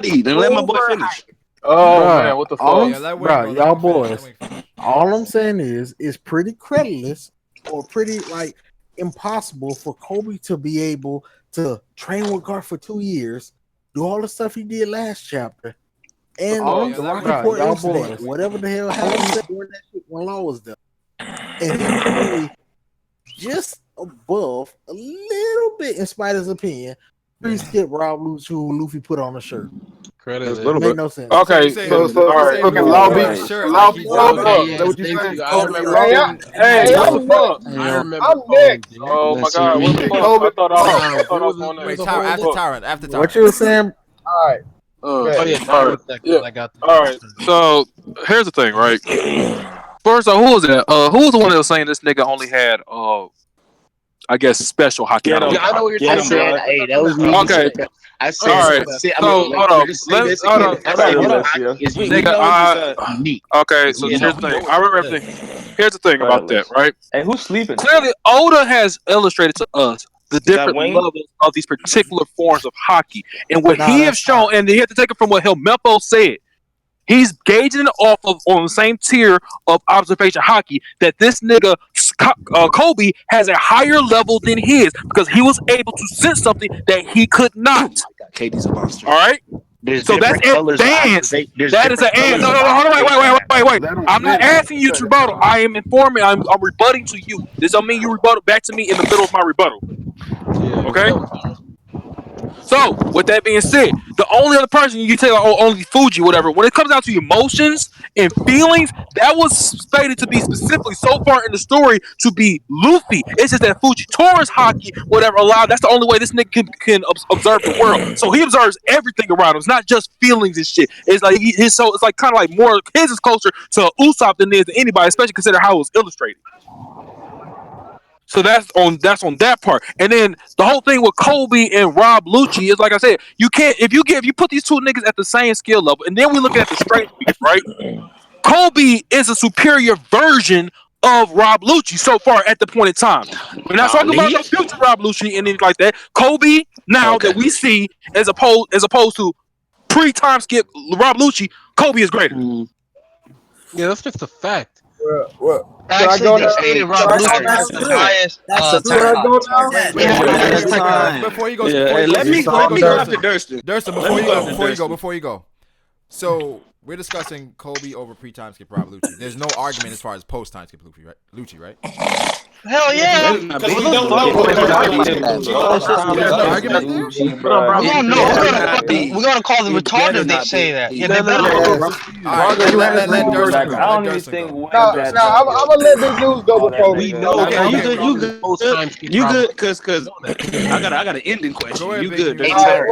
Then let my boy finish. Oh man, what the fuck? Bro, y'all boys. All I'm saying is it's pretty creditless or pretty like impossible for Kobe to be able to train with Garth for 2 years, do all the stuff he did last chapter, and the Rocky Point incident, whatever the hell happened during that shit when Law was done. And he was only just above a little bit, in spite of his opinion, skip Rob Lucci, who Luffy put on the shirt. Credit a little bit. No sense. Okay, so all right. Okay, Law beat shirt. Law beat. What you saying? Hey, what the fuck? I remember. I'm next. Oh my god, what the fuck? I thought I was going next. Wait, after Tyrant. What you were saying? All right. Oh yeah, I got all right. So here's the thing, right? First, who was that? Who was the one that was saying this nigga only had I guess special hockey? I know what you're talking about. Hey, that was me. Okay. I said, all right. So hold on. Okay. So here's the thing. I remember everything. Here's the thing about that, right? Hey, who's sleeping? Clearly, Oda has illustrated to us the different levels of these particular forms of hockey, and what he has shown, and he had to take it from what Helmeppo said. He's gauging it off of on the same tier of observation hockey that this nigga Kobe has a higher level than his because he was able to sense something that he could not. Katie's a monster. All right. So that's advanced. That is an answer. No, hold on, wait. I'm not asking you to rebuttal. I am informing. I'm rebutting to you. This don't mean you rebuttal back to me in the middle of my rebuttal. Okay. So, with that being said, the only other person you tell only Fuji, whatever, when it comes down to emotions and feelings, that was stated to be specifically so far in the story to be Luffy. It's just that Fuji Taurus hockey, whatever, allowed. That's the only way this nigga can observe the world. So he observes everything around him. It's not just feelings and shit. It's like it's like kind of like more. His is closer to Usopp than it is to anybody, especially consider how it was illustrated. So that's on that part, and then the whole thing with Kobe and Rob Lucci is like I said, you can't if you put these two niggas at the same skill level, and then we look at the strength, right? Kobe is a superior version of Rob Lucci so far at the point in time. We're not talking about the future Rob Lucci and anything like that. Kobe now that we see as opposed to pre-time skip Rob Lucci, Kobe is greater. Yeah, that's just a fact. Well, actually, they stated Rob Lucci is the highest. Before you go, let me go after Durston. Before you go. So we're discussing Kobe over pre-time skip Rob Lucci. There's no argument as far as post-time skip Lucci, right? Hell yeah! Because we don't know what we're gonna call them retarded if they say that. Yeah, they better. I don't even think. I'm gonna let Big News go before me. You good? Cause I got an ending question. You good? I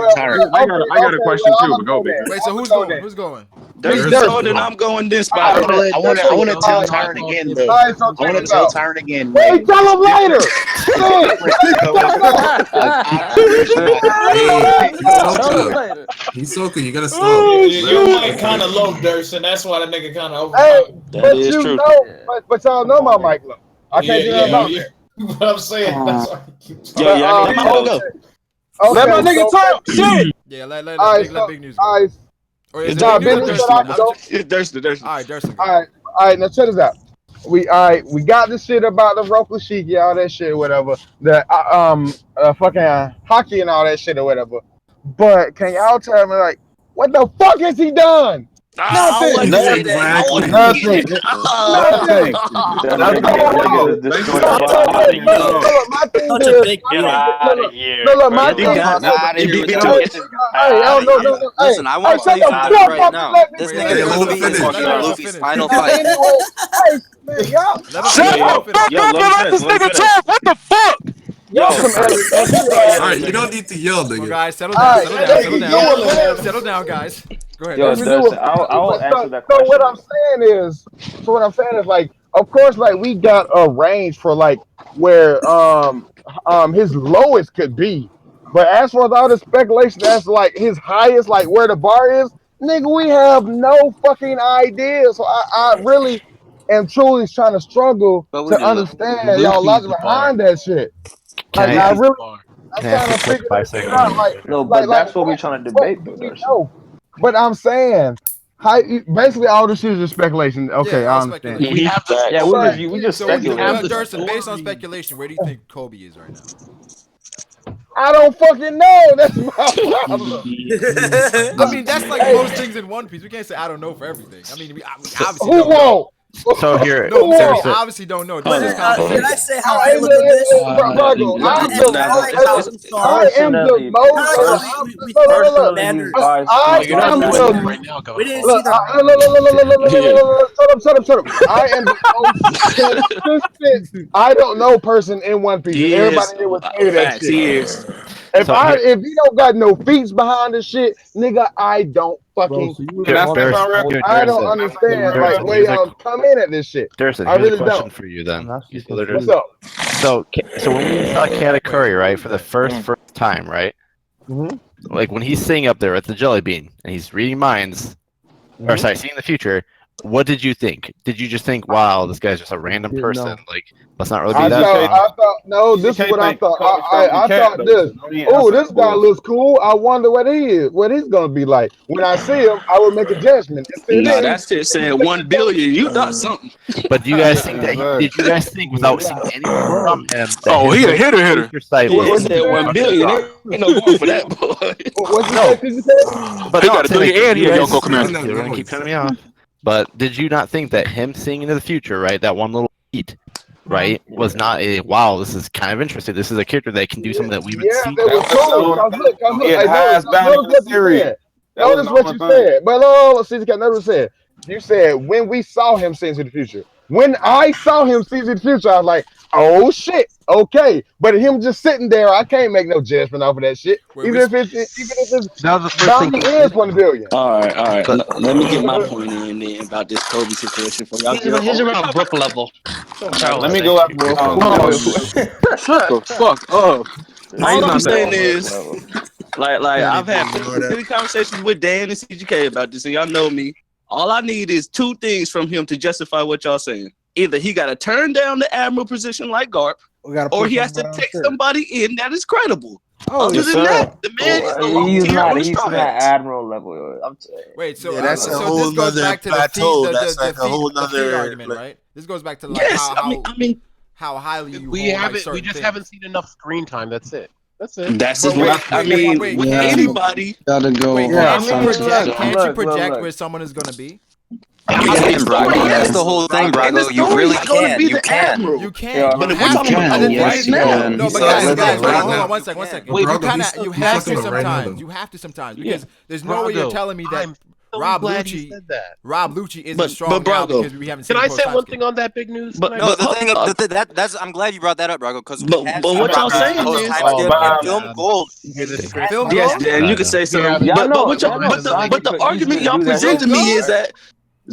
got a question too. But go, baby. Wait, so who's going? Then I'm going this spot. I want to tell Tyron again. I want to tell Tyron again. Wait, tell him later. He's so good. You gotta slow. You mic kind of low, Durston. That's why the nigga kind of over. Hey, but y'all know my mic low. I can't do that about it. But I'm saying that's why. Let my go. Let my nigga talk. Shit. Yeah, let Big News go. It's Durston. All right, Durston. All right. Now check this out. We got the shit about the Roku Shiki, all that shit, whatever. The fucking hockey and all that shit or whatever. But can y'all tell me like what the fuck has he done? Nothing. Listen, I want to tell you something right now. This nigga Luffy's final fight. Shut up! Let this nigga talk. What the fuck? Alright, you don't need to yell, nigga. Well, guys, settle down, guys. Go ahead. I won't answer that question. So what I'm saying is like, of course, like we got a range for like where his lowest could be, but as for all the speculation, that's like his highest, like where the bar is, nigga, we have no fucking idea. So I really am truly trying to struggle to understand y'all logic behind that shit. Like I'm trying to figure that out. No, but that's what we're trying to debate, though. But I'm saying, basically all this shit is just speculation. Okay, Yeah, I all understand. speculation. We have the Yeah, But we just So, speculating. Durson, based on speculation, where do you think Kobe is right now? I don't fucking know. That's my problem. I mean, that's like Hey, most things in One Piece. We can't say I don't know for everything. I mean, we obviously who don't know. won't? So here, No, I'm saying we there's a, obviously don't know. This Hold is on. Can I conversation. say how I look at this? Brago, I'm And the I most. like how we saw I am the Personally, most. kind of like how we saw Look. personally, he's Commander. biased I towards You're not am doing that the right now, We Governor. didn't look. see the Yeah. Shut up. I am the most consistent. I don't know person in One Piece, and He is. everybody here would tell you that Facts. shit. He is. so here, If you don't got no feats behind this shit, nigga, I don't Bro, fucking so you was Can I a say One Piece something real only quick? I don't Durson, understand like Durson, where y'all come in at this shit. Durson, I here's a really question don't. for you then. I'm actually What's confused. up? So when we saw Katakuri, right, for the first time, right, Mm-hmm. like when he's sitting up there at the jelly bean and he's reading minds, or sorry, seeing the future, what did you think? Did you just think, wow, this guy's just a random Didn't person? know. Like, let's not really be I that thought, strong. no, this is what I thought. I thought this. This guy looks cool. I wonder what he's gonna be like. When I see him, I will make a judgment. Until Nah, then, that's it saying 1 billion. You thought something. But do you guys think that? Did you guys think, without seeing anything from him, that Oh, he a hitter. future sight Yeah, was he what you said gonna be said? 1 fucking billion. strong? Ain't no going for that, boy. What you No, say? Did you say? but He no, got I'm a saying, like, billion and you he a guys, Yoko Commander. you're gonna keep cutting me off. But did you not think that him seeing into the future, right, that one little beat, right, was not a wow? This is kind of interesting. This is a character that can do something that we haven't Yeah, seen. that was cool. Cause look, hey, notice what you said. Notice what you said. But CJ, notice what you said. You said when we saw him see into the future. When I saw him see into the future, I was like, oh shit, okay. But him just sitting there, I can't make no judgment off of that shit. Wait, Even if it's That was the first thing bounty he is 1 billion. All right. But Let me get my point in then about this Kobe situation for y'all. He's around Brook level. Let me go after Shut the fuck up. All He's I'm not that saying old. is, like Can't I've had even ignore that. many conversations with Dan and CGK about this, and y'all know me. All I need is 2 things from him to justify what y'all saying. Either he got to turn down the admiral position like Garp, We gotta or put he has to somebody on take shirt. somebody in that is credible. Oh, Other Yes, than sir. that, the man is the low He's tier on the he's straw not hats. admiral level. Wait, so Yeah, that's a so whole this goes nother back to the plateau. feet, That's like a whole the feet nother. argument, Like, right? This goes back to like Yes, I mean, how highly you We hold like haven't. certain We just things. haven't seen enough screen time. That's it. That's it. that's But just what I mean. wait, With can't you? anybody, Gotta go. Wait, Yeah. can't you Look. project where someone is gonna be? in You the can, story, Brago. That's yes. the whole thing, In the Brago. You story, really he's going to can. be You the can. admiral. You can. But You if we're have talking to. about The thing right is, now, no, but Listen, guys, right hold now. on, one second. Wait, You Brago, kind he's of, you have to talking about right now, sometimes. though. You have to sometimes Yeah. because there's no way you're telling me that I'm so Rob glad he Lucci, said that. Rob Lucci isn't but strong now Brago, because we haven't seen Can him I say post one timeskip. thing on that big news? but Can I No, say the hold thing, up. that's. I'm glad you brought that up, Brago, because we have But seen what y'all saying post is, time skip and my film bad. gold. You hear this We shit? Film yes, gold? Dan, you can say something. Yeah, But what y'all y'all, know but the Zagi argument y'all do that present to shit, me right? is that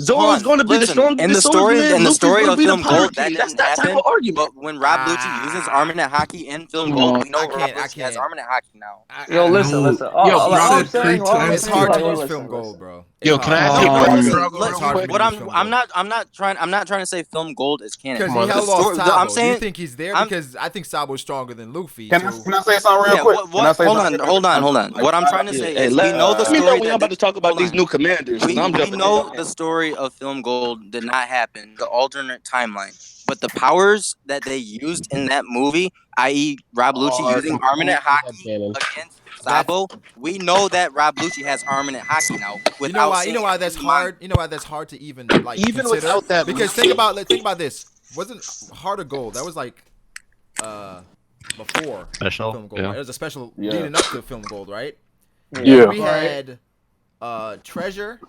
Hold Zoro's on, going to be the listen. In strongest the story, swordsman. Luffy's going to of be the film pirate gold, that king. That's didn't that type happen. of argument. But when Rob Lucci uses Armament Haki in film gold, we know Rob Lucci has Armament Haki now. Yo, listen. No, Yo, All he I'm said saying, 3 times It's hard to like, use listen. film gold, bro. Yo, can I ask you a No, question, listen. Brago, It's real hard for quick? me to use film gold. I'm not trying to say film gold is canon. Because Come he on, held let's- off Sabo. I'm Do you saying, think he's there? I'm- Because I think Sabo's stronger than Luffy. Can I say something real Yeah, quick? hold on. What I'm trying to say Hey, is we know the let me know story when y'all about to talk about hold these on. new commanders. 'Cause I'm We jumping know in. the story of film gold did not happen, the alternate timeline. But the powers that they used in that movie, i.e. Rob Lucci Are using Armament Haki headcanon. against That's Sabo, we know that Rob Lucci has Armament Haki now you know without why seeing that's any mind. hard. You know why that's hard to even like Even consider. without that Because movie, think about this. Wasn't Heart of Gold? That was like before Special, film gold. yeah. Right? It was a special leading up to film gold, right? Yeah. We had Treasure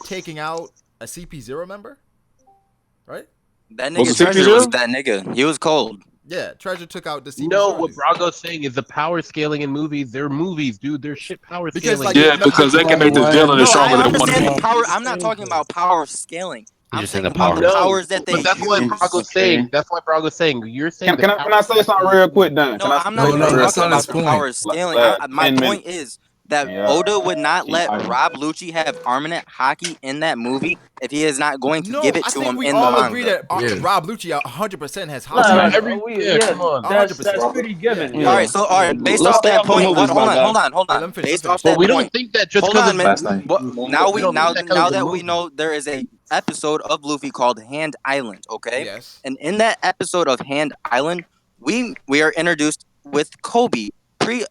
taking out a CP0 member, right? That Was nigga it Treasure CP0? was that nigga. He was cold. Yeah, Treasure took out the CP0. no, what Brago's saying is the power scaling in movies. They're movies, dude. They're shit power Because scaling. like Yeah, because they can make this villain No, is stronger I than One understand the Piece. power. I'm not talking about power scaling. You're I'm just saying saying the about power. the No, powers that they but that's what use. Brago's saying. That's what Brago's saying. You're saying Can I say something real quick, Dan? No, I'm No, not no, talking that's about not the his point. power scaling. Like My 10 point minutes. is that Oda would not let Rob Lucci have Armament Hockey in that movie if he is not going to give it I to think him we in the all manga. agree that Rob Lucci 100% has Nah, hockey. Come on. that's 100%. pretty given. All right, so based Let's off stay that off the point, movies, hold my guy. on. Let him finish, Based let him off finish. that But we don't point, think that just hold because on, of man. Now we don't think that 'cause of the we movie. know there is a episode of Luffy called Hand Island. Okay, Yes. and in that episode of Hand Island, we are introduced with Koby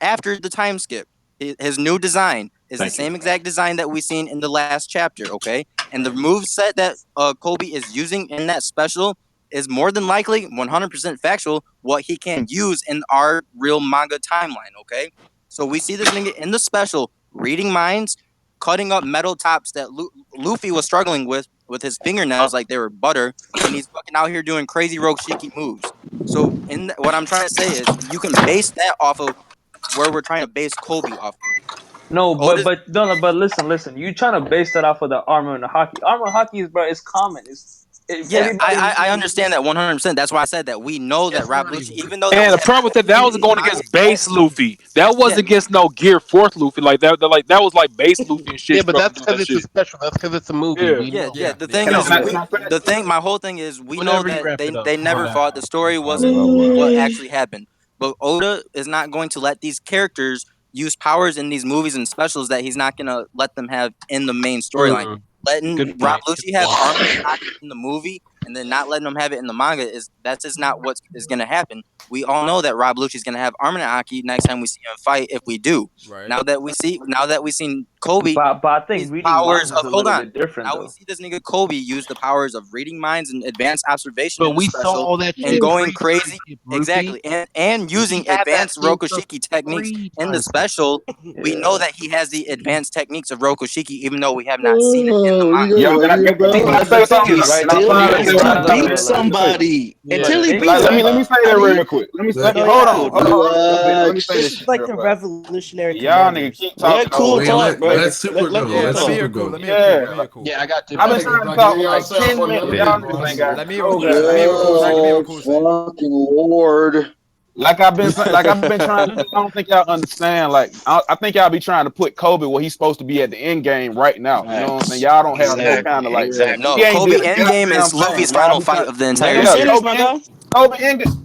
after the time skip. His new design is the same exact design that we seen in the last chapter. Okay, and the move set that Koby is using in that special is more than likely 100% factual what he can use in our real manga timeline. Okay, so we see this nigga in the special reading minds, cutting up metal tops that Luffy was struggling with his fingernails like they were butter, and he's fucking out here doing crazy Rokushiki moves. So what I'm trying to say is you can base that off of where we're trying to base Kobe off of. No, Otis, but listen. You trying to base that off of the armor and the hockey. Armor and hockey is, bro, it's common. yeah, I understand that 100%. That's why I said that we know that Rob Lucci, even though And the that problem with that was going against base Luffy. That wasn't against no Gear Fourth Luffy. Like that was like base Luffy and shit. Yeah, but that's Struggling because doing it's that a shit. special. That's because it's a movie. Yeah. We know. The thing is, my whole thing is, we know Whenever you that wrap it up. they never fought. The story wasn't what actually happened. But Oda is not going to let these characters use powers in these movies and specials that he's not going to let them have in the main storyline. Letting Good Rob point. Lucci have armor and hockey in the movie and then not letting him have it in the manga that's just not what is going to happen. We all know that Rob Lucci is going to have armor and hockey next time we see him fight. If we do, Right. now that we've seen Kobe, But I think his reading powers minds is of a hold little on. bit different Now we though. see this nigga Kobe use the powers of reading minds and advanced observation But in the we saw special all that and shit going pre-time crazy. skip, Rufy. Exactly, and using He had that advanced same stuff Rokushiki techniques in the pre-time skip. special. We know that he has the advanced techniques of Rokushiki, even though we have not seen it in the manga. Can I The say thing something? He is, right? And I'm still trying to has say what to I'm trying to beat say. Let me say this. somebody until he They beats Let me say that somebody. real quick. Let me say, No, hold y'all on, cool, let me say This this is shit like real the quick. revolutionary Y'all niggas commanders. keep Let talking cool over. talk, bro. Let Super go. Yeah, Let let me Super hear cool. go. Let me hear cool. Let me hear cool. Yeah, I got to. I've been trying to talk for like 10 minutes. Y'all niggas ain't got Let me hear no what cool say. Let me hear what cool say. Let me hear what cool say. Fucking Lord. Like I've been trying to. I don't think y'all understand. Like I think y'all be trying to put Kobe where he's supposed to be at the end game right now. You know what I'm saying? Y'all don't have no kind of like. No, He ain't Kobe did a Endgame goddamn is thing. Luffy's Y'all final be trying. fight of the Let entire him Yeah, finish, series. my guy.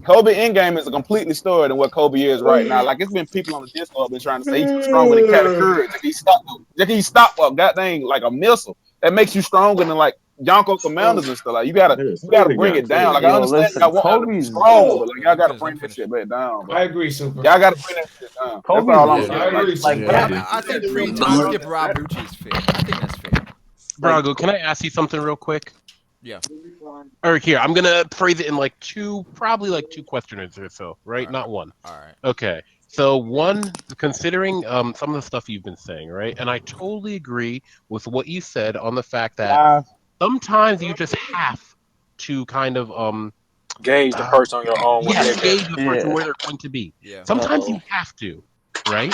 Kobe Endgame is a completely story than what Kobe is right now. Like it's been people on the Discord been trying to say he's stronger than Katakuri. He stopped a goddamn like a missile that makes you stronger than like Yonko commanders and stuff. Like you gotta bring it down. Like I Yo, understand listen, y'all want y'all to be Kobe's strong, but like Let y'all him gotta finish. Let bring him that finish. shit back down, bro. I agree, Super. Y'all gotta bring that shit down. That's Kobe's all I'm legit. saying. I agree, Like Super. I think pre-time skip Rob Lucci is fair. I think that's fair. Brago, can I ask you something real quick? Yeah. Or here, I'm gonna phrase it in like probably like two questioners or so, right? Alright. Not one. All right. Okay. So one, considering some of the stuff you've been saying, right? And I totally agree with what you said on the fact that sometimes you just have to kind of Gauge the person on your own when they gauge the person Yeah. where they're going to be. Yeah. Sometimes you have to, right?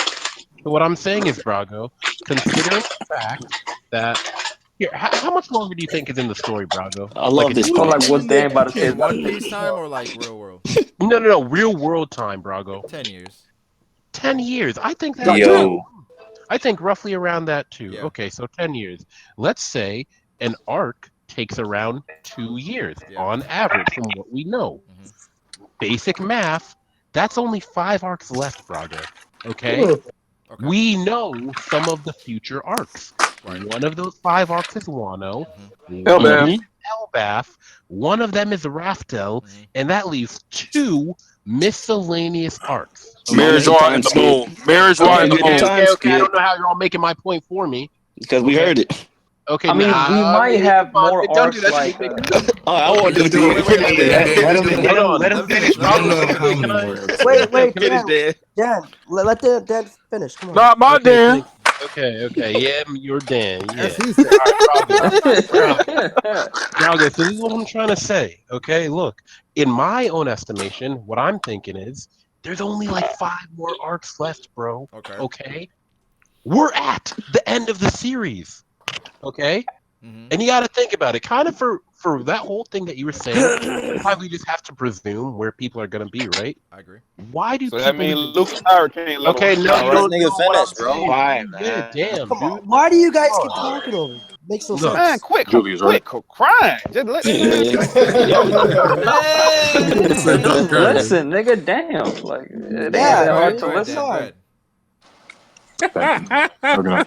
So what I'm saying is, Brago, considering the fact that here, how much longer do you think is in the story, Brago? I Like love a this So part. like what Dan about to say is In about to One take Piece time or like real world? no, real world time, Brago. 10 years. 10 years. I think that's Yo. I think roughly around that too. Yeah. Okay, so 10 years. Let's say an arc takes around 2 years Yeah. on average from what we know. Basic math, that's only 5 arcs left, Brago. Okay? Okay. We know some of the future arcs. Right. One of those 5 arcs is Wano. Hell, One of man. them is Elbath. One of them is Raftel. And that leaves 2 miscellaneous arcs. Marriage Okay? Rod and the Moon. Marriage Rod and the Okay. Moon. I don't know how you're all making my point for me. Because we heard it. Okay, I mean, we might have more don't do arcs that. like. Oh, I want to do it. Finish that. Let him finish. I don't know how many more episodes. Wait, Finish Dan. that. Dan, let Dan finish. Come on. Not my Dan. Okay. Yeah, you're Dan. Yeah. As he said. Brago, so this is what I'm trying to say. Okay, look, in my own estimation, what I'm thinking is there's only like 5 more arcs left, bro. Okay. Okay? We're at the end of the series. Okay? And you got to think about it. Kind of for for that whole thing that you were saying, sometimes we just have to presume where people are gonna be, right? I agree. Why do So that people? means Luke Skywalker can't let Okay, him no, down, you right? don't This nigga know what I'm finished, bro. saying. Why, Yeah, man? damn, Come on. dude. Why do you guys keep Oh, talking over? Makes no look, Man, sense. quit Julius, right? crying. Just let the man Listen, nigga, damn. Like, it ain't Yeah, that hard dude. to Go ahead, listen. Dan. Go ahead. Thank you. Okay.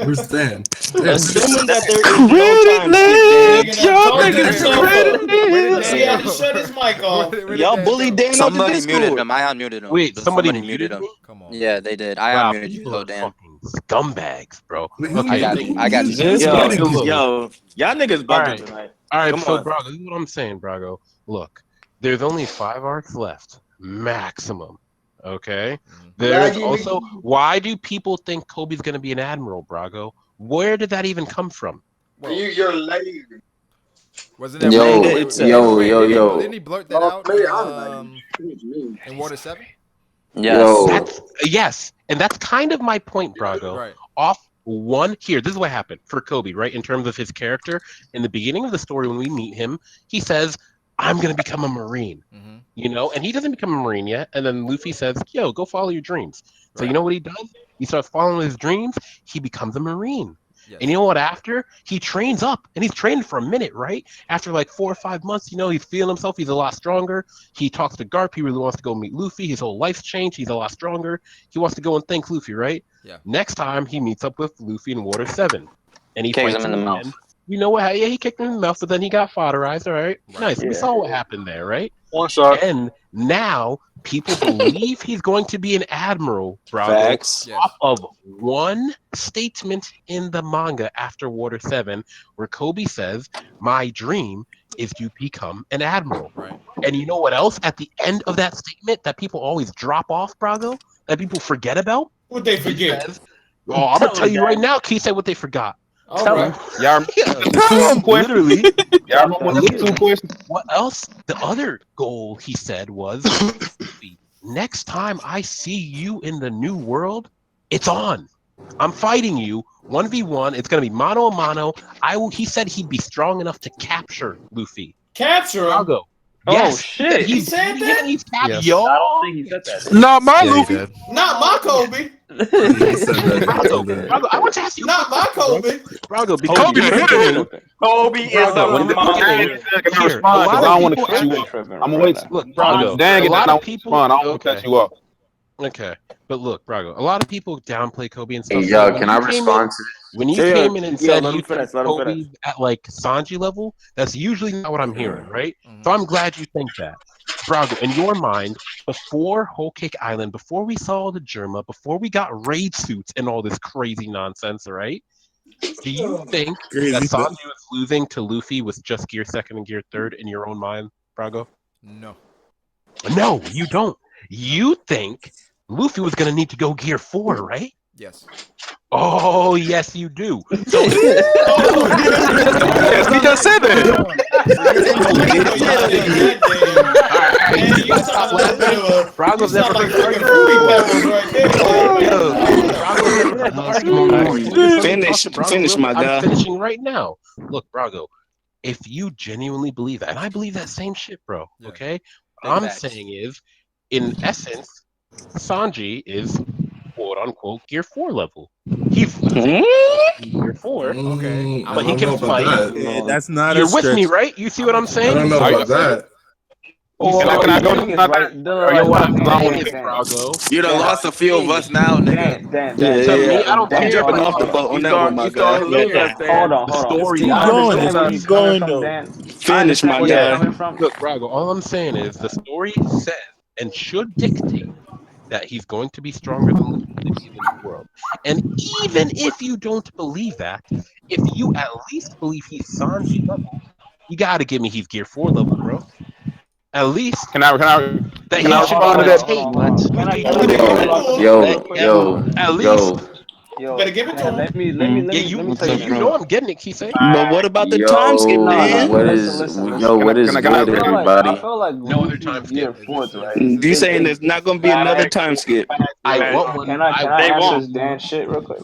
Where's Dan? Assuming that there is no time skip, Dan. Nigga done told himself up. Where did See Dan how go? he shut his mic off. Where did Y'all Dan bully go? Dan out the Somebody muted Discord. him. I unmuted him. wait, somebody muted him. me? Come on. Yeah, Man. they did. I Wow, unmuted you people though, are Dan. fucking scumbags, bro. Wait, who Okay, muted thank who I got muted- you. who's Yo, muting you? y'all niggas All bugging right. tonight. All right, Come so on. Brago, this is what I'm saying, Brago. Look, there's only 5 arcs left, maximum. Okay. There's also why do people think Kobe's gonna be an admiral, Brago? Where did that even come from? Well, You're lazy. wasn't that Yo, wait, didn't he blurt that out in Water 7? Yes. Yes, and that's kind of my point, Brago. Right. Off one here, this is what happened for Kobe, right? In terms of his character, in the beginning of the story, when we meet him, he says, "I'm gonna become a Marine." Mm-hmm. You know, and he doesn't become a Marine yet. And then Luffy says, "Yo, go follow your dreams." So you know what he does? He starts following his dreams. He becomes a Marine. Yes. And you know what? After he trains up, and he's trained for a minute, right? After like 4 or 5 months, you know, he's feeling himself. He's a lot stronger. He talks to Garp. He really wants to go meet Luffy. His whole life's changed. He's a lot stronger. He wants to go and thank Luffy, right? Yeah. Next time he meets up with Luffy in Water 7, and he Kicks fights him in the again. mouth. You know what? Yeah, he kicked him in the mouth, but then he got fodderized. All right, nice. We Yeah. saw what happened there, right? One shot. And now people believe he's going to be an admiral, Brago, Facts. off of one statement in the manga after Water 7, where Kobe says, "My dream is to become an admiral." Right. And you know what else at the end of that statement that people always drop off, Brago, that people forget about? What they He forget? says, "Oh, I'm gonna tell you right now." Keith said what they forgot. All right. Y'all Literally. Y'all remember the 2 questions? What else? The other goal he said was, "Next time I see you in the new world, it's on. I'm fighting you 1v1. It's gonna be mano a mano. He said he'd be strong enough to capture Luffy. Capture him? Brago. Oh, Yes, shit. He said that? He's Yes. Yo. I don't think he said that. Not my Yeah, he Luffy. did. Not my Kobe. He said that. Brago, I want to ask you. Not my Kobe. Brago, because Kobe in the hit beginning, Kobe is Brago, in the beginning, Can I here, a respond? lot Because I of don't want to people. cut you I've off. tripping I'm gonna right wait. now. Look, Brago, Dang a it, lot I of want to people. respond. I don't want to cut Okay. you off. Okay, but look, Brago, a lot of people downplay Kobe and Hey, stuff. So yo, when can you I came in, respond to when you Yeah, came in and Yo, said let you him finish. think Let him finish. Kobe's at like Sanji level, that's usually not what I'm hearing, right? So I'm glad you think that, Brago. In your mind, before Whole Cake Island, before we saw the Germa, before we got raid suits and all this crazy nonsense, right? Do you think that Sanji was losing to Luffy with just Gear 2nd and Gear 3rd in your own mind, Brago? No. No, you don't. You think Luffy was going to need to go Gear 4, right? Yes. Oh, yes, you do. So Yes, he just said Brago's never heard the argument Brago's never heard the argument before. Finish, my guy. I'm finishing right now. Look, Brago, if you genuinely believe that, and I believe that same shit, bro, okay? Big I'm facts. saying is, in essence, Sanji is quote unquote Gear 4 level. He's losing Gear 4, Okay. but he can fight. Yeah, that's not You're a with me, stretch. right? You see what I'm saying? I don't know about that. Can I go? Can Or you know what I'm saying is, Brago. You done lost a few of us now, nigga. To me, I don't I'm care. jumping off the boat on that one, my You guy. starting to lose us, Dan. Hold on. The story Keep I going. understand Just where keep he's coming going, from, though. Dan. I Finish, understand my where he's guy. coming from. Look, Brago, all I'm saying is the story says and should dictate that he's going to be stronger than Luffy in the new world. And even if you don't believe that, if you at least believe he's Sanji level, you got to give me he's Gear 4 level, bro. At least Can I that can he I should respond to that? overtake Can I Luffy. give it to him real quick? At least. Yo, Better give it to him. let me Yeah, tell you you know I'm getting it, Kisei. But what about the time skip, Dan? listen. Can I I feel like No other time Luffy's skip. Gear 4th, right? You saying there's not gonna be another time skip? I want one. Can I I want answer one. Dan shit real quick?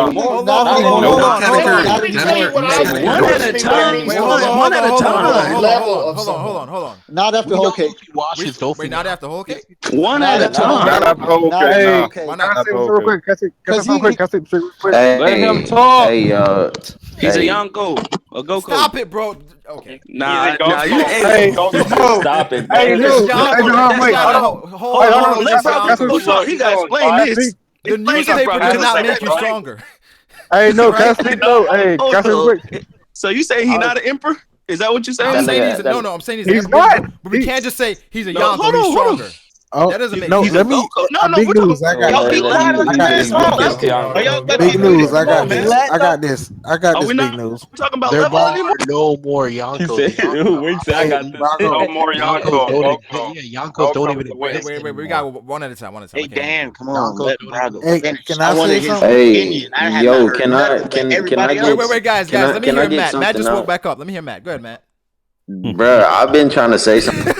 Hold on. One at a time. Hold on. Not after whole cake. Wait, not after whole cake? One at a time. Not after whole cake. Hey, Why Can not? I say this real quick? Can I say this real quick? Can I say this real quick? Let him talk. Hey, He's a young goat. A go Stop it, bro. Okay. Nah, Hey, hey, Stop it. Hey, That's dude. John Hey, Cole. hold on, That's wait. not Hold a- on. Hold Hold on. on. Let John Can I Cole say talk. he got to explain this. The newspaper cannot make you stronger. Hey, no, can I say no? Hey, can I say real quick? So you say he not an emperor? Is that what you're saying? I'm saying nigga- he's a, that- no, no. I'm saying he's, He's an not. but we can't just say he's a No, Yonko. hold He's on, hold on. stronger. Oh That doesn't make no, sense. let me. No, Big we're talking news. I about got Y'all this. keep lying on I this got man's this. phone. Big It's news. Yonko. Are y'all Big keep news. I come got on, this. man. I got this. I got Are this. we Big not news. talking about There level are anymore? no more He Yonkos. said, Yonkos wait till I Hey, got this. Brago. No more Yonkos Yonko. don't Welcome. Yonkos don't Welcome even to Wait, win. exist wait, wait. We anymore. got one at a time. One at a time. Hey I can't hear Dan, you. come on, Yonkos let don't even Brago Hey, finish. can I I say wanted his something? Hey, opinion. I had not yo, heard nothing, but can I everybody get Wait, else. guys. can I Let me can hear I him, get Matt. Matt something just woke out, back up. Let me hear Matt. Go ahead, Matt. bruh? I've been trying to say something.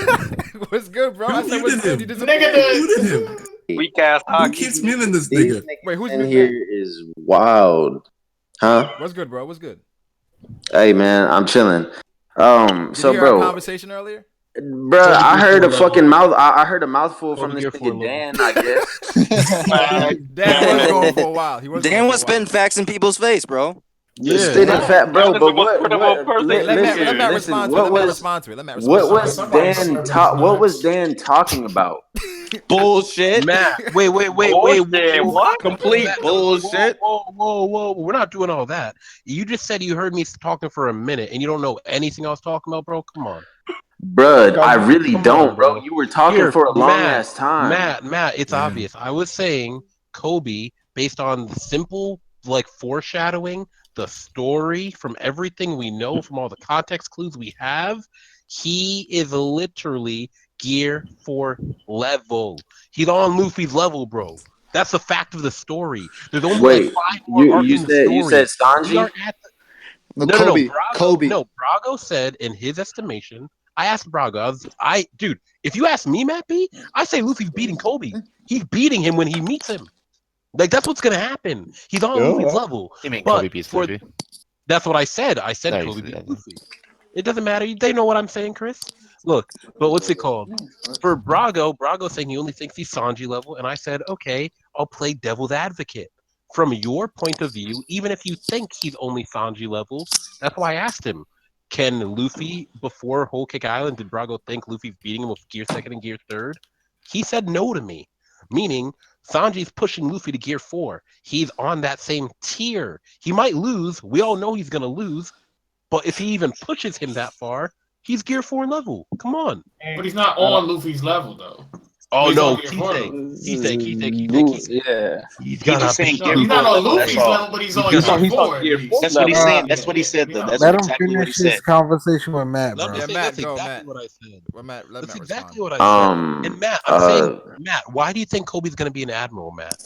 What's good, bro? I Who said what's muted good. You him? Nigga, disappointed. Who did him? Weak ass Who hockey. keeps muting this These nigga? Wait, who's niggas in mute here Matt? is wild, huh? What's good, bro? What's good? Hey man, I'm chilling. Did you So hear our bro, conversation earlier? bruh, Kobe I Gear heard 4 a fucking level. mouth. I heard a mouthful from Kobe this Gear 4 nigga level. Dan, I guess. Dan was going for a while. He was going Dan for was a while. spitting facts in people's face, bro. Yeah. Spitting fat, bro. Dan is the But most credible person Wait, let Matt listen, respond to it. what Let Matt was respond to it. Let Matt respond what to it. was What was Dan talking about? Bullshit. Matt, wait. Bullshit. What? Complete Matt, bullshit. whoa. We're not doing all that. You just said you heard me talking for a minute and you don't know anything I was talking about, bro. Come on. Bruh, I really Come on, don't, bro. bro. You were talking Here, for a long Matt, ass time. it's obvious. I was saying Kobe, based on the simple like foreshadowing, the story from everything we know, from all the context clues we have, he is literally Gear 4 level. He's on Luffy's level, bro. That's the fact of the story. There's only like Wait, 5 more arcs in the you said story. We Sanji? are at No, no. Kobe. Brago. Kobe. No, Brago said in his estimation. I asked Brago. Dude. If you ask me, Matt B, I say Luffy's beating Kobe. He's beating him when he meets him. Like that's what's gonna happen. He's on Luffy's level. You mean But Kobe beats Luffy? that's what I said. I said No, you Kobe said beats that. Luffy. It doesn't matter. They know what I'm saying, Chris. Look, but what's it called? For Brago saying he only thinks he's Sanji level, and I said, okay, I'll play devil's advocate. From your point of view, even if you think he's only Sanji level, that's why I asked him. Can Luffy, before Whole Cake Island, did Brago think Luffy's beating him with Gear 2nd and Gear 3rd? He said no to me, meaning Sanji's pushing Luffy to Gear 4. He's on that same tier. He might lose. We all know he's going to lose. But if he even pushes him that far, he's Gear 4 level. Come on. But he's not on Luffy's level though. Oh He's on no, Gear 4 level. Yeah. He's He gonna just saying beat No, Gear he's not 4 on level. That's Luffy's all. level, but he's on He's Gear gonna He's on 4. Gear 4 That's what he's level. saying. That's what he said, though. That's Let him exactly what he finish said. his conversation with Matt, Let me bro. say Matt, that's go, exactly Matt. what I said. Let That's Matt exactly respond. what I said. And Matt, I'm saying, Matt, why do you think Kobe's gonna be an admiral, Matt?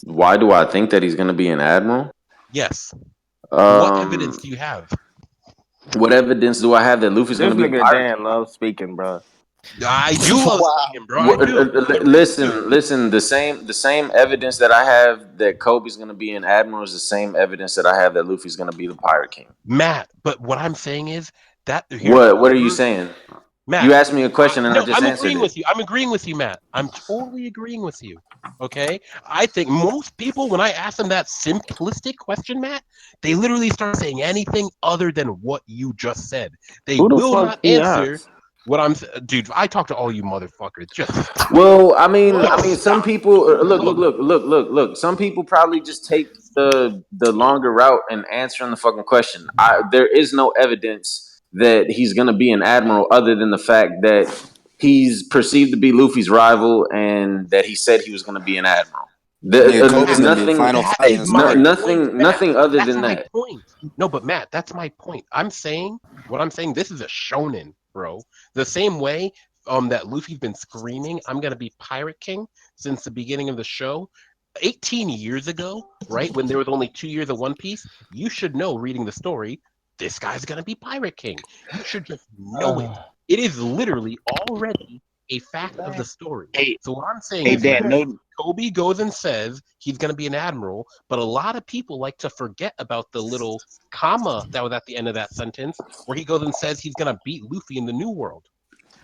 Why do I think that he's gonna be an admiral? Yes. What evidence Um, do you have? what evidence do I have that Luffy's This gonna be a nigga pirate? Dan loves speaking, bro. I do love speaking, bro. I do. Listen. The same evidence that I have that Kobe's gonna be an admiral is the same evidence that I have that Luffy's gonna be the pirate king. Matt, but what I'm saying is that What are you saying? Matt, You asked me a question and I no, just I'm answered agreeing it. with you. I'm agreeing with you, Matt. I'm totally agreeing with you. Okay? I think most people, when I ask them that simplistic question, Matt, they literally start saying anything other than what you just said. They Who the will fuck not he answer asked? what I'm dude, I talk to all you motherfuckers. Just stop. Well, I mean, Just some stop. people look. Some people probably just take the longer route and answering the fucking question. There is no evidence that he's gonna be an admiral other than the fact that he's perceived to be Luffy's rival and that he said he was gonna be an admiral. Nigga, Kobe's gonna be the Nothing, final That fight in is the my story. point, Matt. nothing other That's than my that. point. No, but Matt, that's my point. I'm saying what I'm saying. This is a shonen, bro. The same way that Luffy's been screaming, "I'm gonna be Pirate King" since the beginning of the show. 18 years ago, right when there was only 2 years of One Piece, you should know, reading the story, this guy's gonna be Pirate King. You should just know it. It is literally already a fact of the story. Hey, So what I'm saying hey, is, Dan. Matt, No, Kobe goes and says he's going to be an admiral, but a lot of people like to forget about the little comma that was at the end of that sentence where he goes and says he's going to beat Luffy in the New World.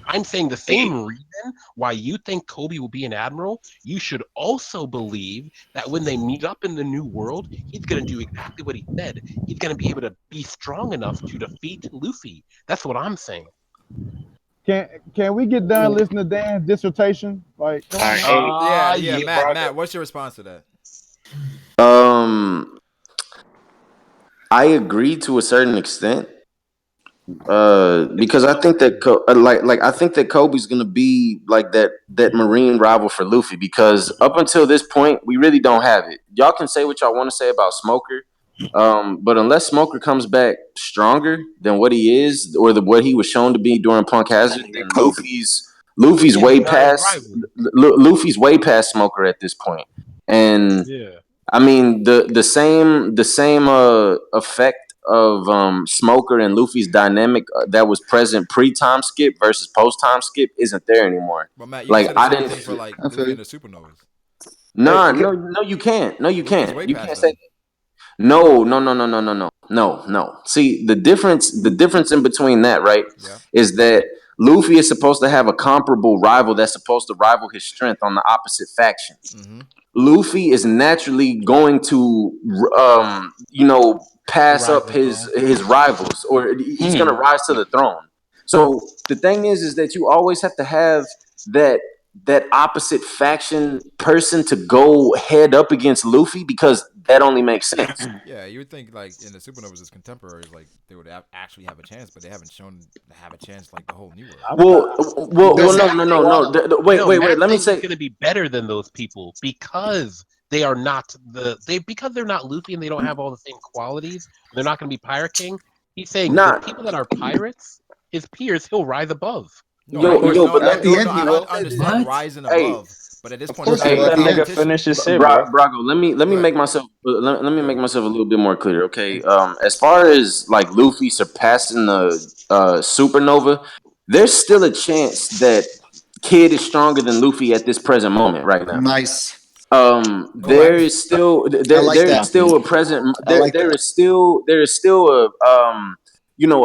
I'm saying the hey, same reason why you think Kobe will be an admiral, you should also believe that when they meet up in the New World, he's going to do exactly what he said. He's going to be able to be strong enough to defeat Luffy. That's what I'm saying. Can we get done listening to Dan's dissertation? Like, come all on, right. man. Hey, Yeah, hey, Matt. Braga. Matt, what's your response to that? I agree to a certain extent. Because I think that I think that Kobe's gonna be like that marine rival for Luffy because up until this point we really don't have it. Y'all can say what y'all want to say about Smoker, but unless Smoker comes back stronger than what he is or what he was shown to be during Punk Hazard, then Luffy's way past Luffy's way past Smoker at this point, and I mean the same effect of Smoker and Luffy's dynamic that was present pre-time skip versus post-time skip isn't there anymore. But Matt, you can say the same thing for like Luffy and the Supernovas. No, you can't. No, you Luffy's can't. way You past can't say them. no. See, the difference in between that, right, is that Luffy is supposed to have a comparable rival that's supposed to rival his strength on the opposite faction. Luffy is naturally going to, pass up his rivals, or he's going to rise to the throne. So the thing is that you always have to have that opposite faction person to go head up against Luffy because that only makes sense. Yeah, you would think like in the Supernovas as contemporaries, like they would actually have a chance, but they haven't shown to have a chance like the whole New World. Well, no. Wait. Let me say, going to be better than those people because they are not because they're not Luffy and they don't have all the same qualities. They're not going to be Pirate King. He's saying the people that are pirates, his peers, he'll rise above. But I understand rising above. But at this point, that nigga finish his shit, bro. Brago, let me make myself let me make myself a little bit more clear, okay? As far as like Luffy surpassing the Supernova, there's still a chance that Kid is stronger than Luffy at this present moment right now. Nice. There is still still a present there is still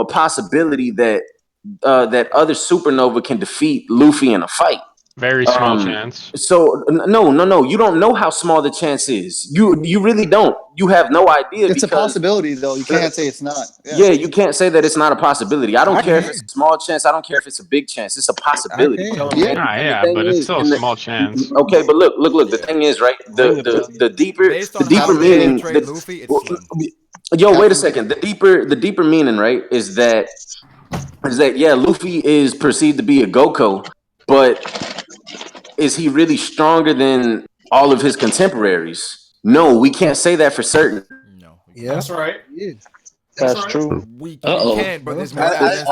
a possibility that that other Supernova can defeat Luffy in a fight. Very small chance. So no. You don't know how small the chance is. You really don't. You have no idea. It's a possibility, though. You can't say it's not. Yeah, you can't say that it's not a possibility. I don't care if it's a small chance. I don't care if it's a big chance. It's a possibility. But it's still a small chance. Okay, but look. The thing is, right? The deeper meaning. Yo, wait a second. The deeper meaning, right, is that yeah, Luffy is perceived to be a Goku, but is he really stronger than all of his contemporaries? No, we can't say that for certain. No. Yeah, that's right. That's true. We can, but there's more evidence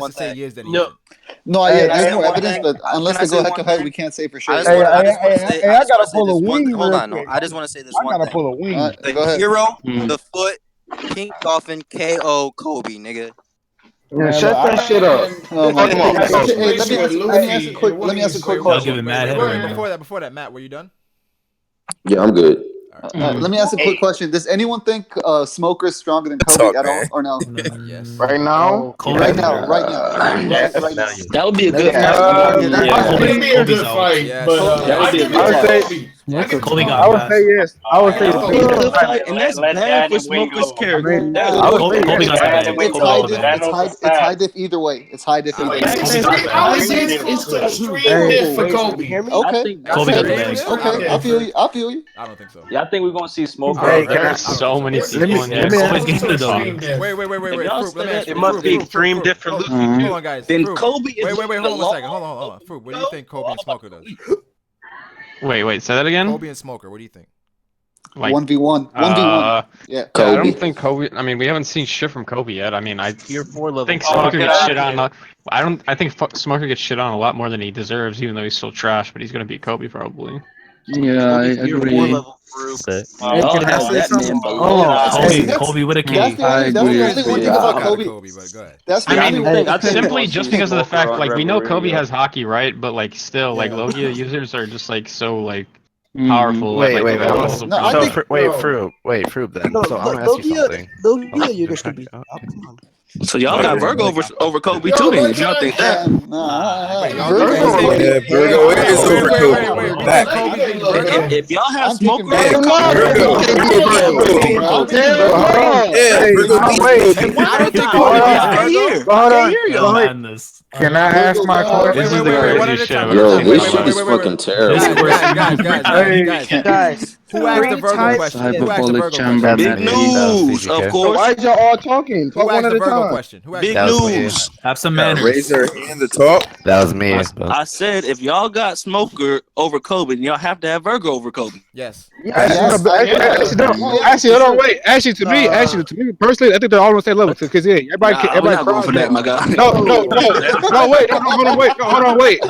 to say yes than he isn't. No, there's more evidence, but unless they go head to head, we can't say for sure. I gotta pull a wing. Hold on, I just want to say this one thing. I gotta pull a wing. The hero, the foot, Pink Dolphin, KO, Kobe, nigga. Yeah, shut that shit up. Let me ask a quick question. Before that, Matt, were you done? Yeah, I'm good. Let me ask a quick question. Does anyone think Smoker is stronger than Kobe at all, or no? Yes. Right now? Right now. That would be a good fight. That would be a good fight. I would say yes. I would say yes. And that's bad for Smoker's character. It's high diff either way. It's high diff either way. I would say it's extreme diff for Kobe. Okay. I feel you. I don't think so. Yeah, I think we're gonna see Smoke. There's so many people in there. Wait. It must be extreme diff for Luffy. Hold on, guys. Then Kobe is Wait, hold on a second. Hold on. Fruit, what do you think Kobe and Smoker does? Wait, say that again? Kobe and Smoker, what do you think? Like 1v1. 1v1. Yeah. I don't think Kobe. I mean, we haven't seen shit from Kobe yet. I mean, I think Smoker gets shit on. I think Smoker gets shit on a lot more than he deserves, even though he's still trash. But he's gonna beat Kobe probably. Yeah, I agree. Kobe with a K. That's the only one thing about Kobe. That's the only one. Simply just because of the fact, like, we know Kobe has hockey, right? But like, still, like, Logia users are just like so like powerful. Wait, Fruit. Then. So I'm gonna ask you something. Logia users can be. So y'all got Virgo over Kobe too, then? If y'all think that. Virgo is over Kobe. If y'all have Smoker, Can I ask my question? Yo, this shit is fucking terrible. Guys. Who asked the Virgo question? Who asked the Hyperbolic Virgo chamber question? Big news, of course. Why is y'all all talking? Who Talk one asked at the a Virgo time. question? Who asked Big the That was Virgo me. news. Have some Gotta raise manners. their hand to talk. That was me. But I said if y'all got Smoker over Kobe, then y'all have to have Virgo over Kobe. Yes. Yes, Actually, hold on, wait. Actually, to me personally, I think they're all on the same level. Because Nah, we're everybody not going for that, my guy. Hold on, wait.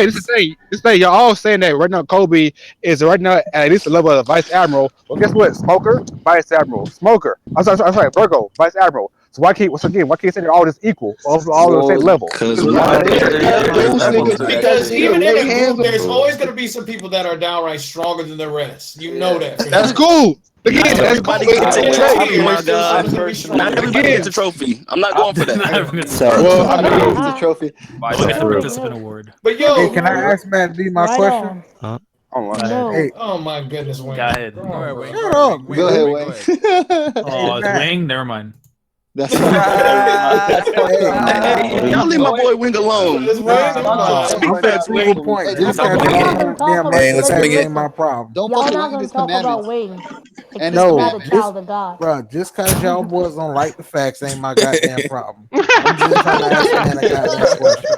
This is the thing. Y'all all saying that right now. Kobe is right now at least the level of Vice Admiral. Well, guess what? Smoker, Vice Admiral. Smoker. I'm sorry. Virgo, Vice Admiral. So why can't say they're all just equal, all on the same level? Because even in lay a hands group, there's on- always going to be some people that are downright stronger than the rest. You know that. For That's sure. cool. Again, not that's everybody cool. gets a Yeah, trophy, my yeah, God. yeah. Not everybody gets a trophy. I'm not going for that. Well, I mean, It's a trophy. Participant award. But yo, Hey, can I ask Matt D my question? Huh? Oh, No. Hey, oh my goodness, Wayne. Go ahead. Go Go ahead, Wayne. shut up, Wayne. Go ahead, Go Wayne. ahead. Oh, it's Matt. Wing? Never mind. That's fucked up. Hey, y'all leave my boy Wing alone. It's Wayne. Never mind. I'm finna prove a point. Hey, Just don't because talk y'all about don't damn like Hey, the let's facts bring it. ain't my problem. Don't Y'all fuck not around gonna his talk about commandments. Wayne. And his No, Not a commandments. child of God. bro, just because y'all boys don't like the facts ain't my goddamn problem. I'm just trying to ask the man a goddamn question.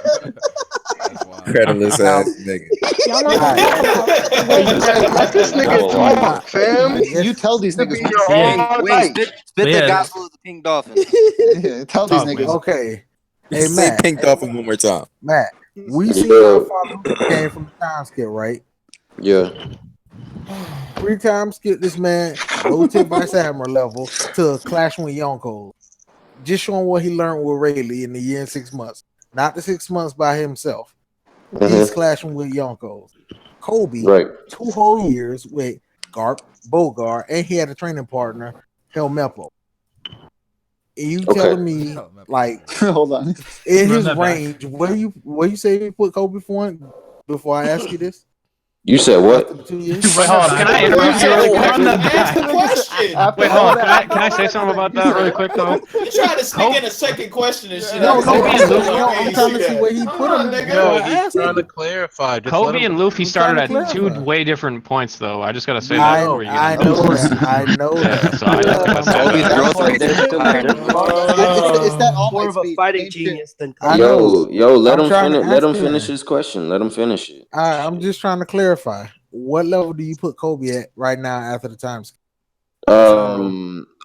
That's wild. Creditless Now, ass nigga. Y'all not gonna talk about Wayne. let this nigga talk, fam. You tell these This be niggas. your Wayne, all Wayne, night. spit the Yeah. gospel of the pink dolphin. Yeah, tell these Talk, niggas. Wayne. okay. Hey, Say Matt. pink dolphin one more time. Matt, we seen Yeah, how far Luffy came from the time skip, right? yeah. 3 times skip this man, low tip Vice Admiral level to clashing with Yonko. Just showing what he learned with Rayleigh in the year and 6 months. Not the 6 months by himself. He's clashing with Yonkos. Kobe, Right. 2 whole years with Garp, Bogart, and he had a training partner, Helmeppo. And you Okay. telling me, like, Hold on. in Run his that back. range, where you say you put Kobe before I ask you this? You said what? After the 2 years? Wait, hold on. Can I interrupt you really quick? Run that back. Ask the question. Wait, hold on. Can I say something about that really quick though? You trying to sneak in a second question and shit. No, Kobe and Luffy. I'm trying to see where he put him nigga. before I He's ask trying to him. clarify. Just let Kobe him. and Luffy started trying at to two clarify. way different points, though. I just gotta say that before you get I into know this. that. I know Yeah, that. so I just gotta say Kobe's that. growth rate is still higher. It's that All More Might of a speech. fighting Same shit. genius than I Kobe. know. Yo, let I'm him trying to finish. Let ask him finish him. his question. Let him finish it. I'm just trying to clarify. What level do you put Kobe at right now after the time skip?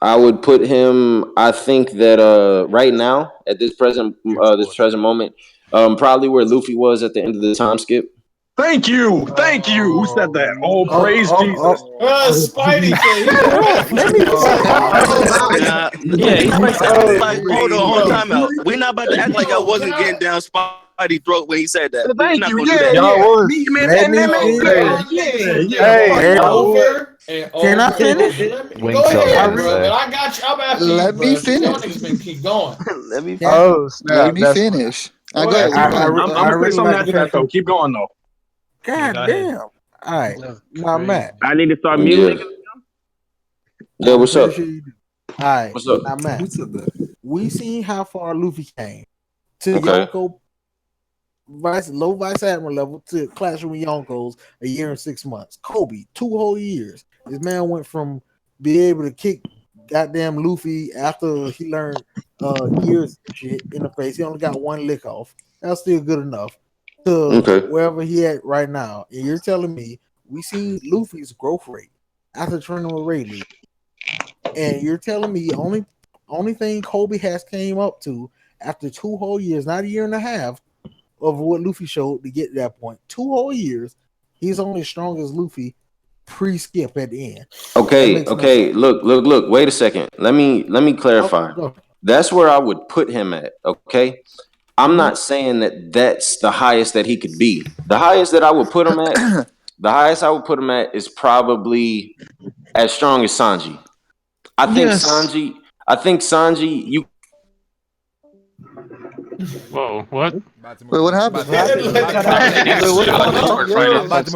I would put him. I think that right now at this present moment, probably where Luffy was at the end of the time skip. Thank you. Who said that? Oh, praise Jesus. Spidey face. Let me Yeah, he's like hold on, time out. We're not about to act like I wasn't getting down Spidey throat when he said that. We're not gonna do that. Y'all was. Let me Can I finish? Go ahead, bro. But I got you. I'm after you, Let bro. me 'Cause y'all finish. niggas been keep going. Let me Oh snap! Let me That's finish. Go Go ahead. ahead. I'm gonna say really something like after to that though. finish. Keep going though. God go damn. All right. Now, Matt. I need to start Yeah. muting. Yeah. I'm What's pretty up? sure you do. All right. What's up? Now, Matt. We seen how far Luffy came to Okay. Yonko low Vice Admiral level to clashing with Yonkos a year and 6 months. Kobe, 2 whole years. This man went from being able to kick goddamn Luffy after he learned years shit in the face. He only got 1 lick off. That's still good enough to Okay. wherever he at right now. And you're telling me we seen Luffy's growth rate after training with Rayleigh. And you're telling me only thing Kobe has came up to after 2 whole years, not a year and a half, of what Luffy showed to get to that point. 2 whole years, he's only as strong as Luffy pre-skip at the end. Okay. No Okay. Look. Wait a second. Let me clarify. That's where I would put him at. Okay. I'm not saying that that's the highest that he could be. The highest that I would put him at, is probably as strong as Sanji. I think Sanji. You. Whoa, what? Wait, what happened? About to move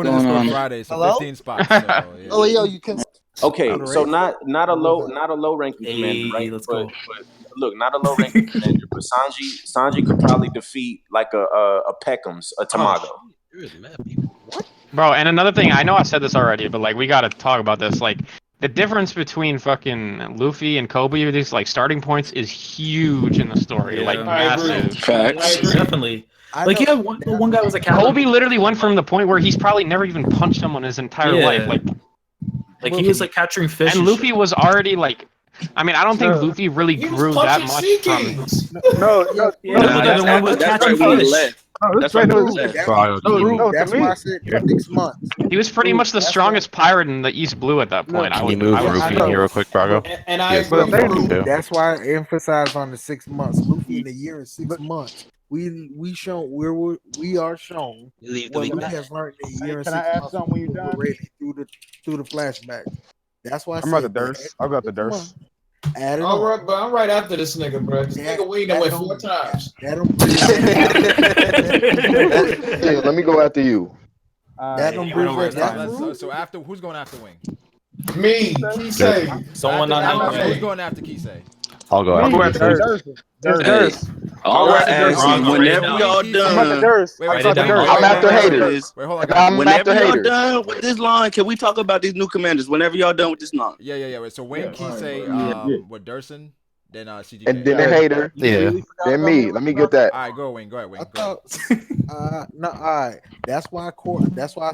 to Discord Friday, so 15 spots. So, yeah. Oh, yo, you can. Okay, so not a low ranking commander, right? But look, not a low ranking commander, but Sanji could probably defeat like a Peckham's, a Tamago. Bro, and another thing, I know I said this already, but like we gotta talk about this. Like the difference between fucking Luffy and Kobe with these like starting points is huge in the story. Like Yeah. I agree. massive. Facts. I agree. Definitely. Like yeah, one guy was a captain. Kobe literally went from the point where he's probably never even punched someone his entire life. Yeah. Like he was like capturing fish. And Luffy was already like, I mean, I don't think No. Luffy really He was grew that punching much sea from. kings. No, Yeah, the other one was That's catching right when he fish. left. no, That's right, right no, when he listen, left. Brago, no, can you, no, to That's me, why I said 6 months. He was pretty much the That's strongest pirate in the East Blue at that point. can you move Yeah, I Rufy know. here real quick, Brago? And I He has agree. the number two. That's why I emphasize on the 6 months. Luffy in a year and 6 months. We are shown Leave what the Luffy has learned in a year and Can 6 I ask months something when you're with done? Rayleigh through the flashback. That's why I I'm about to said that Durst. I'll go to Durst. add it All on. right, but I'm right after this nigga, bro. This nigga Wayne went 4 times. That don't bridge Yeah, let me go after you. that don't bridge that gap. So after who's going after Wing? Me, Kisei. Someone on Who's that. going after Kisei? I'll go I'll after go you. after Durst. All I ask Brago, is whenever right y'all now. I'm after done. Durst. Wait, I'm wait, after down. Durst. I'm after haters. Is, Wait, hold on, I'm guys. whenever after y'all haters. done with this line, can we talk about these new commanders? Whenever y'all done with this line. Yeah. Wait, so Wing, Yeah, Kisei, with Durson, then CGK. And then the hater. Yeah. Then me. Let me get that. All right, go Wing. Go ahead, Wing. I Go ahead. thought no, all right. That's why I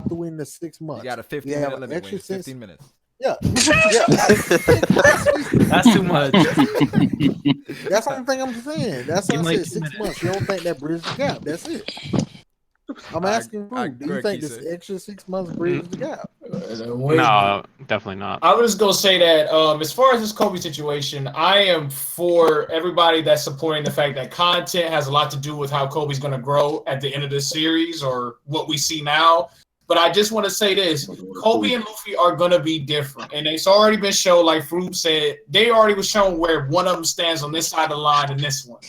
threw in the 6 months. You got a We 15 have minute an limit, extra Wing. 15 6 minutes. Yeah. That's too much. That's the only thing I'm saying. That's why Give I him said like 2 6 minutes. months. You don't think that bridges the gap? That's it. I'm asking I you. Do go you ahead, think this Kisei. extra 6 months bridges the gap? No, definitely not. I was just gonna say that as far as this Kobe situation, I am for everybody that's supporting the fact that content has a lot to do with how Kobe's gonna grow at the end of this series or what we see now. But I just want to say this: Kobe and Luffy are gonna be different, and it's already been shown. Like Fruit said, they already was shown where one of them stands on this side of the line and this one.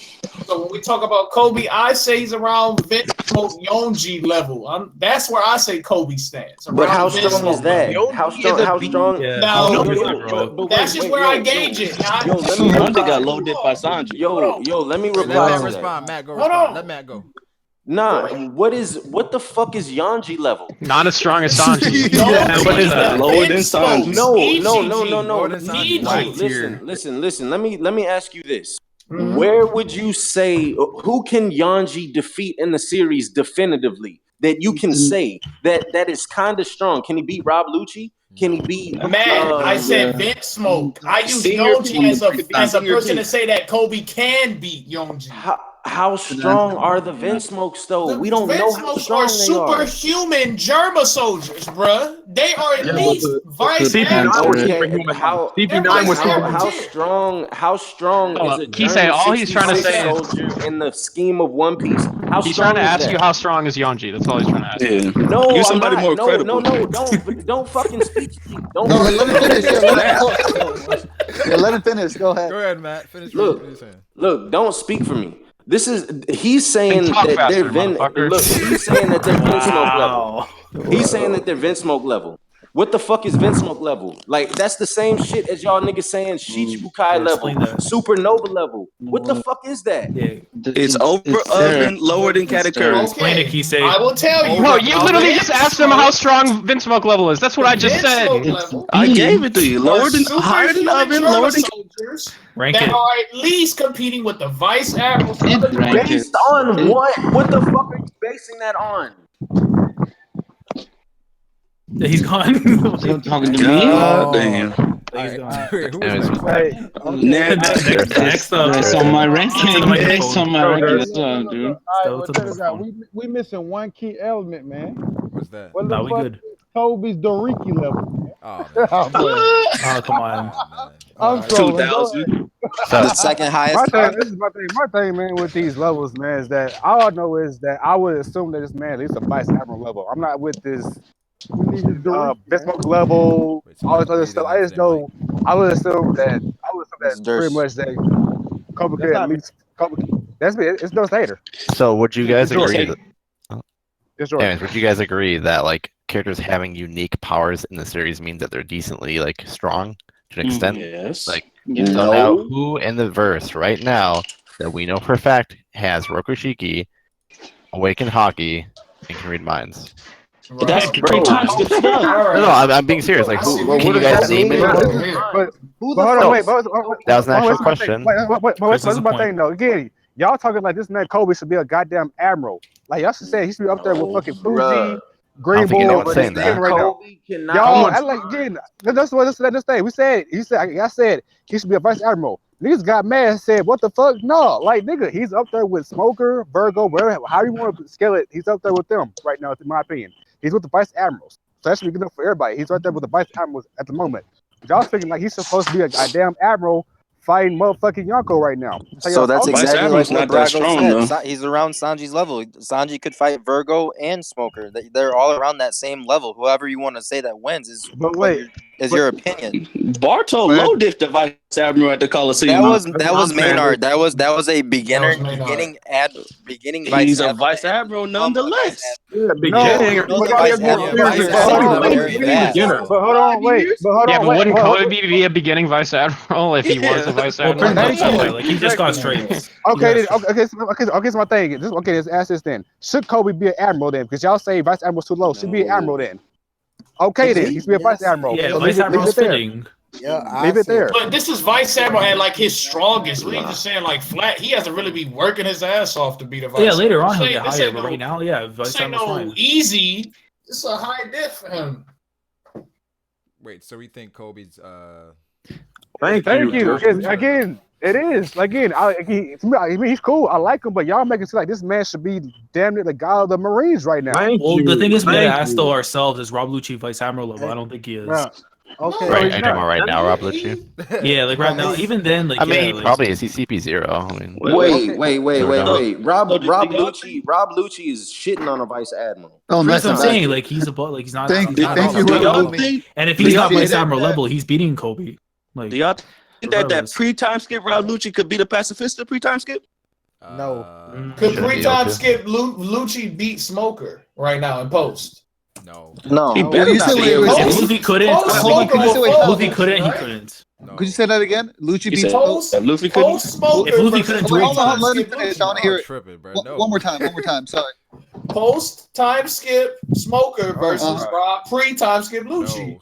So when we talk about Kobe, I say he's around Vince Yonji level. That's where I say Kobe stands. But how Vince strong is Smoke that? level. How strong? How strong? Yeah. No, But that's just wait, where I gauge it. Yo, let me Sanji reply. got loaded by Sanji. Yo, let me Wait, let reply Matt to that. respond. Matt, go Hold respond. on. Let Matt go. Nah, what the fuck is Yanji level? Not as strong as Sanji. Yeah, What is that? Lower than Sanji. No. Lower than Sanji. Listen. Let me ask you this. Mhm. Where would you say who can Yanji defeat in the series definitively? That you can say that is kind of strong. Can he beat Rob Lucci? Can he beat? Man, I said Vince Smoke. I use Senior Yonji peak. as a Senior person peak. to say that Kobe can beat Yonji. How strong are the Vince Smokes though? We don't know how strong they are. Superhuman Germa soldiers, bruh. They are at least vice CP9 was admiral. superhuman. How CP9 was superhuman. how strong is a Kisei, German all he's trying to 66 say is soldier in the scheme of One Piece? How he's strong trying to is ask that? you how strong is Yonji. That's all he's trying to ask. Yeah. No, You I'm somebody not. more No, credible. don't fucking speak to me. Don't. No, let him finish. Yeah, let him finish. Go ahead. Go ahead, Matt. Finish. Look, don't speak for me. He's saying talk that faster, they're motherfucker. he's saying that they're Vince Smoke level. He's saying that they're Vince Smoke level. What the fuck is Vince Smoke level? Like that's the same shit as y'all niggas saying Shichibukai level, Supernova level. What the fuck is that? It's over oven, lower than Katakuri. Explain it, Kisei. I will tell you. Bro, you literally just asked him how strong Vince Smoke level is. That's what I just said. I gave it to you. Lower than, higher than oven, lower than. soldiers Rank that it. are at least competing with the vice admirals. Based on what? What the fuck are you basing that on? Yeah, he's gone. Still talking to me? God damn. He's gone. Who was Anyways, next? Next up. That's on my ranking. That's on my ranking as Look, well, look, dude. look. All right, well, check this out. We missing one key element, man. What's that? What Nah, the we fuck good. is Kobe's Doriki level? Oh, man. Oh, boy. Oh, come on. I'm trolling. Go 2000. ahead. The second highest. This is my thing. My thing, man, with these levels, man, is that all I know is that I would assume that this man at least a vice admiral level. I'm not with this Bismarck level, all this other stuff. I just know I would assume that pretty much that Kobe could at least that's me. It's no hater. So would you guys agree? That, would you guys agree that like characters having unique powers in the series means that they're decently like strong to an extent? Yes. Like No. so now who in the verse right now that we know for a fact has Rokushiki, Awakened Hockey, and can read minds? But that's Bro. pre-time skip stuff. No, I'm being serious. Like, who Well, can what you does guys that name mean, anyone? though? But hold on, wait. That was an actual Wait, question. wait, Chris this has is a my point. thing though. Again, y'all talking like this man Kobe should be a goddamn admiral. Like y'all should say he should be up there with fucking Bruh. Fuji, I don't think Greenbull, anyone's and saying King that. right now. Kobe cannot. Y'all, I like again. That's what this thing. We said he said I said he should be a vice admiral. Niggas got mad and said, "What the fuck? No, like nigga, he's up there with Smoker, Virgo, whatever. How you want to scale it? He's up there with them right now, in my opinion. He's with the vice admirals. So that should be good enough for everybody. He's right there with the vice admirals at the moment. But y'all thinking like he's supposed to be a goddamn admiral fighting motherfucking Yonko right now. So that's Vice exactly like Admiral's what not that Brago strong, said. though. He's around Sanji's level. Sanji could fight Virgo and Smoker. They're all around that same level. Whoever you want to say that wins is But wait, your opinion. Bartol low diff the Vice Admiral at the Coliseum. That was Maynard. That was a beginning vice He's a admiral. Vice Admiral nonetheless. No, Beginning. but Vice admiral very fast. But hold on, wait. Yeah, but wouldn't Kobe be a beginning vice admiral if he was a vice Well, admiral? pretty much, yeah. Like he just got straight. Okay, so my thing. Let's ask this then. Should Kobe be an admiral then? Because y'all say vice admiral's too low. Should be an admiral then. Okay, then he should be a vice admiral. Yeah, So vice admiral's fitting. Yeah, leave it there. But this is Vice Admiral at like his strongest. We ain't just saying like flat. He has to really be working his ass off to be the Vice. Yeah, later on Admiral. he'll get This higher, ain't but no- right now, yeah, vice This ain't admiral's no fine. easy. It's a high diff for him. Wait, so we think Kobe's Thank you. Again, it is. Again, he's cool. I like him, but y'all making it seem like this man should be damn near the god of the Marines right now. Well, the thing is, we gotta ask though ourselves: is Rob Lucci vice admiral level? I don't think he is. Okay. Right, are you talking about right now, Rob Lucci? Yeah, like right now, even then, like I mean, yeah, he like, probably is. He's CP0. I mean, Wait. Rob Lucci is shitting on a vice admiral. Oh, that's what I'm not saying. Like he's above, like he's not. Thank he's not you, above Rob. level. And if he's not vice admiral level, he's beating Kobe. Like, Do y'all think that pre-time skip Rob Lucci could beat a pacifista pre-time skip? No. Could pre-time skip Lucci beat Smoker right now in post? No. He better you not said be wait, able wait, to. wait. if he couldn't, if he couldn't, he couldn't. Could you say that again? Lucci beats Post Luffy post Smoker. If Luffy couldn't do it, Hold on, let me finish. I want to hear it. tripping, bro. One more time. Sorry. Post time skip Smoker versus Rob pre-time skip Lucci.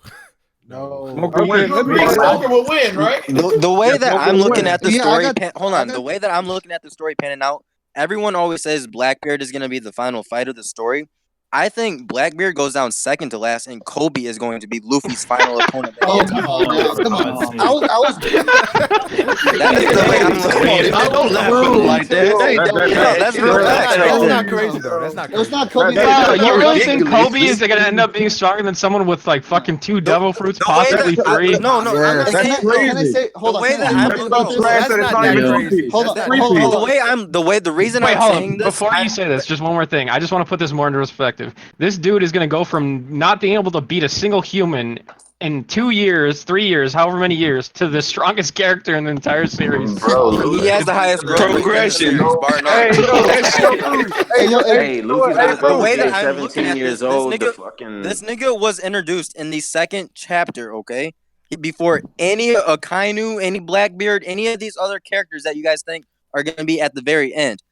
No. You agree Smoker will win, right? The way that I'm looking at the Yeah, story, I got- the way that I'm looking at the story panning out, everyone always says Blackbeard is going to be the final fight of the story. I think Blackbeard goes down second to last, and Kobe is going to be Luffy's final opponent. Oh, come on, man. Come on. I was That is the way I'm looking at it. Don't laugh at him like that. That's real facts right That's there. not crazy though. That's not crazy. It's not Kobe. Bro, you You're really think ridiculous. Kobe is gonna end up being stronger than someone with like fucking 2 devil fruits, The way possibly that- 3? No, I'm not saying Can I say? Hold the on. way Can that I I'm say looking about this? That's not even crazy. Hold on. That's Hold not- on. the reason Wait, I'm hold saying on. this. Before you say this, just one more thing. I just want to put this more into perspective. This dude is going to go from not being able to beat a single human in 2 years, 3 years, however many years, to the strongest character in the entire series. Bro, He has the highest growth rate in the Progression. series, bar none. Hey, Luffy not The way supposed to that be I'm looking 17 at years this old. The nigga, fucking this nigga was introduced in the second chapter, okay? Before any Akainu, any Blackbeard, any of these other characters that you guys think are going to be at the very end.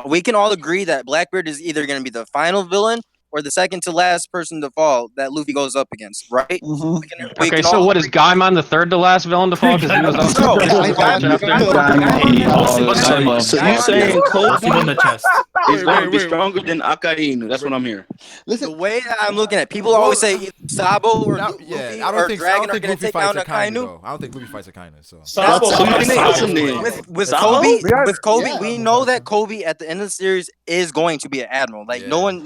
We can all agree that Blackbeard is either going to be the final villain or the second to last person to fall that Luffy goes up against, right? Mm-hmm. Okay, so what is Gaimon the third to last villain to fall? Because he was also So you saying Kobe in the chest. is going to be stronger than Akainu? That's what I'm hearing. The way that I'm looking at, people always say either Sabo or Luffy Yeah, I or don't think Dragon are going to Luffy take fights down Akainu Akainu. though. I don't think Luffy fights Akainu. So Sabo With Sabo? Kobe, Yeah. we know that Kobe at the end of the series is going to be an admiral. Like no one's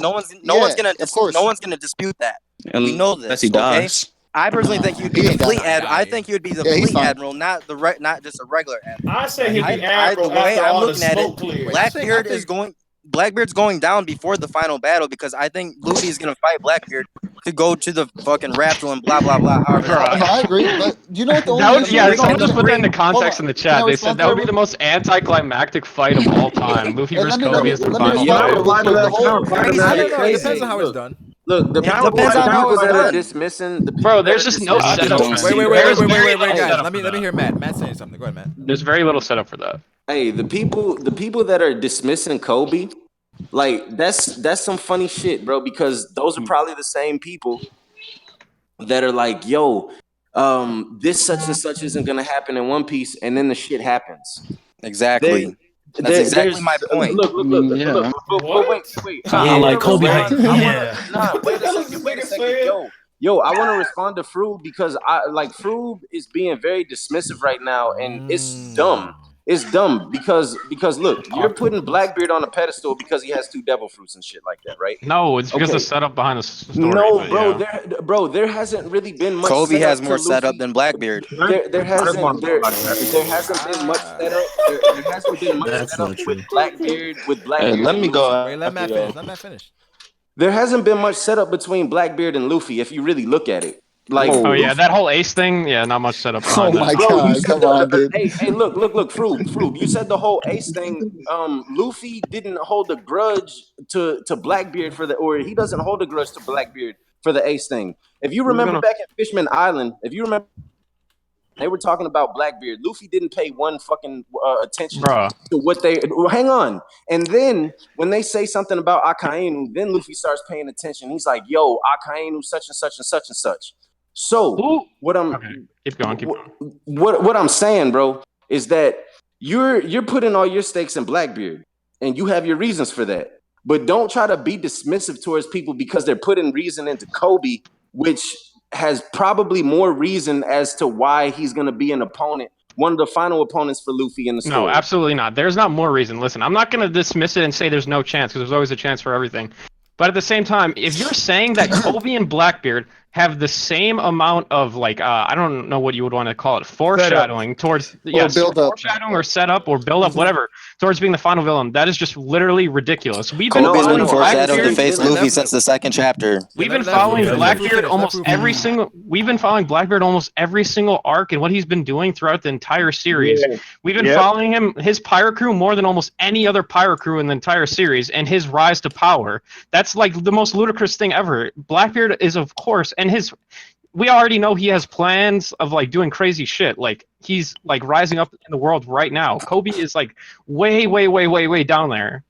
gonna dispute that. We know this. Unless he Okay? dies. I personally think you'd be He the ain't fleet dying. admiral. I think you'd be the Yeah, he's fleet fine. admiral, not just a regular admiral. I say he'd be The admiral way after I'm all the looking at smoke it, clears. Blackbeard's going down before the final battle because I think Luffy is gonna fight Blackbeard to go to the fucking Raptor and blah blah blah. However, I agree, but you know what the That only would, yeah, issue someone is? just put that into Hold context on. in the Can I chat. They respond said to that would be everyone? the most anticlimactic fight of all time. Luffy Hey, versus let Kobe me is the respond final to fight. the whole. I don't know. It depends on how it's Look, done. Look, the It people, depends on how it's that are done. dismissing the people Bro, that there's are just no dismissing- setup. don't see Wait, guys. setup Let for me hear Matt. Matt's saying something. Go ahead, Matt. There's very little setup for that. Hey, the people that are dismissing Kobe Like that's some funny shit, bro. Because those are probably the same people that are like, yo, this such and such isn't gonna happen in One Piece, and then the shit happens. Exactly. That's exactly my point. Look, but wait. I like want to Kobe respond. hype. I Yeah. want to wait a second. Yo, I want to respond to Froob because Froob is being very dismissive right now, and it's dumb. It's dumb because look, you're putting Blackbeard on a pedestal because he has 2 devil fruits and shit like that, right? No, it's because Okay. the setup behind the story. No, but bro, yeah. there hasn't really been much. Kobe setup has more to setup Luffy. than Blackbeard. There hasn't been much setup. There hasn't been much That's setup not with true. Blackbeard Hey, let and me go Luffy. Wait, let Matt after finish. y'all. Let Matt finish. There hasn't been much setup between Blackbeard and Luffy if you really look at it. Like, Oh yeah, Luffy, that whole Ace thing. Yeah, not much setup Oh behind my that. bro, you god, said come on, dude. hey, look, Froob. You said the whole Ace thing. Luffy didn't hold a grudge to Blackbeard for the, or he doesn't hold a grudge to Blackbeard for the Ace thing. If you remember back at Fishman Island, they were talking about Blackbeard. Luffy didn't pay one fucking attention Bruh. to what they. Well, hang on, and then when they say something about Akainu, then Luffy starts paying attention. He's like, "Yo, Akainu, such and such and such and such." So what I'm Keep going. what I'm saying, bro, is that you're putting all your stakes in Blackbeard, and you have your reasons for that. But don't try to be dismissive towards people because they're putting reason into Kobe, which has probably more reason as to why he's going to be an opponent, one of the final opponents for Luffy in the story. No, absolutely not. There's not more reason. Listen, I'm not going to dismiss it and say there's no chance, because there's always a chance for everything. But at the same time, if you're saying that Kobe and Blackbeard have the same amount of, like, I don't know what you would want to call it, foreshadowing towards, yes, build up. foreshadowing or setup or build up, whatever, towards being the final villain, that is just literally ridiculous. We've been Kobe's been following foreshadowed to Blackbeard. face Luffy since the 2nd chapter. We've been following Blackbeard almost every single. We've been following Blackbeard almost every single arc and what he's been doing throughout the entire series. Yeah. We've been Yep. following him, his pirate crew, more than almost any other pirate crew in the entire series, and his rise to power. That's like the most ludicrous thing ever. Blackbeard is, of course, and his. We already know he has plans of like doing crazy shit. Like he's like rising up in the world right now. Kobe is like way down there.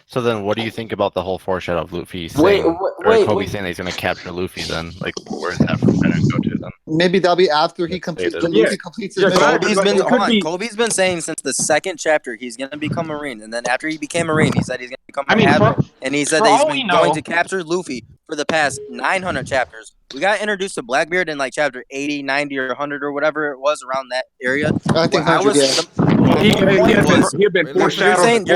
So then, what do you think about the whole foreshadow of Luffy Wait, saying, or Kobe saying that he's going to capture Luffy? Then, like, where's that from going to go to then? Maybe that'll be after he completes when Yeah. Luffy completes his mission. Kobe's been saying since the 2nd chapter he's going to become Marine, and then after he became Marine, he said he's going to become an admiral, and he said that he's been going to capture Luffy for the past 900 chapters. We got introduced to Blackbeard in like chapter 80, 90, or 100 or whatever it was around that area. I think 100, You're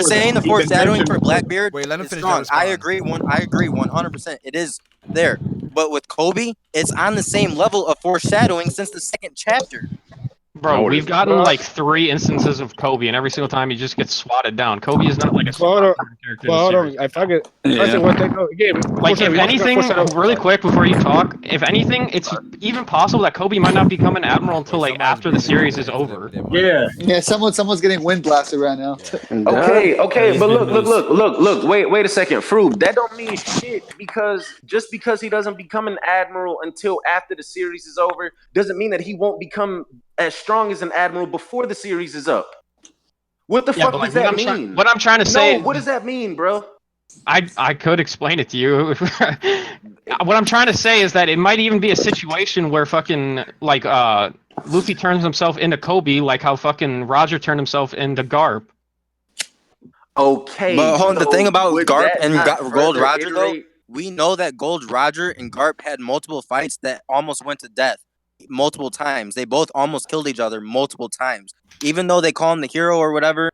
saying the foreshadowing for Blackbeard Wait, let him is finish strong. that I agree 100%. It is there. But with Kobe, it's on the same level of foreshadowing since the 2nd chapter. Bro, we've gotten like 3 instances of Kobe, and every single time he just gets swatted down. Kobe is not like a character in the series. If I could, I say one thing. Again, Like, if anything, really quick before you talk, if anything, it's even possible that Kobe might not become an admiral until like after the series is over. Yeah, someone's getting wind blasted right now. Okay, but look. Wait a second, Froob. That don't mean shit because just because he doesn't become an admiral until after the series is over doesn't mean that he won't become as strong as an admiral before the series is up. What the fuck does that mean? What I'm trying to say. No, what does that mean, bro? I could explain it to you. What I'm trying to say is that it might even be a situation where fucking like Luffy turns himself into Kobe, like how fucking Roger turned himself into Garp. Okay, But hold on, the thing about would Garp that and not Gold further Roger, though, iterate- we know that Gold Roger and Garp had multiple fights that almost went to death multiple times. They both almost killed each other multiple times. Even though they call him the hero or whatever,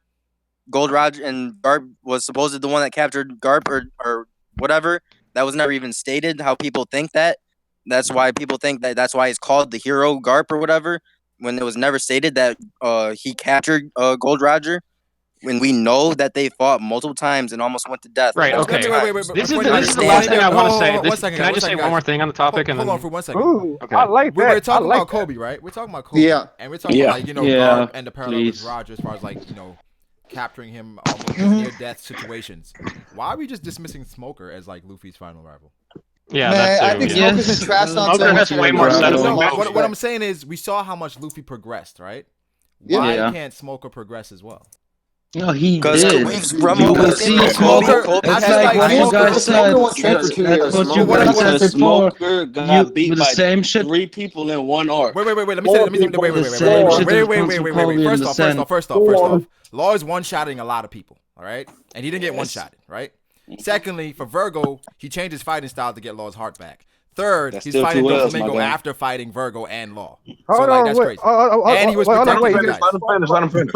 Gold Roger and Garp was supposedly the one that captured Garp or whatever. That was never even stated how people think that. That's why people think that that's why he's called the hero Garp or whatever, when it was never stated that he captured Gold Roger. When we know that they fought multiple times and almost went to death. Right, okay. Wait. This is the last thing I want to say. Can I just say one more thing on the topic? Hold on for 1 second. Ooh, I like that. We're talking I like about Kobe, right? We're talking about Kobe. Yeah. And we're talking about, like, Garp and the parallel with please. Roger as far as, like, capturing him almost in near-death situations. Why are we just dismissing Smoker as, like, Luffy's final rival? Yeah, Man, I think Smoker's been trashed on so much. What I'm saying is we saw how much Luffy progressed, right? Why can't Smoker progress as well? No, he Because did. we've You will see Smoker. Smoker. It's like what you guys said. That's what you guys said Because before. Smoker You got beat with the by same shit. 3 people in one arc. Wait. Let me say. Wait. The same shit that comes from Kobe in the Sen. First off. Law is one-shotting a lot of people. All right, and he didn't get one-shotted. Right. Secondly, for Virgo, he changed his fighting style to get Law's heart back. Third, he's fighting Doflamingo after fighting Virgo and Law. So that's crazy. And he was protecting you guys. Let him finish.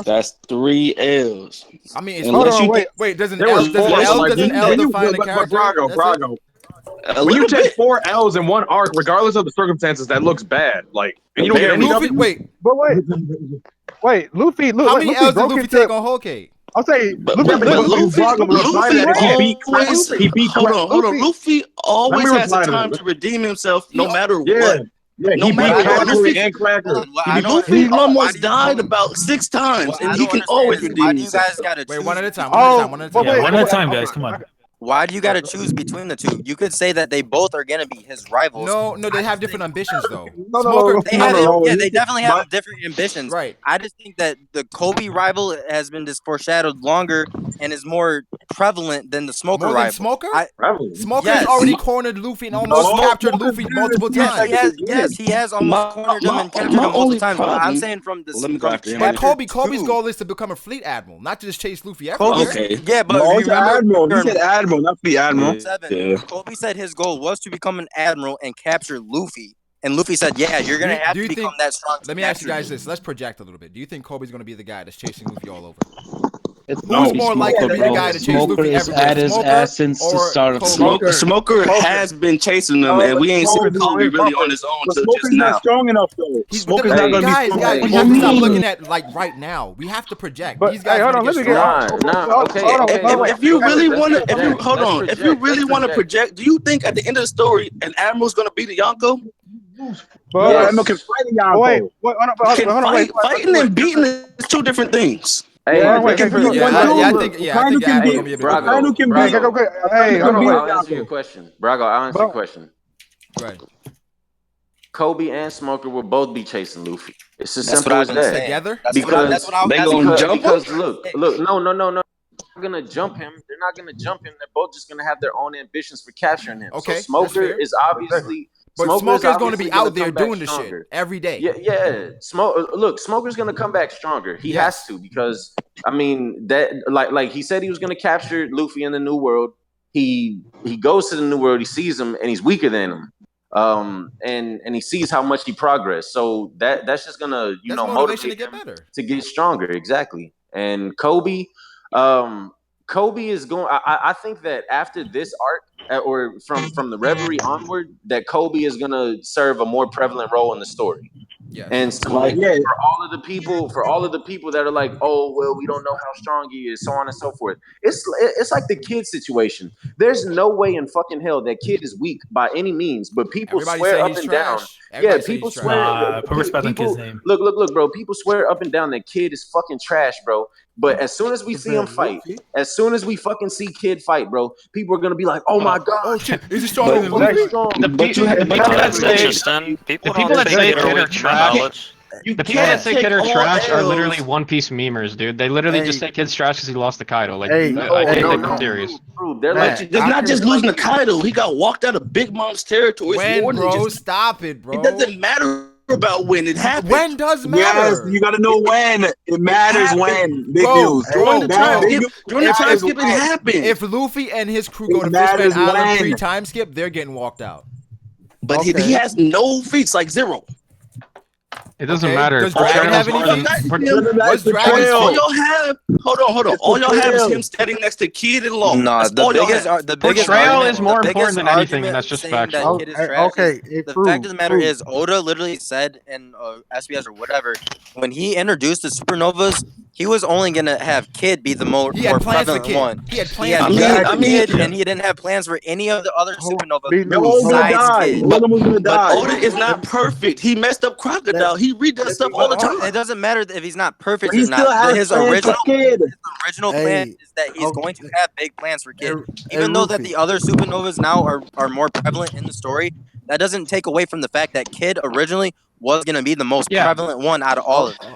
That's 3 L's. I mean, wait, doesn't L define the character? Brago. When you take 4 L's in one arc, regardless of the circumstances, that looks bad. Like, and you don't get any Luffy, wait, Luffy. How many L's did Luffy take on Whole Cake? I'll say Luffy always has a time to redeem himself, no matter what. Yeah, he beat Cracker and Clacker. Luffy almost died about 6 times, and he can always redeem himself. Why do you guys gotta choose? Wait, one at a time. One at a time, guys. Come on. Why do you gotta choose between the two? You could say that they both are gonna be his rivals. No, they have different ambitions though. They definitely have different ambitions. Right. I just think that the Kobe rival has been foreshadowed longer and is more prevalent than the Smoker More rival. than Smoker? Smoker Yes. has already cornered Luffy and almost captured Luffy multiple times. Yes, he has almost cornered him and captured him multiple times. But I'm saying from this. But Kobe's goal is to become a fleet admiral, not to just chase Luffy everywhere. Yeah, but No, remember, admiral. He said admiral, not fleet admiral. Kobe said his goal was to become an admiral and capture Luffy. And Luffy said, yeah, you're going to have to become that strong. Let me ask you guys this. Let's project a little bit. Do you think Kobe's going to be the guy that's chasing Luffy all over? Who's more likely to be the guy to chase Luffy everywhere? At his ass since the start of Smoker has been chasing them, and we ain't seen Kobe really on his own until just now. Not strong enough though. Smoker's not going to be strong. Guys, stop looking at like right now. We have to project. These guys hold on, let me get If you really want to, if you really want to project, do you think at the end of the story, an admiral's going to beat a Yonko? Admiral can fight a Yonko. Fighting and beating is 2 different things. Hey, I think Brago can be. I'll answer your question. Brago, I'll answer your question. Right. Kobe and Smoker will both be chasing Luffy. It's as That's simple what as I was that. together. Because they gonna jump him. Look, no. They're not gonna jump him. They're not gonna jump him. They're both just gonna have their own ambitions for capturing him. Okay, so Smoker is obviously. But Smoker's going to be out there doing the shit every day. Yeah. Smoker's going to come back stronger. He has to because I mean that like he said he was going to capture Luffy in the New World. He goes to the New World. He sees him and he's weaker than him. And he sees how much he progressed. So that's just going to motivate him to get stronger. Exactly. And Kobe is going. I think that after this arc, or from the Reverie onward, that Kobe is gonna serve a more prevalent role in the story. Yeah. And so, for all of the people that are like, oh well, we don't know how strong he is, so on and so forth. It's like the Kid situation. There's no way in fucking hell that Kid is weak by any means, but people swear up and down. People swear. Put respect on Kid's name. Look, bro. People swear up and down that Kid is fucking trash, bro. But as soon as we see him fight, as soon as we fucking see Kid fight, bro, people are gonna be like, "Oh my god, oh shit, is he stronger than Luffy?" The people that say Kid are trash. The people that say Kid are trash are literally One Piece memers, dude. They literally just say Kid's trash because he lost the Kaido. Like, I can't take them serious. They're like, it's not just losing the Kaido. He got walked out of Big Mom's territory. Stop it, bro. It doesn't matter about when it happens. When does matter? Yes, you got to know when. It matters when. Big news. During the time skip, it happened. If Luffy and his crew go to Fishman Island pre-time skip, they're getting walked out. But he has no feats, like 0. It doesn't matter. Does Dragon have any feats? All y'all have, hold on. All y'all have is him standing next to Kid and Law. No, the biggest portrayal is more important than anything, and that's just factual. The fact of the matter is, Oda literally said in SBS or whatever, when he introduced the supernovas, he was only gonna have Kid be the more prevalent one. He had plans for Kid, and he didn't have plans for any of the other supernovas besides Kid. One of them was gonna die. But Oda is not perfect. He messed up Crocodile. He redoes stuff all the time. It doesn't matter if he's not perfect. He still has his original plan is that he's going to have big plans for Kid. Even though that the other supernovas now are more prevalent in the story, that doesn't take away from the fact that Kid originally was going to be the most prevalent one out of all of them.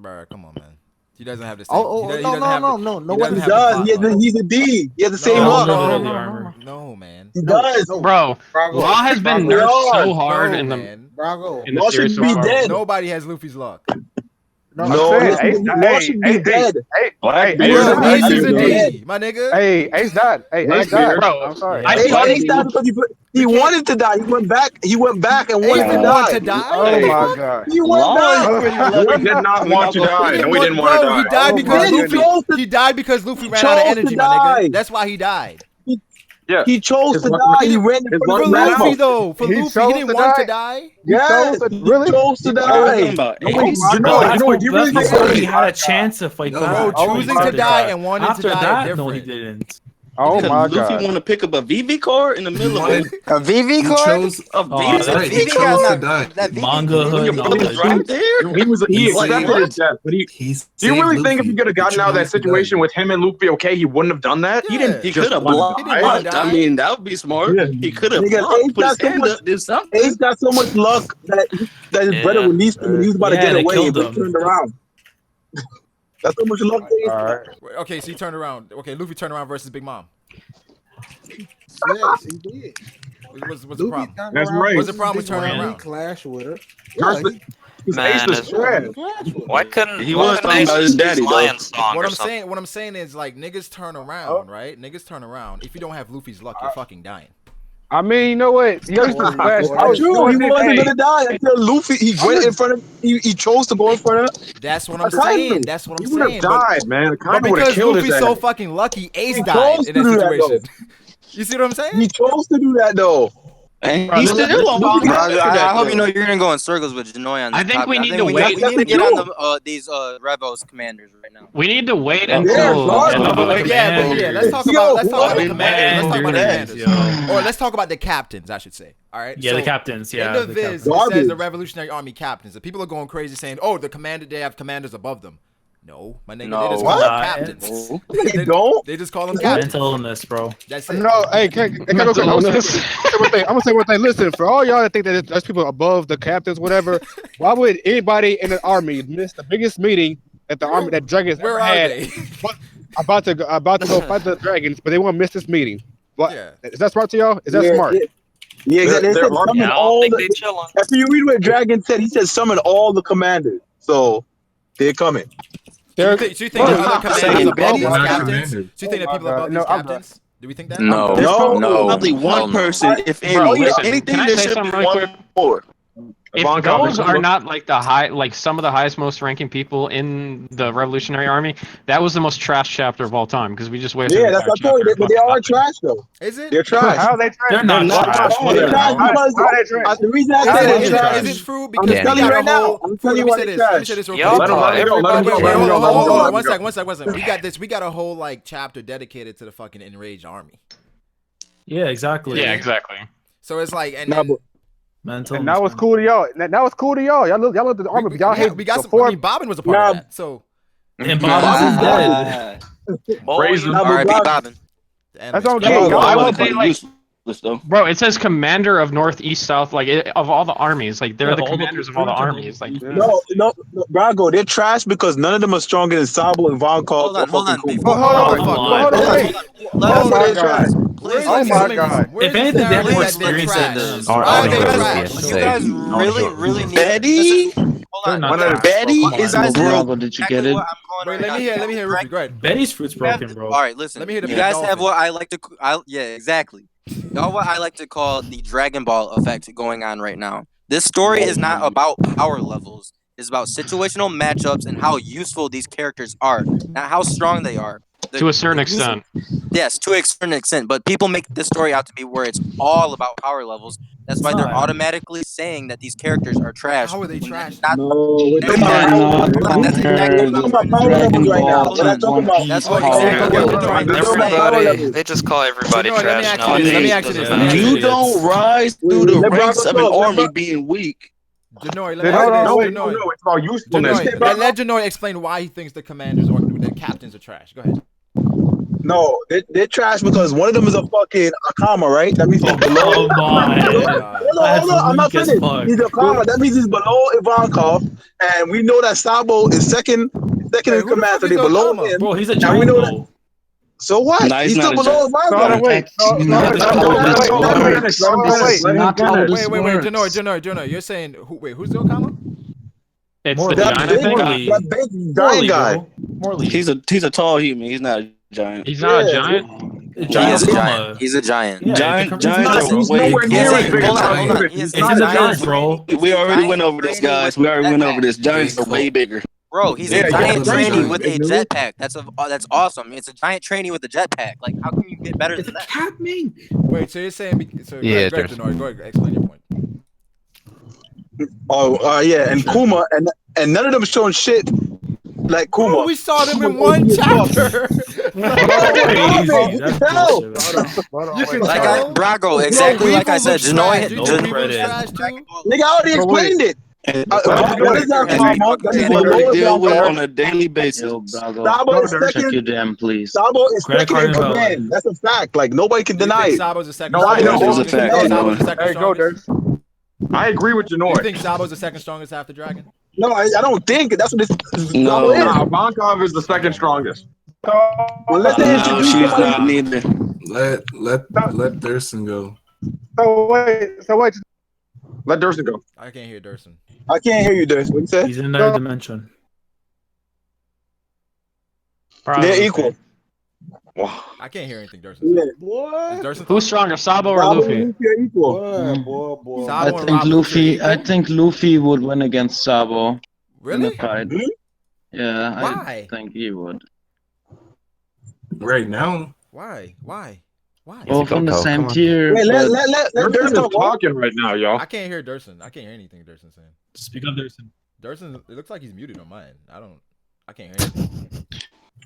Bruh, come on, man. He doesn't have the same. No. He He does. He's a D. He has the same luck. No, man. He does. Bro, Law has been nerfed so hard in the Brago. in the series so far. Nobody has Luffy's luck. No, Ace should be dead. Ace is a D, my nigga. Hey, Ace died. Hey, Ace died. Bro, I'm sorry. Ace died because he wanted to die. He went back and wanted to die. Oh my god. He went back. We did not want to die. No, we didn't want to die. He died because Luffy. He died because Luffy ran out of energy, my nigga. That's why he died. Yeah. He chose to die. He ran in front For of Luffy though. For Luffy, he didn't want to die. Yes, he chose to die. You really think he had a chance to fight Koby? Bro, choosing to die and wanting to die are no, he different. didn't. Oh my god. Luffy want to pick up a VV card in the middle of it. A VV card? chose A VV he chose to die. Manga hood. Your brother's right there. He accepted his death, but do you really think if he could have gotten out of that situation with him and Luffy, okay, he wouldn't have done that? Yeah. He didn't. He could have blocked. I mean, that would be smart. Yeah. He could have Nigga, blocked, Ace put his got so hand much- up, did something. Ace got so much luck that his brother released him and he was about to Yeah, get they away, killed but he him. turned around. That's so much luck. Okay, so he turned around. Okay, Luffy turned around versus Big Mom. Yes, he did. What's the problem? That's right. What's the problem with turning He around? clashed with her. Man, why couldn't He was talking about his daddy, though. Lion song What or I'm something? saying, what I'm saying is like niggas turn around, right? Niggas turn around. If you don't have Luffy's luck, you're fucking dying. I mean, you know what? You used to flash. True, he wasn't gonna die until Luffy. He went in front of. He chose to go in front of. That's what I'm saying. That's what I'm He would saying. have died, man. But Kaido would have because killed his Luffy's ass. so fucking lucky, Ace He died chose in to that do that, situation. You see what I'm saying? He chose to do that though. And he's still on. I hope you know you're gonna go in circles with Janoy on this I think topic. we need to we wait. need to get on the these Revos commanders right now. We need to wait Yeah, until Lord. Yeah, let's talk about the commanders. Let's talk about the commanders. Yo. Or let's talk about the captains, I should say. All right. Yeah, the captains. Yeah, In the Viz, it says the Revolutionary Army captains. The people are going crazy saying, "Oh, they have commanders above them." No, my nigga, No. they just call them Nah, captains. They don't. They just call them captains. Mental illness, bro. That's it. No, hey, I'm gonna say one thing. Listen, for all y'all that think that there's people above the captains, whatever, why would anybody in the army miss the biggest meeting that the army that dragons Where ever are had? they? About to go fight the dragons, but they want to miss this meeting. What? Yeah. Is that smart to y'all? Is that smart? Yeah, There- they there said are- summon Yeah, I don't all think the. they chillin'. After you read what Dragon said, he said summon all the commanders. So they're coming. Do you think the other commanders above Betty- these Not captains? commanders. Do you think that people Oh my above God. these No, I'm captains? Do we think that? No, No. probably Hell one no. person, if Bro, any. listen, Anything, can I there say should be something really one quick? more. If Von those Cobb- are not like some of the highest, most ranking people in the Revolutionary Army, that was the most trash chapter of all time because we just wasted. Yeah, an that's entire what I told you. chapter But they fucking are nothing. trash though. Is it? They're trash. How are they trash? They're not trash. What They're the trash hell? because How are they trash? the reason I How said are it they is trash? Is it true? I'm Because telling you right now. I'm telling you why Let they're me trash. say this real Y'all quick. call everybody Hold trash. on. One second. We got a whole like chapter dedicated to the fucking enraged army. Yeah, exactly. Yeah, exactly. So it's like, and Nah, then, but Mental. And that was cool to y'all. That was cool to y'all. Y'all looked at the army, but y'all hate we got some. before. I mean, Bobbin was a part of that. So And Bobbins is dead. Razor. R.I.P. Bobbin. That's what I'm Yeah, saying. well, Y'all I look- would say, like, useless, though. Bro, it says commander of North, East, South, like of all the armies. Like they're Yeah, the all the commanders of all the regional- armies. Like No, Brago, they're trash because none of them are stronger than Sabo and Von Cobb. Hold on. Before, Hold on, Come on. hold on, hey. Let Oh us my finish. God. Please, Oh my God. If anything, they have more experience than this. All Why right, are they I'll trash? say- You guys really need Betty? Hold on. Not Hold on. trash, Betty bro. Come is on. a Bravo, broke. did you get it? What I'm going wait, right let me hear Rufy. Go ahead. Betty's fruit's broken, bro. All right, listen. Let me hear the You big guys dolphin. have what I like to. Yeah, exactly. Y'all, what I like to call the Dragon Ball effect going on right now. This story is not about power levels. It's about situational matchups and how useful these characters are, not how strong they are. to a certain extent. Yes, to a certain extent. But people make this story out to be where it's all about power levels. That's why they're automatically saying that these characters are trash. How are they trash? we're That's talking cannot about power levels right now. We're not talking about. That's what Power exactly what level. they're trying to say. Everybody, they just call everybody Let me trash ask now. you this. Let me It ask you this. doesn't Let me ask You you this. don't rise through the Let ranks Brago of an talk, let army Bra- being weak. Janoy, Then hold on, wait. No, it's about usefulness. let Janoy explain why he thinks the commanders or the captains are trash. Go ahead. No, they're trash because one of them is a fucking Akama, right? That means he's below. Come on. Hold on, I'm not weak as finished. fuck. He's a Akama. That means he's below Ivankov, and we know that Sabo is second second in command, so they below him. Bro, he's a Now we giant know that. though. So what? Nah, he's he's still not a below giant. Brago. No, no, wait. No, no, wait. Let him finish. Wait, Janoy, you're saying who's the Okama? It's Morley. the giant, I think. That big Morley, giant guy. bro. Morley. He's a tall human. He's not a giant. He's not a giant. He's a giant. He's a giant. Yeah, Giants are He's way nowhere near as big as Hold on. It's in the giants, bro. We already went over this, guys. We already went over this. Giants are way bigger. Bro, he's a giant trainee with a jetpack. That's awesome. It's a giant trainee with a jetpack. Like, how can you get better than that? Wait, so you're saying? So Yeah, go ahead, Janoy, go ahead, explain your point. Yeah, and Kuma, and none of them showing shit like Kuma. Bro, we saw them in one chapter. You can tell. Brago, exactly like I said. Janoy, Nigga, I already explained it. What is that Kuma? That is below deal with Brago. on a daily basis. Sabo is Check your second. damn, please. Sabo is second in command. That's a fact. Like nobody can deny it. Sabo's the second. No, I know. It's a fact. Sabo's the second Hey, go, strongest. Dirk. I agree with You Janoy. think Sabo's the second strongest after Dragon? No, I don't think that's what this No. Sabo is. Nah, Vankov is the second strongest. Unless they No, introduce she's somebody. not neither. Let Thurston go. So wait. Let Durson go. I can't hear Durson. I can't hear you, Durs. What you said? He's in another dimension. They're equal. I can't hear anything Durson. Yeah. Is Durson Who's stronger, Sabo or Sabo Luffy? and Luffy are equal. Boy. Sabo I and think Rob Luffy. I think Luffy would win against Sabo in Really? the fight. Yeah, Why? I think he would. Right now. Why? Both on the Goku. same Come on. tier. Wait, but let Durson Durson is talk. talking right now, y'all. I can't hear Durson. I can't hear anything Durson's saying. Speak up, Durson. Durson, it looks like he's muted on mine. I can't hear anything.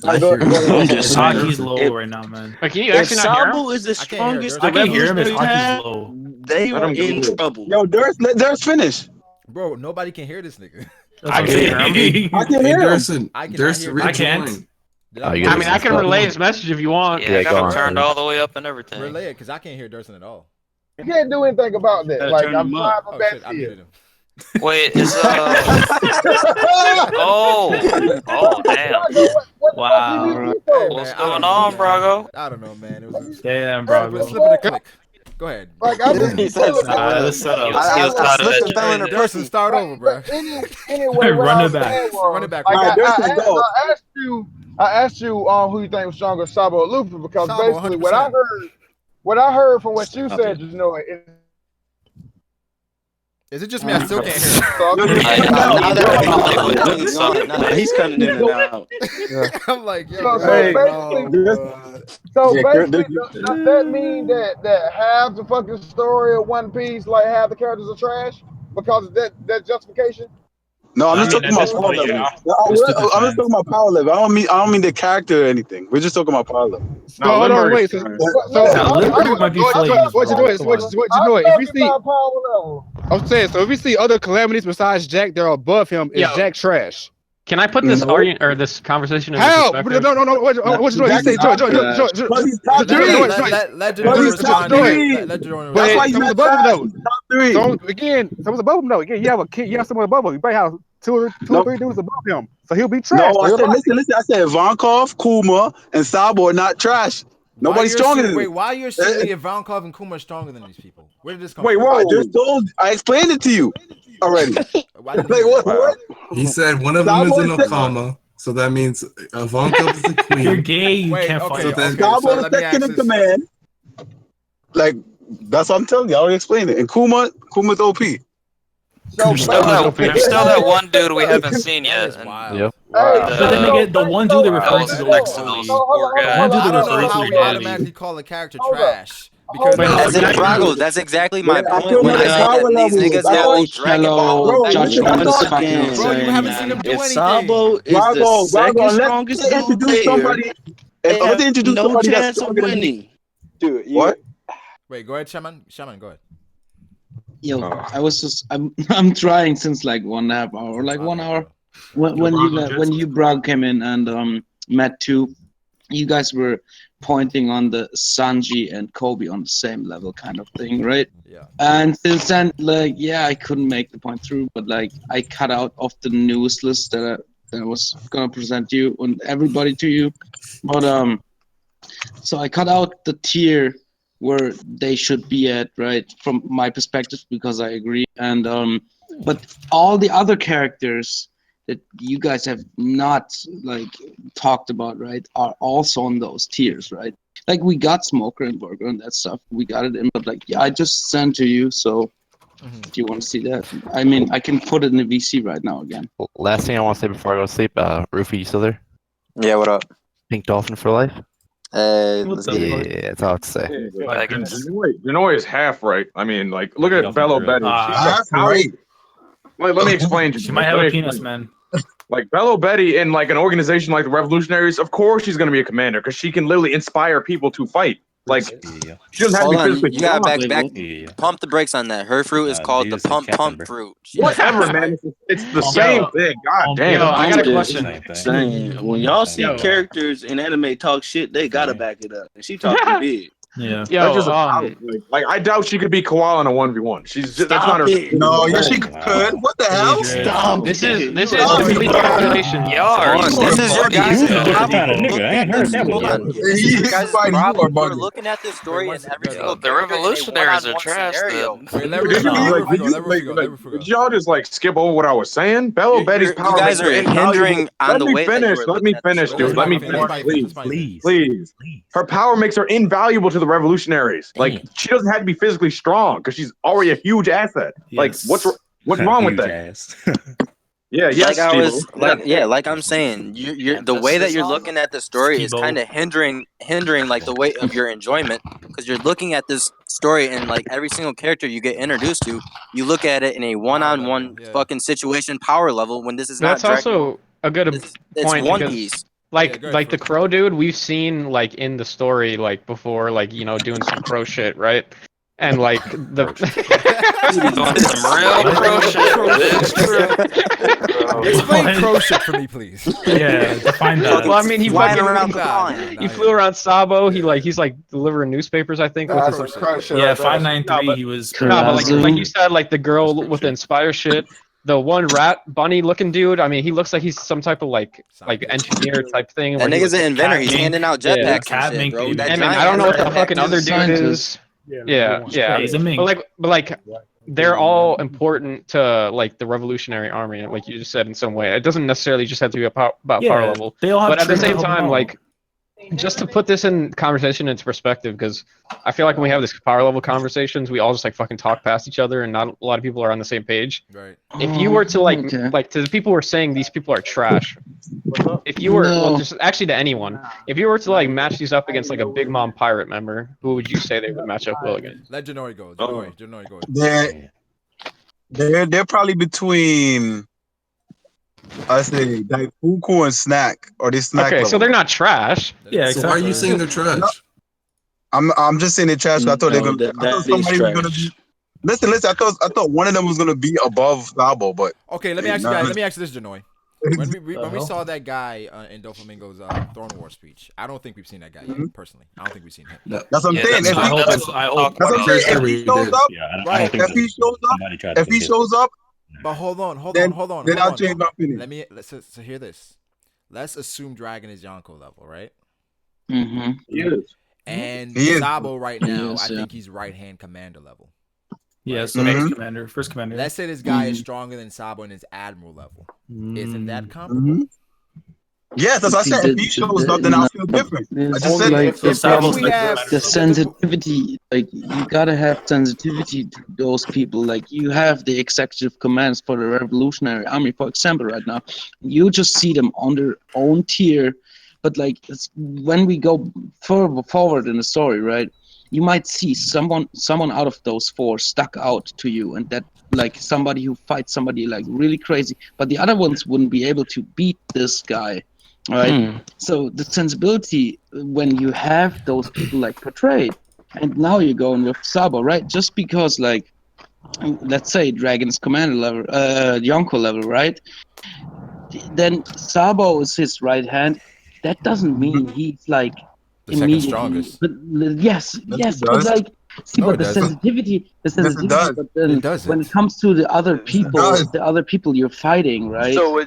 I'm just saying. Haki's low right now, man. Wait, can you If actually not hear him? Sabo is the I can't hear strongest Durson. the I can hear him if Revolutionary Haki's have, low. they Let are him in go. trouble. Yo, let Durs finish. Bro, nobody can hear this nigga. I can hear him. I can Hey, hear him. Durson. I cannot Durson, hear I can't. rejoin. Oh, you I gotta mean, I can listen. relay his message if you want. Yeah, I go got on. him turned all the way up and everything. Relay it, because I can't hear Durson at all. You can't do anything about that. Like turn I'm him trying up. my Oh best shit, I here. muted him. Wait, is oh damn. Wow. What's going on, Brago? I don't know, man. It was Damn, a bro. slip of the click. Go ahead. Like I just He said, this setup. I slipped and fell in a Durson, pussy. start over, bro. Anyway, what Run I it back. said was, Run it back. like, Alright, Durson, go. I asked you who you think was stronger, Sabo or Luffy, because Sabo, basically 100%. what I heard from what you said, you know, Is it just me? I still can't hear him. He's cutting in and out. I'm like, yo, So bro. basically, does that mean that half the fucking story of One Piece, like half the characters are trash because of that justification? No, I'm I just mean, talking at about this power point, level. yeah. I'm just talking about power level. I don't mean the character or anything. We're just talking about power level. So hold on, wait. So Limburg might be flames, what you bro. doing? Come What on. you doing? If we see, About power level. I'm saying, so if we see other calamities besides Jack, they're above him. Is Yeah. Jack trash? Can I put this argument or this conversation in How? perspective? No. What you doing? You say Joy. But he's top three. Let But he's top three. let Jordan. That's why someone's you above him though. top three. So again, someone's above him though. Again, you have a kid, you have someone above him. You might have two or three dudes above him, so he'll be trash. No, I said, listen. I said Vankov, Kuma, and Sabo are not trash. Nobody's stronger than Wait, them. why you're assuming Ivankov and Kuma are stronger than these people? Where did this come Wait, from? whoa! I explained it to you already. Why didn't Like you- what? He said one of them is an Okama, so that means Ivanka is the queen. You're gay. You Wait, can't okay, fight. okay. Sabo so is let me second ask in this. command. Like that's what I'm telling you. I already explained it. And Kuma's OP. There's still that one dude we haven't seen yet. And Yep. But then again, the one dude they're referring to, next to those poor the guy. one dude I they're don't know referring how to, we automatically call a character trash. Because Brago, that's exactly my point when I say power that these levels. niggas have a Dragon Ball Bro, effect. listen, I'm talking. bro, you haven't seen him do If anything. Sabo is the second Unless strongest they dude introduce there, somebody, they unless they have introduce no somebody that's chance of stronger than me. winning. Dude, What? Wait, go ahead, Shaman. Shaman, go ahead. Yo, I was just I'm trying since like 1.5 hour, like 1 hour. When you Brog came in and Matt too, you guys were pointing on the Sanji and Kobe on the same level kind of thing, right? Yeah. And since then, like, yeah, I couldn't make the point through, but like I cut out of the news list that that I was gonna present you and everybody to you, but so I cut out the tier where they should be at, right, from my perspective, because I agree. And but all the other characters that you guys have not like talked about, right, are also on those tiers, right? Like we got Smoker and Burger and that stuff. We got it in, but like yeah, I just sent to you, so if you want to see that, I mean, I can put it in the VC right now again. Last thing I want to say before I go to sleep, Rufy, you still there? Yeah, what up? Pink Dolphin for life? Let's get it. That's all I have to say. Janoy is half right. I mean, like, look at Bello Betty. Half right. Let me explain to you. She might have a penis, man. Like Bello Betty in like an organization like the Revolutionaries, of course she's gonna be a commander because she can literally inspire people to fight. Like she doesn't have Hold to be on, physically you gotta strong. pump the brakes on that. Her fruit is called the pump fruit. Whatever, man. It's the same thing. God damn. I got a I'm question. just saying, when y'all see characters in anime talk shit, they gotta back it up. And she talking big. Yeah. That's just like I doubt she could be Koala in a 1v1. She's just, that's not her. No, yes, she could. What the hell? Stop. This is complete speculation. This is your guys' problem. Nigga, I ain't heard that one yet. This is your guys' problem. We're looking at this story and every single The revolutionaries are trash. Did y'all just like skip over what I was saying? Bello Betty's power. You guys are hindering on the way. Let me finish, dude. Let me finish, please. Her power makes her invaluable to the revolutionaries. Like she doesn't have to be physically strong because she's already a huge asset. Like what's wrong with that? Yeah, yes, like I'm saying, you're the way that you're looking at the story is kind of hindering like the way of your enjoyment, because you're looking at this story and like every single character you get introduced to, you look at it in a one-on-one fucking situation power level when this is not. That's also a good point. It's One because, Piece. Like the crow dude, we've seen like in the story like before, like doing some crow shit, right? And like the Explain crow shit for me, please. Yeah, define that. Well, I mean, he fucking he flew around Sabo. He's like delivering newspapers, I think. Yeah, 593. He was. No, but like you said, like the girl with the Inspire shit. The one rat bunny looking dude, I mean, he looks like he's some type of like engineer type thing. That nigga's an inventor. He's handing out jetpacks and shit, bro. And I don't know what the fucking other dude is. Yeah. But like, they're all important to like the Revolutionary Army, like you just said in some way. It doesn't necessarily just have to be about power level. They all have but at the same training time, help like, just to put this in conversation into perspective, because I feel like when we have this power level conversations, we all just like fucking talk past each other, and not a lot of people are on the same page. Right. If you were to like to the people who are saying these people are trash, if you were well, just actually to anyone, if you were to like match these up against like a Big Mom pirate member, who would you say they would match up well against? Let Janoy go. Janoy go. They're probably between. I say Daifuku and Snack, or they Snack. Okay, so they're not trash. Yeah, So why are you saying they're trash? No, I'm just saying they're trash. I thought they're gonna. I thought somebody was gonna be. Listen. I thought one of them was gonna be above Sabo, but okay. Let me ask you guys. Let me ask you this, Janoy. When we saw that guy in Doflamingo's Thorn War speech, I don't think we've seen that guy yet. Personally, I don't think we've seen him. That's what I'm saying. I hope. If he shows up, if he shows up. But hold on. Then I'll change my opinion. So hear this. Let's assume Dragon is Yonko level, right? Mm-hmm. He is. And Sabo right now, I think he's right hand commander level. Yeah, so next commander, first commander. Let's say this guy is stronger than Sabo in his admiral level. Isn't that comparable? Yes, as I said, if he shows up, then I'll feel different. I just said like the sensitivity, like you gotta have sensitivity to those people. Like you have the executive commands for the Revolutionary Army, for example, right now. You just see them on their own tier, but like when we go further forward in the story, right? You might see someone out of those four stuck out to you, and that like somebody who fights somebody like really crazy, but the other ones wouldn't be able to beat this guy. Right, so the sensibility when you have those people like portrayed, and now you're going with Sabo, right? Just because like, let's say Dragon's commander level, Yonko level, right? Then Sabo is his right hand. That doesn't mean he's like the second strongest. But, yes, but like, see, but the sensitivity, but then when it comes to the other people, you're fighting, right? So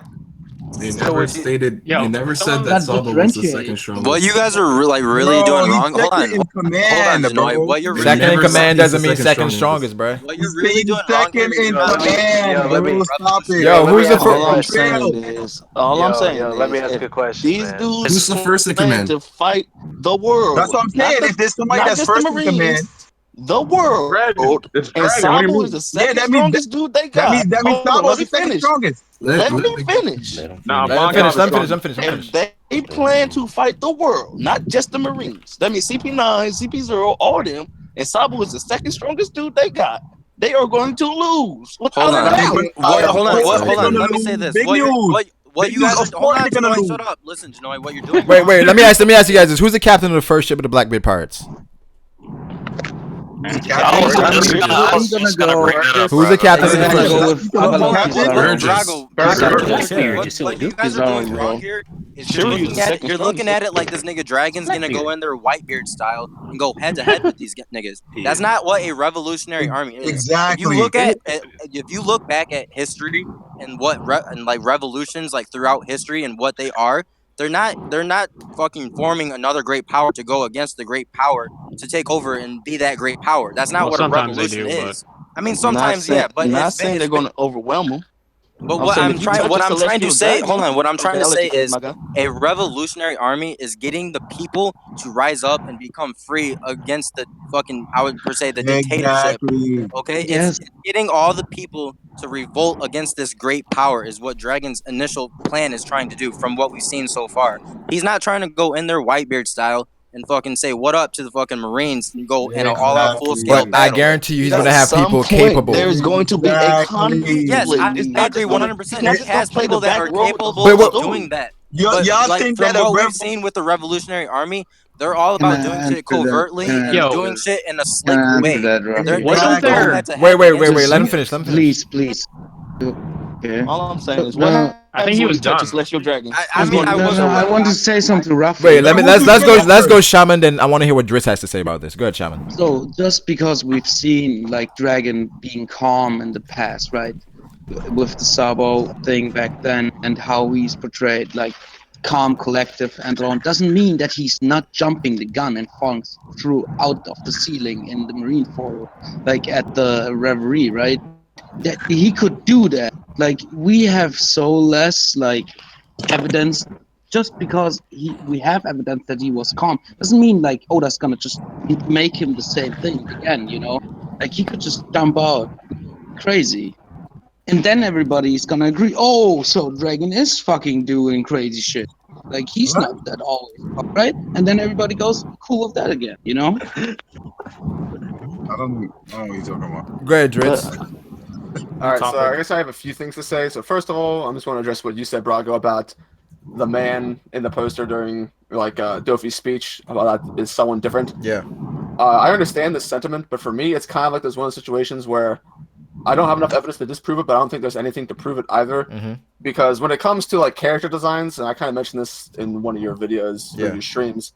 They never stated. Yo, They never said that Not Sabo was the second differentiate. strongest. What you guys are really Bro, doing he's wrong. Hold on, second in hold on, command, Janoy. bro. What you're They really Second in never said command he's the doesn't mean second strongest. strongest, bro. what He's you're really doing wrong here second is in you're allowing command, people to bro. make Stop it. Yo, who's the All I'm first? saying is, Let me ask a question, these man. dudes Who's the first in plan command? to fight the That's world, what I'm saying. If there's somebody not that's just the first in command, Marines, the world. Dragon. It's And Dragon. What do you Sabo is mean? the yeah, second strongest dude they that got. means Hold on, Sabo's let the me second finish. strongest. Let me finish. Nah, Let him finish. Let him finish. Let him finish. Let him If finish. they plan to fight the world, not just the Marines, that means CP9, CP0, all them, and Sabo is the second strongest dude they got. They are going to lose. Hold Without a on. doubt. Of course they're Hold on. gonna Let me say lose. this. Big news. What Big you news. guys Of are, hold course on, they're gonna Janoy, lose. shut up. Listen, Janoy, what you're doing. Wait. Let me ask you guys this: who's the captain of the first ship of the Blackbeard Pirates? I'm gonna go. Who's the captain of the I'm gonna first go ship? with Brago. Burgess. What you guys are doing wrong here is you're looking at it like this nigga Dragon's gonna go in there Whitebeard style and go head to head with these niggas. That's not what a revolutionary army is. Exactly. If you look back at history and like revolutions like throughout history and what they are, they're not fucking forming another great power to go against the great power to take over and be that great power. That's not Well, what a sometimes they revolution do, but is. I mean, sometimes yeah, but Not saying they're going to overwhelm them. but I'm saying if you touch a what I'm trying to celestial say, dragon, hold on, what I'm trying okay, to I'll let say you finish, is my guy. a revolutionary army is getting the people to rise up and become free against the fucking, I would per se, the dictatorship. Exactly. Okay, Yes. it's getting all the people to revolt against this great power is what Dragon's initial plan is trying to do from what we've seen so far. He's not trying to go in their Whitebeard style and fucking say what up to the fucking Marines and go in an all-out full-scale But I battle. guarantee you, he's going to At have some people point, capable. there's going to be a conflict. Yes, I It's not agree just gonna, 100%. he's not He just going has to play the people that back are row with the capable whole of story. doing that. Y'all But like think from that what we've seen with the Revolutionary Army, they're all Can about I doing shit answer that? covertly and doing shit in a Can slick I answer way. that, They're Rafi? they don't go head to Wait. head against Let him niggas. finish. Let him finish. Please. Okay. All I'm saying So, is, what no, I think happens he when was you touch a done. celestial dragon? I Who's mean, going to no, lose? I want to say something to Rafi. Wait. Let's go Shaman. Then I want to hear what Driss has to say about this. Go ahead, Shaman. So just because we've seen like Dragon being calm in the past, right? With the Sabo thing back then and how he's portrayed, like calm, collective, and so on, doesn't mean that he's not jumping the gun and falling through out of the ceiling in the Marine Fort, like at the Reverie, right? That he could do that. Like we have so less like evidence. Just because we have evidence that he was calm doesn't mean like, oh, that's gonna just make him the same thing again, you know? Like he could just jump out crazy. And then everybody's gonna agree, oh, so Dragon is fucking doing crazy shit. Like he's not that always, right? And then everybody goes cool with that again, you know? I don't know what you're talking about. Go ahead, Dritz. All right, so I guess I have a few things to say. So first of all, I just want to address what you said, Brago, about the man in the poster during like Dofi's speech about that is someone different. Yeah. I understand this sentiment, but for me, it's kind of like there's one of those situations where I don't have enough evidence to disprove it, but I don't think there's anything to prove it either. Mm-hmm. Because when it comes to like character designs, and I kind of mentioned this in one of your videos, or your streams,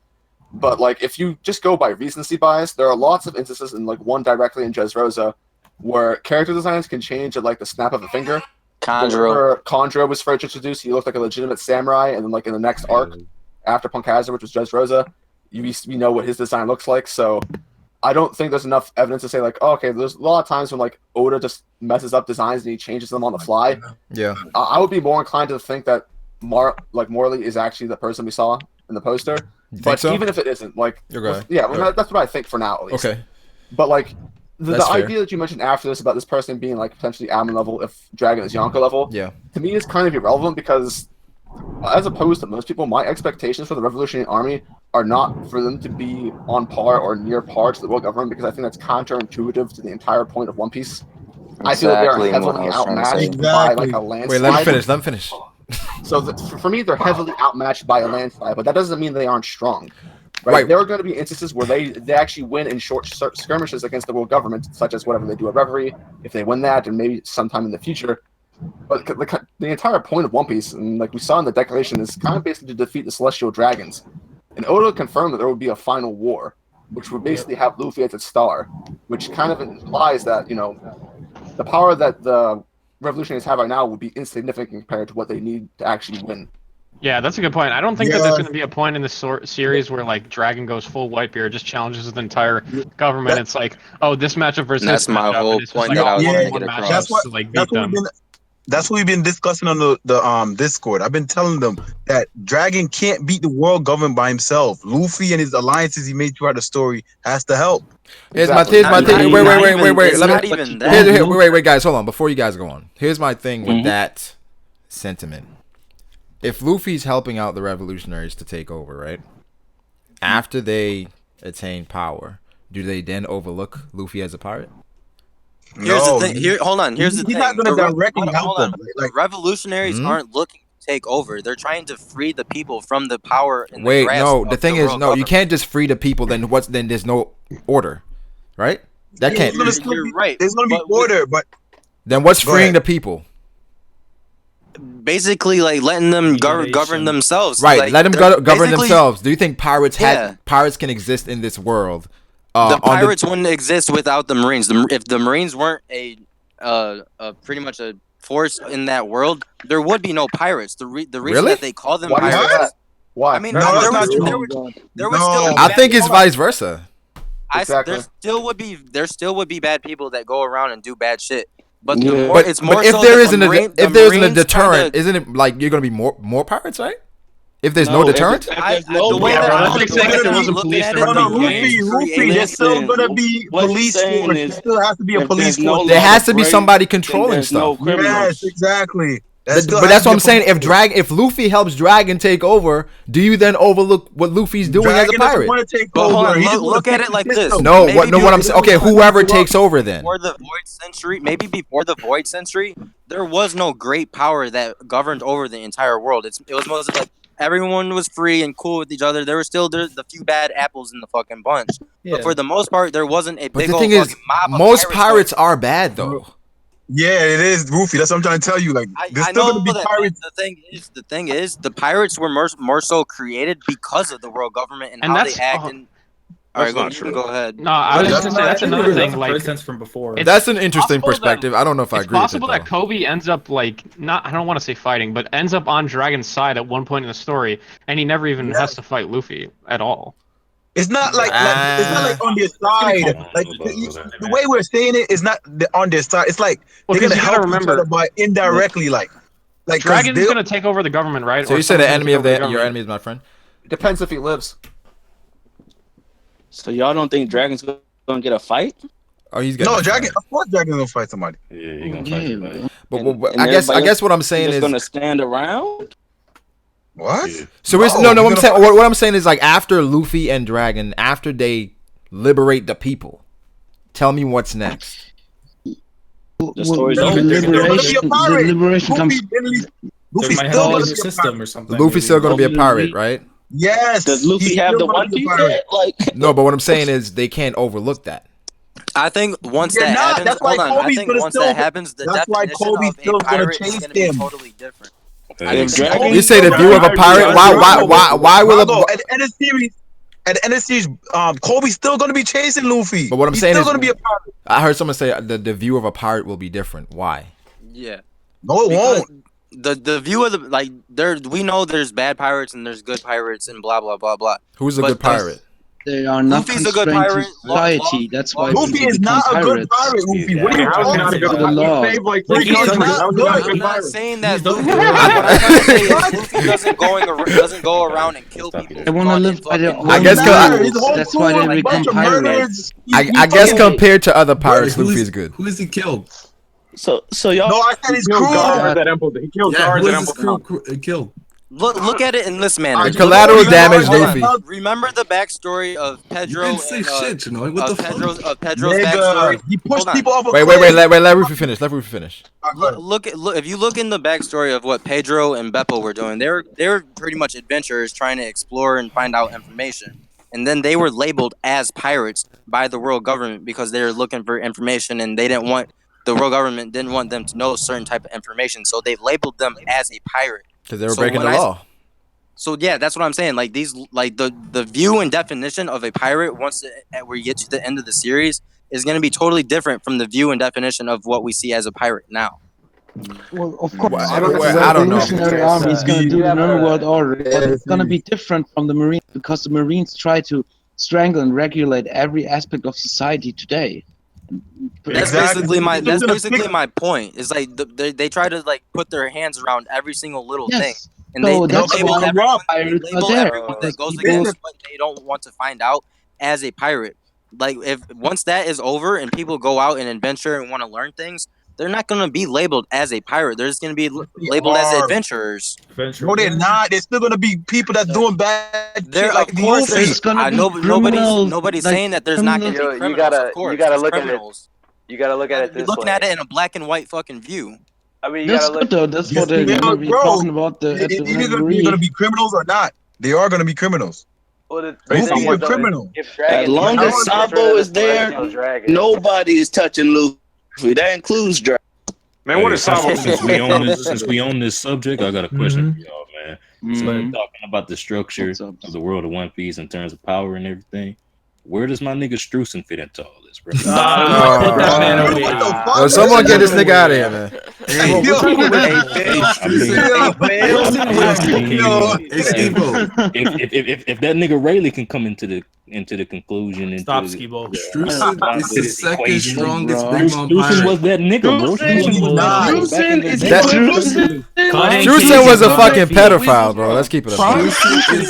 but like if you just go by recency bias, there are lots of instances, and like one directly in Jez Rosa, where character designs can change at like the snap of a finger. Whenever Conjuro was first introduced, he looked like a legitimate samurai, and then like in the next arc after Punk Hazard, which was Jez Rosa, you know what his design looks like. So I don't think there's enough evidence to say like, oh, okay, there's a lot of times when like Oda just messes up designs and he changes them on the fly. Yeah. I would be more inclined to think that Morley is actually the person we saw in the poster. But so? even if it isn't, like, Okay. yeah, well, that's what I think for now at least. Okay. But like the That's fair. idea that you mentioned after this about this person being like potentially admin level if Dragon is Yonko level, to me is kind of irrelevant because as opposed to most people, my expectations for the Revolutionary Army are not for them to be on par or near par to the world government because I think that's counterintuitive to the entire point of One Piece. I feel that they are heavily outmatched by like a landslide. Wait, let me finish. So for me, they're heavily outmatched by a landslide, but that doesn't mean they aren't strong. Right? There are going to be instances where they actually win in short skirmishes against the world government, such as whatever they do at Reverie. If they win that, and maybe sometime in the future. But the entire point of One Piece, and like we saw in the Declaration, is kind of basically to defeat the Celestial Dragons. And Oda confirmed that there would be a final war, which would basically have Luffy as its star, which kind of implies that, you know, the power that the revolutionaries have right now would be insignificant compared to what they need to actually win. Yeah, that's a good point. I don't think that there's going to be a point in the series where like Dragon goes full Whitebeard, just challenges the entire government. It's like, oh, this matchup versus That's this my matchup, whole and it's just point like that I all was trying to one-on-one get matchups across. to like beat them. That's what we've been discussing on the Discord. I've been telling them that Dragon can't beat the world government by himself. Luffy and his alliances he made throughout the story has to help. Here's my thing. Wait. Wait, guys, hold on. Before you guys go on, here's my thing with that sentiment. If Luffy's helping out the revolutionaries to take over, right? After they attain power, do they then overlook Luffy as a pirate? Here's the thing. Hold on. Here's the thing. He's not going to directly help them. The revolutionaries aren't looking to take over. They're trying to free the people from the power and Wait, the grasp no. of The thing the is, world no. You government. can't just free the people. Then then there's no order, right? That can't. You're right. There's going to be order, but then what's freeing the people? Basically, like letting them govern themselves. Right. Like, let them govern basically- themselves. Do you think pirates Yeah. pirates can exist in this world? The pirates wouldn't exist without the Marines. If the Marines weren't pretty much a force in that world, there would be no pirates. The reason Really? that they call them Why do you say pirates. that? Why? I mean, No, there that's would not still be I bad think it's people. vice versa. Exactly. There still would be bad people that go around and do bad shit. But But it's more if so there that isn't if there isn't a deterrent, isn't it like you're gonna be more pirates, right? If there's no deterrent, the way that I'm looking at it, Luffy, there's still going to be police force. There still has to be a police force. there has to be somebody controlling stuff. Yes, exactly. But that's what I'm saying. If Luffy helps Dragon take over, do you then overlook what Luffy's doing as a pirate? Look at it like this. No, what I'm saying. Okay, whoever takes over then. Before the Void Century, maybe before the Void Century, there was no great power that governed over the entire world. It was mostly like everyone was free and cool with each other. There were still the few bad apples in the fucking bunch. Yeah. But for the most part, there wasn't a But big the old thing is, fucking mob of most pirates pirates are bad though. Yeah, it is Luffy. That's what I'm trying to tell you. Like, there's I still know going to be that pirates. the thing is, the pirates were more so created because of the world government and how they act. And all right, go ahead. No, I was just gonna say that's another thing. Like, sense from before. That's an interesting perspective. I don't know if I it's agree with it possible that Koby ends up like I don't want to say fighting, but ends up on Dragon's side at one point in the story, and he never even has to fight Luffy at all. It's not like it's not like on their side. Like the way we're saying it is not on their side. It's like Well, they're gonna 'cause you gotta help each remember- other by indirectly, like Dragon's gonna take over the government, right? So Or you said the someone's enemy gonna of take over your government. enemy is my friend. Depends if he lives. So y'all don't think Dragon's gonna get a fight? Oh, he's getting no a Dragon. fight. Of course, Dragon's gonna fight somebody. Yeah, he gonna fight somebody. But And I guess everybody what I'm saying just is gonna stand around. What? So it's, no. What I'm saying, what I'm saying is like after Luffy and Dragon, after they liberate the people, tell me what's next. The story's over. The liberation comes. Luffy's might still have gonna a be a system pirate. or something. Luffy's still gonna be a pirate, right? Yes. Does Luffy he's have still the gonna One be a Piece pirate. yet? Like, No, but what I'm saying is they can't overlook that. I think once They're that not. happens, That's why hold on. I Kobe's think gonna once still- that happens, the that's why definition Kobe's of still a gonna pirate is chase going to be them. totally different. You say the view of a pirate. Why will Brago, at the end of the series? At the end of the series, Kobe's still gonna be chasing Luffy. But what I'm He's saying still is, gonna be a pirate. I heard someone say the view of a pirate will be different. Why? Yeah. No, it won't. The view of we know there's bad pirates and there's good pirates and blah blah blah blah. Who's a But good pirate? They are not Luffy's a good constrained pirate. to society. That's why Luffy people is become not a good pirates. pirate. Luffy, what are you How is he not a talking good To the about? law. He saved like Luffy 3 is countries. not How is he not a good. good I'm not pirate? saying that He's the- Luffy. What I'm trying to say is Luffy doesn't go around and kill people. They want to live by their own I guess rules. That's why they become pirates. I guess compared to other pirates, Luffy is good. Who is he killed? So y'all. No, I said he's He killed cruel. guards at Emperor. He killed Yeah, guards who at is this Emperor. crew killed? Look at it in this manner. Collateral damage, Luffy. Remember the backstory of Pedro You didn't say and shit, you know. What the fuck? Pedro's Nigga, backstory. he pushed Hold on. people off a Wait. cliff. Let Luffy finish. Let Luffy finish. Look if you look in the backstory of what Pedro and Beppo were doing, they were pretty much adventurers trying to explore and find out information. And then they were labeled as pirates by the world government because they were looking for information and the world government didn't want them to know certain type of information, so they labeled them as a pirate. Because they were breaking the law. So yeah, that's what I'm saying. Like the view and definition of a pirate where you get to the end of the series is going to be totally different from the view and definition of what we see as a pirate now. Well, of course, I don't know. Revolutionary Army is going to do the New World Order, but it's going to be different from the Marines because the Marines try to strangle and regulate every aspect of society today. That's basically my point. It's like they try to like put their hands around every single little thing, and so they that's label why everyone, pirates are label there, everyone that because goes people- against what they don't want to find out as a pirate. Like if once that is over and people go out and adventure and want to learn things, they're not going to be labeled as a pirate. They're just going to be labeled as adventurers. No, they're not. There's still gonna be people that's doing bad There, shit like of course, Luffy. there's nobody's saying that there's not going to be criminals. Of course, you gotta there's look criminals. at it. You gotta look at it You're this looking way. at it in a black and white fucking view. I mean, you That's gotta good though. That's what they're Yeah, going to be bro, talking about. Either they're gonna be criminals or not. They are gonna be criminals. Well, the Luffy's thing a is, though, criminal. if Dragon, As long as Sabo is there, nobody is touching Luffy. That includes Dragon. Man, what is Sabo? Since we own this subject, I got a question for y'all, man. So we're talking about the structure of the world of One Piece in terms of power and everything. Where does my nigga Streusen fit into all this, bro? Someone get this nigga out of here, man. If that nigga Rayleigh can come into the conclusion, Stop, Skibo. Streusen is the second strongest Big Mom Streusen pirate. was that nigga, bro. Streusen was a fucking pedophile, bro. Let's keep it up. Streusen is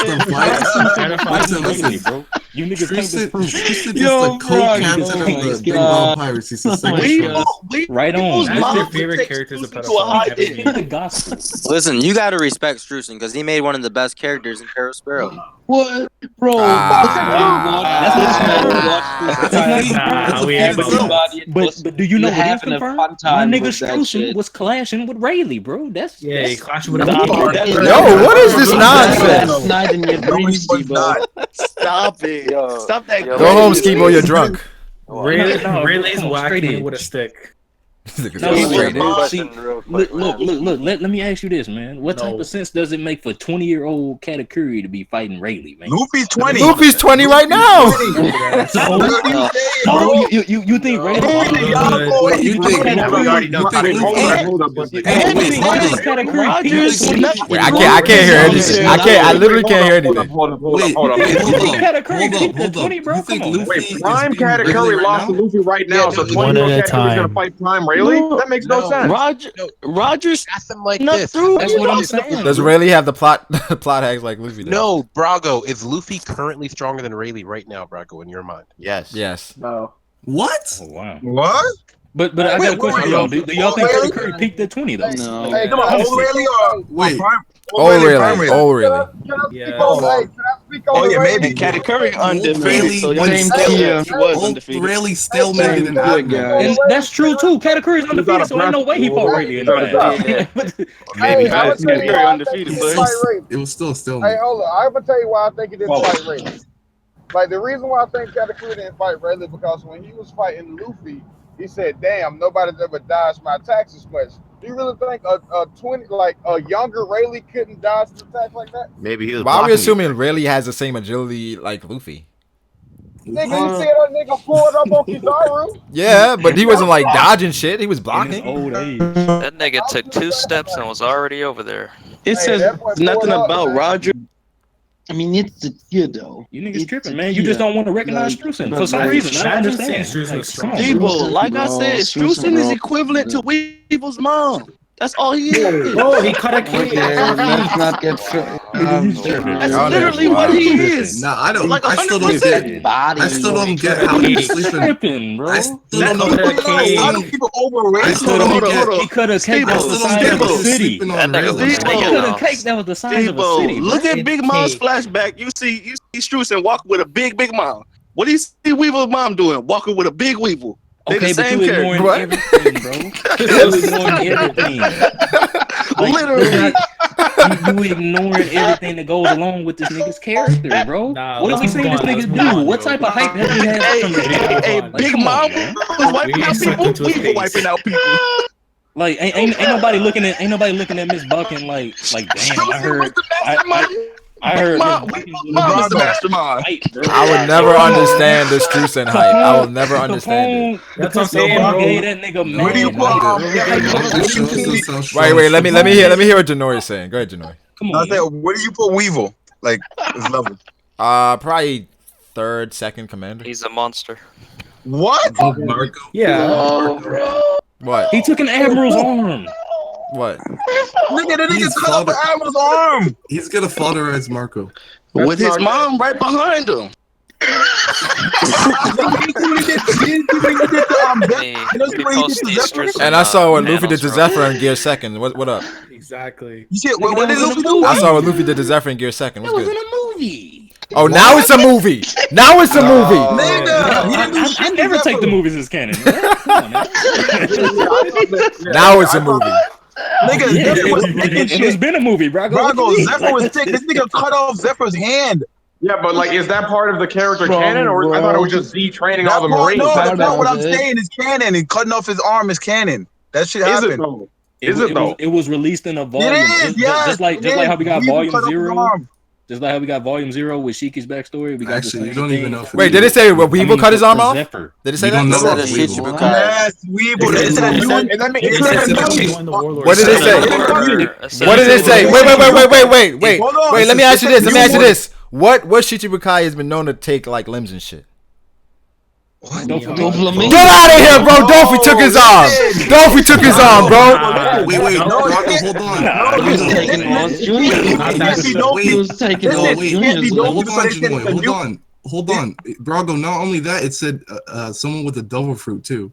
the bro. You niggas Streusen is the co-captain of the Big Mom Pirates. He's the second strongest. Right on. That's your favorite characters of pedophile. Listen, you got to respect Streusen because he made one of the best characters in Perospero. What, bro? But do you know what he's confirmed? My nigga Streusen was clashing with Rayleigh, bro. That's he clashing with Yo, what is this nonsense? Last night in your dreams, Skibo. Stop it. Stop that. Go home, Skibo. You're drunk. Rayleigh's whacking with a stick. Look, let me ask you this, man. What type of sense does it make for 20-year-old Katakuri to be fighting Rayleigh, man? Luffy's 20. Luffy's 20 right now. You think Rayleigh? You think? Wait, I can't hear anything. I literally can't hear anything. Hold on. You think Luffy Wait, Prime Katakuri lost to Luffy right now, so 20-year-old Katakuri's gonna fight Prime Rayleigh? That makes no sense. Roger's nothing like this. That's what I'm saying. Does Rayleigh have the plot hacks like Luffy does? No, Brago, is Luffy currently stronger than Rayleigh right now, Brago, in your mind? Yes. No. What? Oh, wow. What? But I got a question for y'all. Do y'all think Katakuri peaked at 20 though? No. Hey, come on, old Rayleigh or Wait. Prime? Oh, really? Oh, really? Oh, yeah, maybe. Katakuri undefeated. Rayleigh, So when he was old undefeated. Rayleigh still made it in And that's true too. Katakuri's undefeated, so ain't no way he fought Rayleigh in the past. Hey, I'm gonna tell you Katakuri why I undefeated, think he but didn't fight Rayleigh. It was still. Hey, hold on. I'm gonna tell you why I think he didn't fight Rayleigh. Like the reason why I think Katakuri didn't fight Rayleigh because when he was fighting Luffy, he said, "Damn, nobody's ever dodged my attacks as much." Do you really think a younger Rayleigh couldn't dodge the attack like that? Maybe he was. Why are we assuming Rayleigh has the same agility like Luffy? Nigga, you see that nigga pulled up on Kizaru? Yeah, but he wasn't like dodging shit. He was In blocking. his old age. That nigga took 2 steps and was already over there. It says nothing about Roger. I mean, it's here though. You niggas tripping, man. You just don't want to recognize Streusen for some reason. I understand. Debo, like I said, Streusen is equivalent to Weevil's mom. That's all he is. Oh, he cut a cake. Let's not get That's literally what he is. Nah, I don't. Like I still don't get. I still don't get how he's sleeping. Bro. I still don't know. A lot of people overrate. I still don't get. He cut a cake that was the size of a city. He cut a cake that was the size of a city. Look at Big Mom's flashback. You see Streusen walk with a big mom. What do you see Weevil's mom doing? Walking with a big Weevil. They Okay, the but same you character. ignoring everything, bro. You ignoring everything. Literally. You ignoring everything that goes along with this nigga's character, bro. What are we seeing this nigga do? What type of hype has he had from this nigga? Hey, Big Mom was wiping out people. Weevil wiping out people. Like ain't nobody looking at Miss Buck and like damn, I heard I heard Mom is the mastermind. I would never understand the Streusen hype. I will never understand it. That's what I'm saying, bro. Gave that nigga Where do you put Wait, let me hear what Janori is saying. Go ahead, Janori. Come I said, where do you put Weevil? Like his level. Probably third, second commander. He's a monster. What? Marco. Yeah. Oh, bro. What? He took an admiral's arm. What? Nigga, the nigga He's cut off the father- Admiral's arm. He's gonna fatherize Marco. With his mom right behind him. And I saw what Luffy did to Zephyr in Gear Second. What up? Exactly. You see, what did Luffy do? I saw what Luffy did to Zephyr in Gear Second. What's It was good? in a movie. Oh, now it's a movie. Now it's a movie. I never take the movies as canon. Come on, man. Now it's a movie. Nigga, Zephyr was sick and shit. It's been a movie, Brago. Brago, Zephyr was sick. This nigga cut off Zephyr's hand. Yeah, but like, is that part of the character canon, or I thought it was just Z training all the Marines? No, that's not what I'm saying. Is canon, and cutting off his arm is canon. That shit happened. Is it though? It was released in a volume. It is, yes. Just like how we got Weevil volume cut off his 0. arm. Just like how we got volume 0 with Shiki's backstory. We got Actually, the you don't same even thing. know. Wait, did it say Weevil cut his arm off? Zephyr. Did it say You that? don't know Is that about a Weevil. Shichibukai? Yes, Weevil. Is it a new one? What did it say? What did it say? Wait. Wait, let me ask you this. What Shichibukai has been known to take like limbs and shit? What? Get out of here, bro! Dolphy took his arm. Dolphy took his arm, bro. Wait, Brago, hold on. Hold on. Brago, not only that, it said someone with a devil fruit too.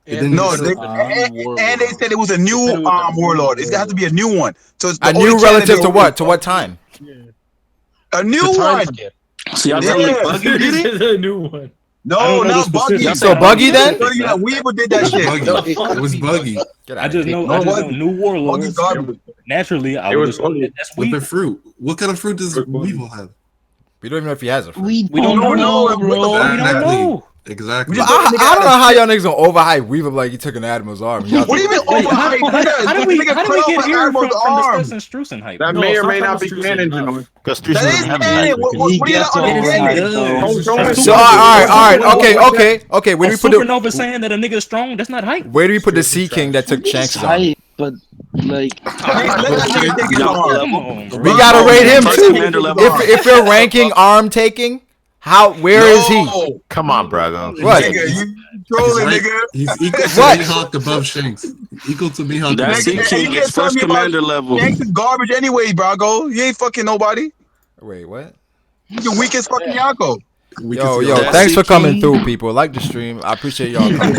And they said it was a new warlord. It has to be a new one. So it's A new relative to what? To what time? A new one. See, y'all telling me Buggy did it? a new one. No, not Buggy. So Buggy then? Yeah, Weevil did that shit. It was Buggy. I just know new warlords. Naturally, I would assume that's with Weevil. the fruit. What kind of fruit does Weevil have? We don't even know if he has a fruit. We don't know, bro. We don't know. Exactly. I don't know how y'all niggas gonna overhype Weevil like he took an Admiral's arm. What do you mean overhype? How do we get here from discussing Streusen hype? That may or may not be canon. Because That is canon. What do you not understand? So all right, okay. Where do we put the Supernova saying that a nigga is strong? That's not hype. Where do we put the Sea King that took Shanks' arm? Hype, but like, Come on, bro. We gotta rate him too. If you're ranking arm taking, where is he? Come on, Brago. What? Nigga, you trolling, nigga. He's equal to What? Mihawk above Shanks. Equal to Mihawk. That above Sea Shanks. King is first commander level. Shanks is garbage anyway, Brago. You ain't fucking nobody. Wait, what? You the weakest fucking Yako. Yo, thanks for coming through, people. Like the stream. I appreciate y'all coming.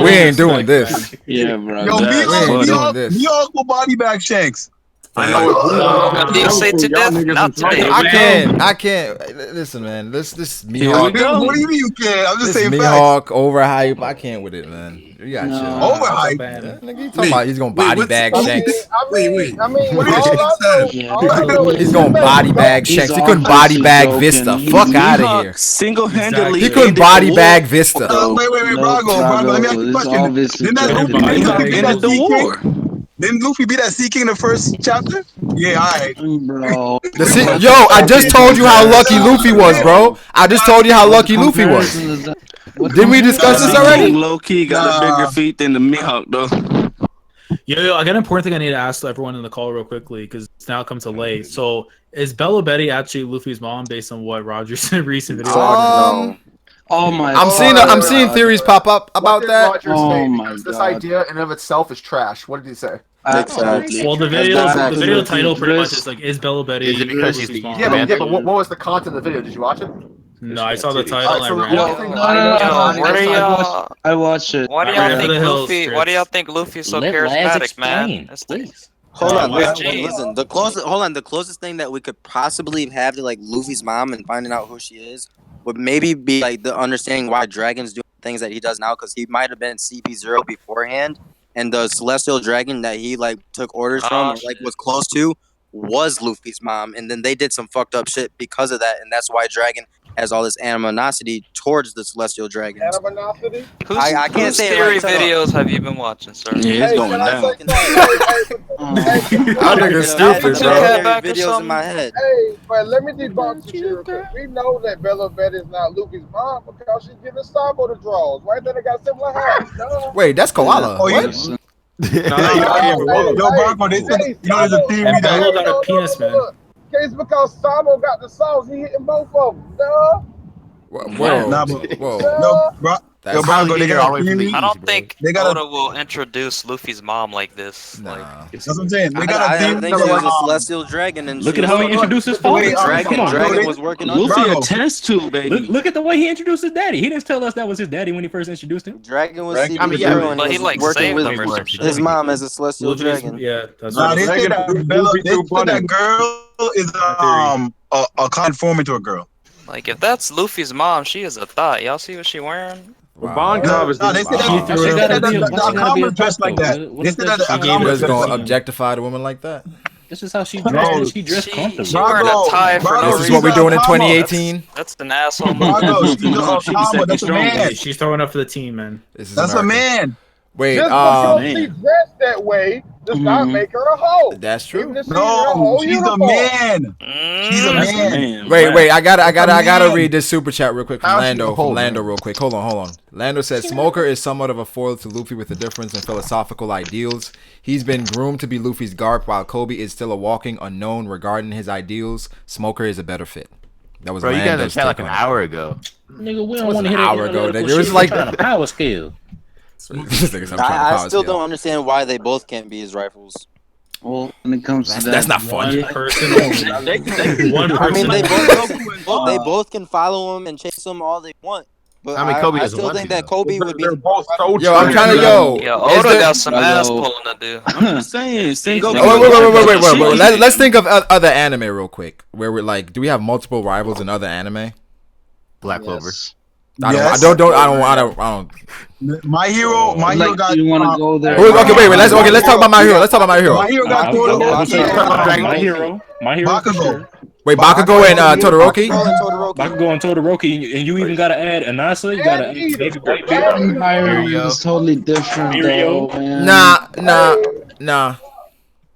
we ain't doing this. yeah, bro. Yo, Mihawk will body bag Shanks. I know. Did you say to death? Not today. I can't. Listen, man. This Mihawk. What do you mean you can't? I'm just This saying Mihawk overhype. I can't with it, man. You got chill. Overhype. Yeah, nigga, you talking about he's gonna body bag Shanks. Wait. I mean, what do you say? He's gonna body bag Shanks. He couldn't body bag Vista. Fuck out of here. Single-handedly. He couldn't body bag Vista. Wait, Brago, let me ask you a question. Didn't Luffy beat that Sea King in the first chapter? Yeah, alright. Bro. I just told you how lucky Luffy was, bro. I just told you how lucky Luffy was. Didn't we discuss this already? Low key got a bigger feet than the Mihawk, though. Yo, I got an important thing I need to ask everyone in the call real quickly because it's now come to late. So, is Bella Betty actually Luffy's mom based on what Roger said in recent video? Oh my! I'm seeing theories pop up about that. Oh my god! This idea in and of itself is trash. What did he say? Exactly. Well, the video title pretty much is like, "Is Bella Betty?" Is it because she's Luffy's mom? Yeah, but what was the content of the video? Did you watch it? No, I saw the title. So And I watched it. Why do y'all think Luffy? Why do y'all think Luffy's so charismatic, man? Hold on, listen. The closest thing that we could possibly have to like Luffy's mom and finding out who she is would maybe be like the understanding why Dragon's doing things that he does now, because he might have been CP0 beforehand, and the Celestial Dragon that he like took orders from or like was close to was Luffy's mom, and then they did some fucked up shit because of that, and that's why Dragon has all this animosity towards the celestial dragons. Animosity? I can't Whose say it theory right. Shut up. videos have you been watching, sir? Yeah, it's going down. I think it's stupid, bro. Videos in my head. Hey, but let me debunk some shit real quick. We know that Bella Betty is not Luffy's mom because she's getting Sabo the draws. Right there, they got similar hair. No. Wait, that's koala. Oh, What? yes. Yo, Brago, they said, you know, there's a theory And Bello that. got a penis, man. It's because Sabo got the sauce. He hitting both of them. No. Whoa. Nah, but, Whoa. Yo, Brago, they got a theory. I don't think They got Oda will introduce Luffy's mom like this. That's what I'm saying. They got a I theory. think she was a celestial dragon, and Look she at was how he introduced his father. Dragon was working on Luffy her. a test tube, baby. Look at the way he introduced his daddy. He didn't tell us that was his daddy when he first introduced him. Dragon was I mean, yeah, and but he was like working saved with them or some shit. his mom as a celestial dragon. Yeah, that's Nah, right. they said that Bella, they said that girl is a conforming to a girl. Like if that's Luffy's mom, she is a thought. Y'all see what she wearing? Bon Cobb is. No, they said that a common dress like that. They said that a He common was dress gonna like that. objectify the woman like that. This is how she dressed. She dressed comfortably. She wearing a tie for no This is reason. what we're doing in 2018. That's an asshole. Brago, that's a man. She's throwing up for the team, man. That's a man. Wait, Just because she dressed that way does not make her a hoe. That's true. Even if she's in a No, whole she's a uniform. man. She's a man. Wait, I gotta read this super chat real quick from Lando real quick. Hold on. Lando says Smoker is somewhat of a foil to Luffy with a difference in philosophical ideals. He's been groomed to be Luffy's Garp, while Koby is still a walking unknown regarding his ideals. Smoker is a better fit. That was Bro, you guys Lando's chat like take an on it. hour ago. Nigga, we It don't was want an to hear hour ago, nigga. It was shit. like What kind of power scale. I still don't understand why they both can't be his rifles. Well, when it comes to that, That's not fun. One person only. One I mean, person. they both can follow him and chase him all they want. But I mean, Kobe I doesn't still want think to, that though. Kobe would be. They're both so Yo, I'm trying to Yo, Oda got some ass pulling to do. I'm just saying, Sengoku. Wait. Let's think of other anime real quick. Where we're like, do we have multiple rivals in other anime? Black Clover. I don't. My hero got. You want to go there? Okay, wait. Let's talk about my hero. My hero got My hero. Bakugo. Wait, Bakugo and Todoroki. Bakugo and Todoroki, and you even gotta add Anasa. You gotta add Baby White Bear. Empire is totally different, though, man. Nah.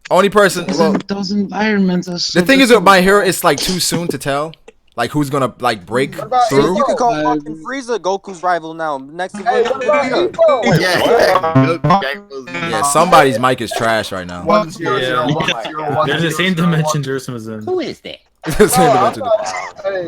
Only person. Well, Those environments are so the thing is with my hero, it's like too soon to tell. Like who's gonna like break through? You could call fucking Frieza Goku's rival now. Next to Yeah, somebody's mic is trash right now. They're the same dimension Jersima's in. Who is that? Same dimension.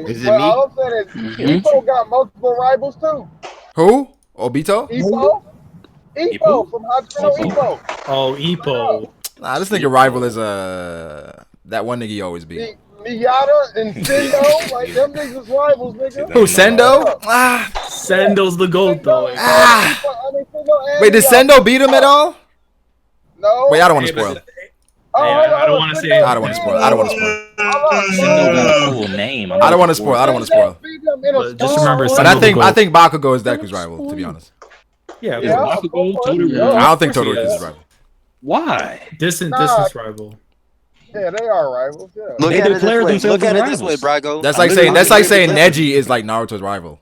Is it me? All I'm saying is, Ippo got multiple rivals too. Who? Obito? Ippo from Hachino Ippo. Oh, Ippo. Nah, this nigga rival is that one nigga he always beat. Miyata and Sendo, like them niggas rivals, nigga. Who, Sendo? Sendo's the GOAT, though. Wait, did Sendo beat him at all? No. Wait, I don't want to spoil. I don't want to say. I don't want to spoil. Sendo got a cool name. I don't want to spoil. But just remember, But I think Bakugo is Deku's rival, to be honest. Yeah. Bakugo, I don't think Todoroki is his rival. Why? Distant rival. Yeah, they are rivals. Yeah. Look at it this way, Brago. That's like saying Neji is like Naruto's rival.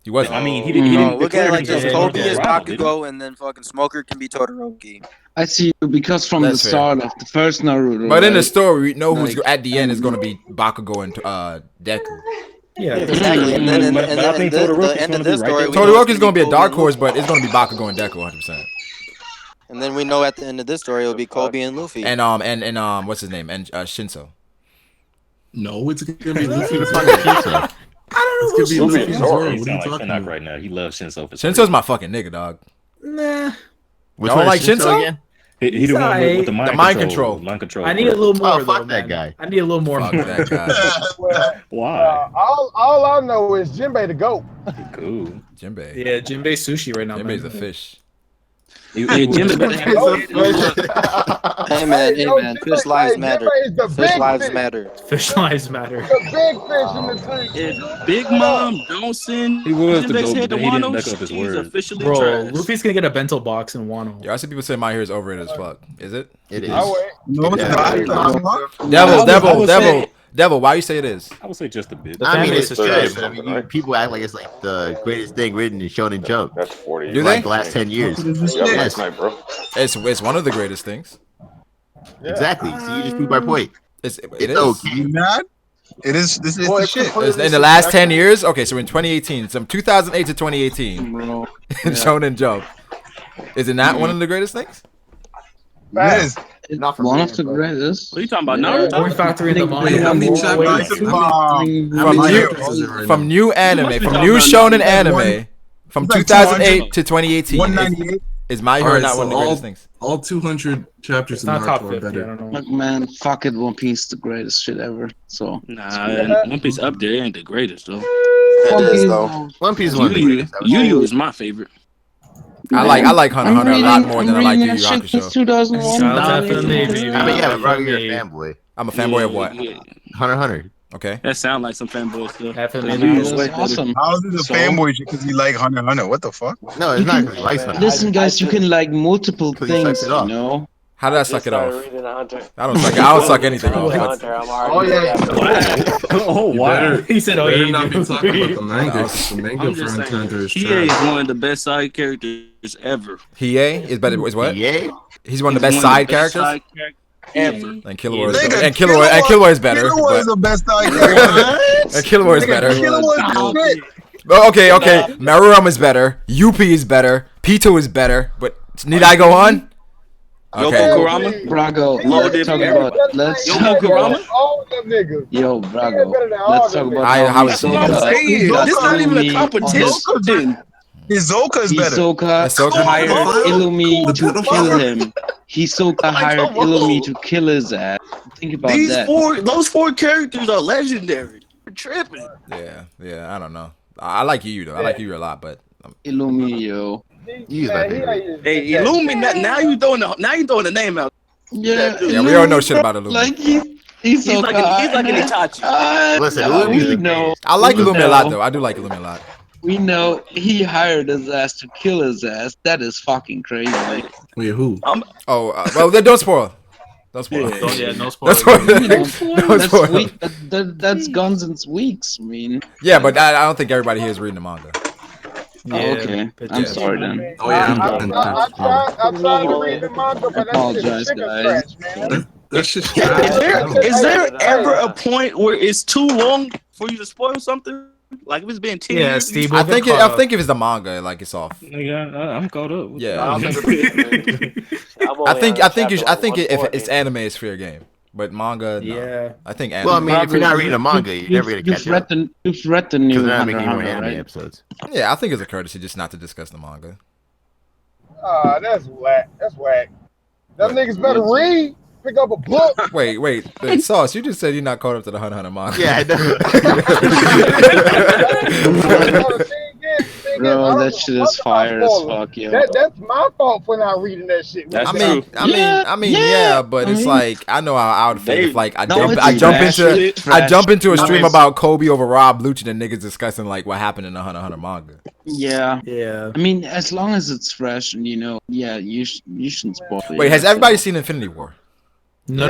He wasn't. I mean, he didn't. Look at it like this: Kobe is Bakugo, and then fucking Smoker can be Todoroki. I see you because from the start of the first Naruto. But in the story, we know who's at the end is going to be Bakugo and Deku. Yeah, exactly. And then the end of this story, Todoroki's going to be a dark horse, but it's going to be Bakugo and Deku 100%. And then we know at the end of this story it'll be Kobe and Luffy. And what's his name? And Shinso. No, it's gonna be Luffy and Shinso. I don't know. Luffy and Zoro. He What are you sound like talking Pinnock about? right now. He loves Shinso. Shinso's my fucking nigga, dog. Nah. Which don't like Shinso again? He the one with the mind control. Mind control. I need a little more. Fuck that guy. I need a little more. Fuck that guy. Why? All I know is Jinbei the GOAT. Cool. Jinbei. Yeah, Jinbei's sushi right now. Jinbei's a fish. Hey man, fish lives matter. Fish lives matter. Fish lives matter. The big fish in the If Big Mom don't send He was the Jinbei's GOAT, head to but he didn't Wano, back up his he's word. officially Bro, trash. Luffy's gonna get a bento box in Wano. Yo, I see people say My Hero is overrated as fuck. Is it? It is. No, it's not. Devil. Devil, why you say it is? I would say just a bit. I mean, it's good. But I something, mean, right? people act like it's like the greatest thing written in Shonen Jump. That's 40. Do like they? the last 10 years. Yeah, Yes, last night, bro. It's one of the greatest things. exactly. So you just proved my point. It It's is. okay. You mad? It is. This is the shit. It's in the last 10 years. Okay, so in 2018, from 2008 to 2018, Bro. Shonen Jump. Is it not one of the greatest things? It is. Not for One me, of the but- greatest. What are you talking about? Yeah. Naruto? Factory in the Wait, how many chapters? From new anime, from new shonen anime, from It's like 2008 to 2018, 198. is My Hero not one of the greatest things? All 200 chapters It's of not top Naruto are 50. I better. don't know. Look, man, fuck it. One Piece, the greatest shit ever. So. Nah, One Piece up there ain't the greatest though. One is, Piece, though. One Piece is one of the Yu greatest. Yu is my favorite. I like Hunter x Hunter a lot more than I like Yu Yu Hakusho. 2001. Shout out to the Navy. I mean, yeah, bro, you're a fanboy. I'm a fanboy of what? Hunter x Hunter. Okay. That sound like some fanboy stuff. That's awesome. How is it a So- fanboy shit because you like Hunter x Hunter? What the fuck? No, it's not because he likes Hunter. Listen, guys, you can like multiple he things, sucks it you off. know. How did I suck it off? Reading a Hunter. I don't suck anything off. Hunter, I'm Oh already yeah. Oh You wow. better, He said, "Oh better yeah." not be talking about the manga. No. 'Cause the manga I'm for just Hunter x Hunter is saying, EA trash. is one of the best side characters ever. Hiei is better. Is what? Yeah. He's one of the He's best one of side the best characters. side characters ever. And Killua is Nigga, better. And Killua is better. Killua is but- the best side character. And Killua is Nigga, better. Killua is shit. Oh, okay. Maruram is better. Yuppie is better. Pito is better. But need I go on? Yoko Okay. Kurama? Brago, Loaded let's talk everybody. about. Let's Yo, talk Kurama? about. All them niggas. Yo, Better Brago. than all Let's them talk about niggas. how How is he? That's what I'm saying. got This not even a Illumi on his- competition. Hisoka is better. Hisoka hired Illumi The to pedophile? kill him. Hisoka hired come on. Illumi to kill his ass. Think about These that. those four characters are legendary. You're tripping. Yeah. I don't know. I like Yu though. I like Yu a lot, but Illumi, yo. He's my favorite. Hey, Illumi, now you throwing the name out. Yeah, yeah, we all know shit about Illumi. Like he's so He's like an Itachi. Listen, we Illumi's the know. greatest. I like We Illumi a know. lot though. I do like Illumi a lot. We know he hired his ass to kill his ass. That is fucking crazy. Wait, who? Well, then don't spoil. Don't spoil. Oh yeah, no Don't spoilers. spoil. That's Don't spoil. weak. That's guns and weeks. I mean. Yeah, but I don't think everybody here is reading the manga. Oh, okay. I'm sorry then. Oh yeah, I tried to read the manga, but that shit Apologize, chicken guys. scratch, man. that's just Is trash. there ever a point where it's too long for you to spoil something? Like if it's been 10 Yeah, years? Steve. I think if it's the manga, like it's off. Nigga, I'm caught up. Yeah. I'm I only think on chapter if 140. it's anime, it's fair game. But manga, no. Yeah. I think anime. Well, I mean, if you're not reading a manga, you're never gonna catch up. You've read the Because new they're not Hunter making any more Hunter, anime right? episodes. Yeah, I think it's a courtesy just not to discuss the manga. That's whack. That's whack. Them niggas better read. Pick up a book. Wait, Sauce, you just said you're not caught up to the Hunter x Hunter manga. Yeah, I know. Bro, that shit is fire as fuck, yo. That's my fault for not reading that shit. That's I mean, Yeah, but I it's mean- like I know how I would feel if like I jump it's into a stream Nice. about Koby over Rob Lucci and niggas discussing like what happened in the Hunter x Hunter manga. Yeah. Yeah. I mean, as long as it's fresh and you know, yeah, you shouldn't spoil it. Wait, has everybody seen Infinity War? No.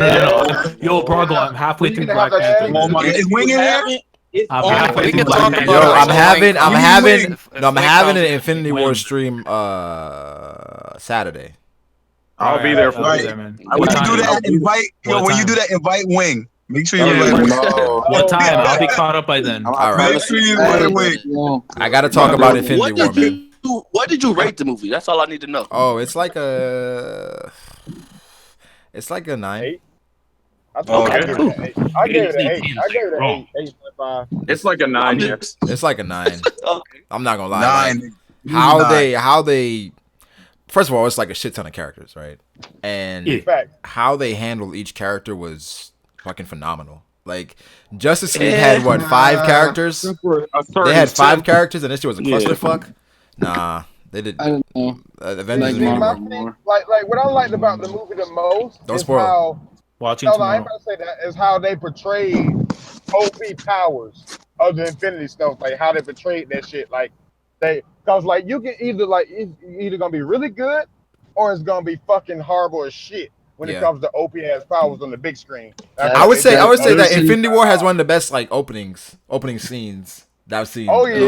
Yo, Brago, I'm halfway through Black Panther. Is Wing in there? I'm halfway we through can Black talk Panther. Yo, about I'm having Wing an Infinity War Wing. stream Saturday. I'll be there for I'll be it. there, man. When you do that, invite Wing. Make sure you invite Wing. What time? I'll be caught up by then. All right. Make sure you invite Wing. Yo, I gotta talk about Infinity War, man. What did you rate the movie? That's all I need to know. Oh, it's like a 9. I Okay, cool. gave it an 8. I gave it an 8. 8.5. It's like a 9 here. It's like a 9. Okay. I'm not gonna lie. 9. Like, how they first of all, it's like a shit ton of characters, right? And Fact. how they handled each character was fucking phenomenal. Like Justice League had what 5 characters? They had 5 characters, and this shit was a clusterfuck. Nah, they did. I don't know. Avengers. Like was Marvel more- more. Like what I liked about the movie the most Don't is spoil it. how Watching no, I ain't tomorrow. about to say that is how they portrayed OP powers of the Infinity Stones, like how they portrayed that shit. Like cause like you can either like it's either gonna be really good or it's gonna be fucking horrible as shit. when it comes to OP has powers on the big screen. I would say that Infinity War has one of the best like opening scenes that I've seen. Oh yeah,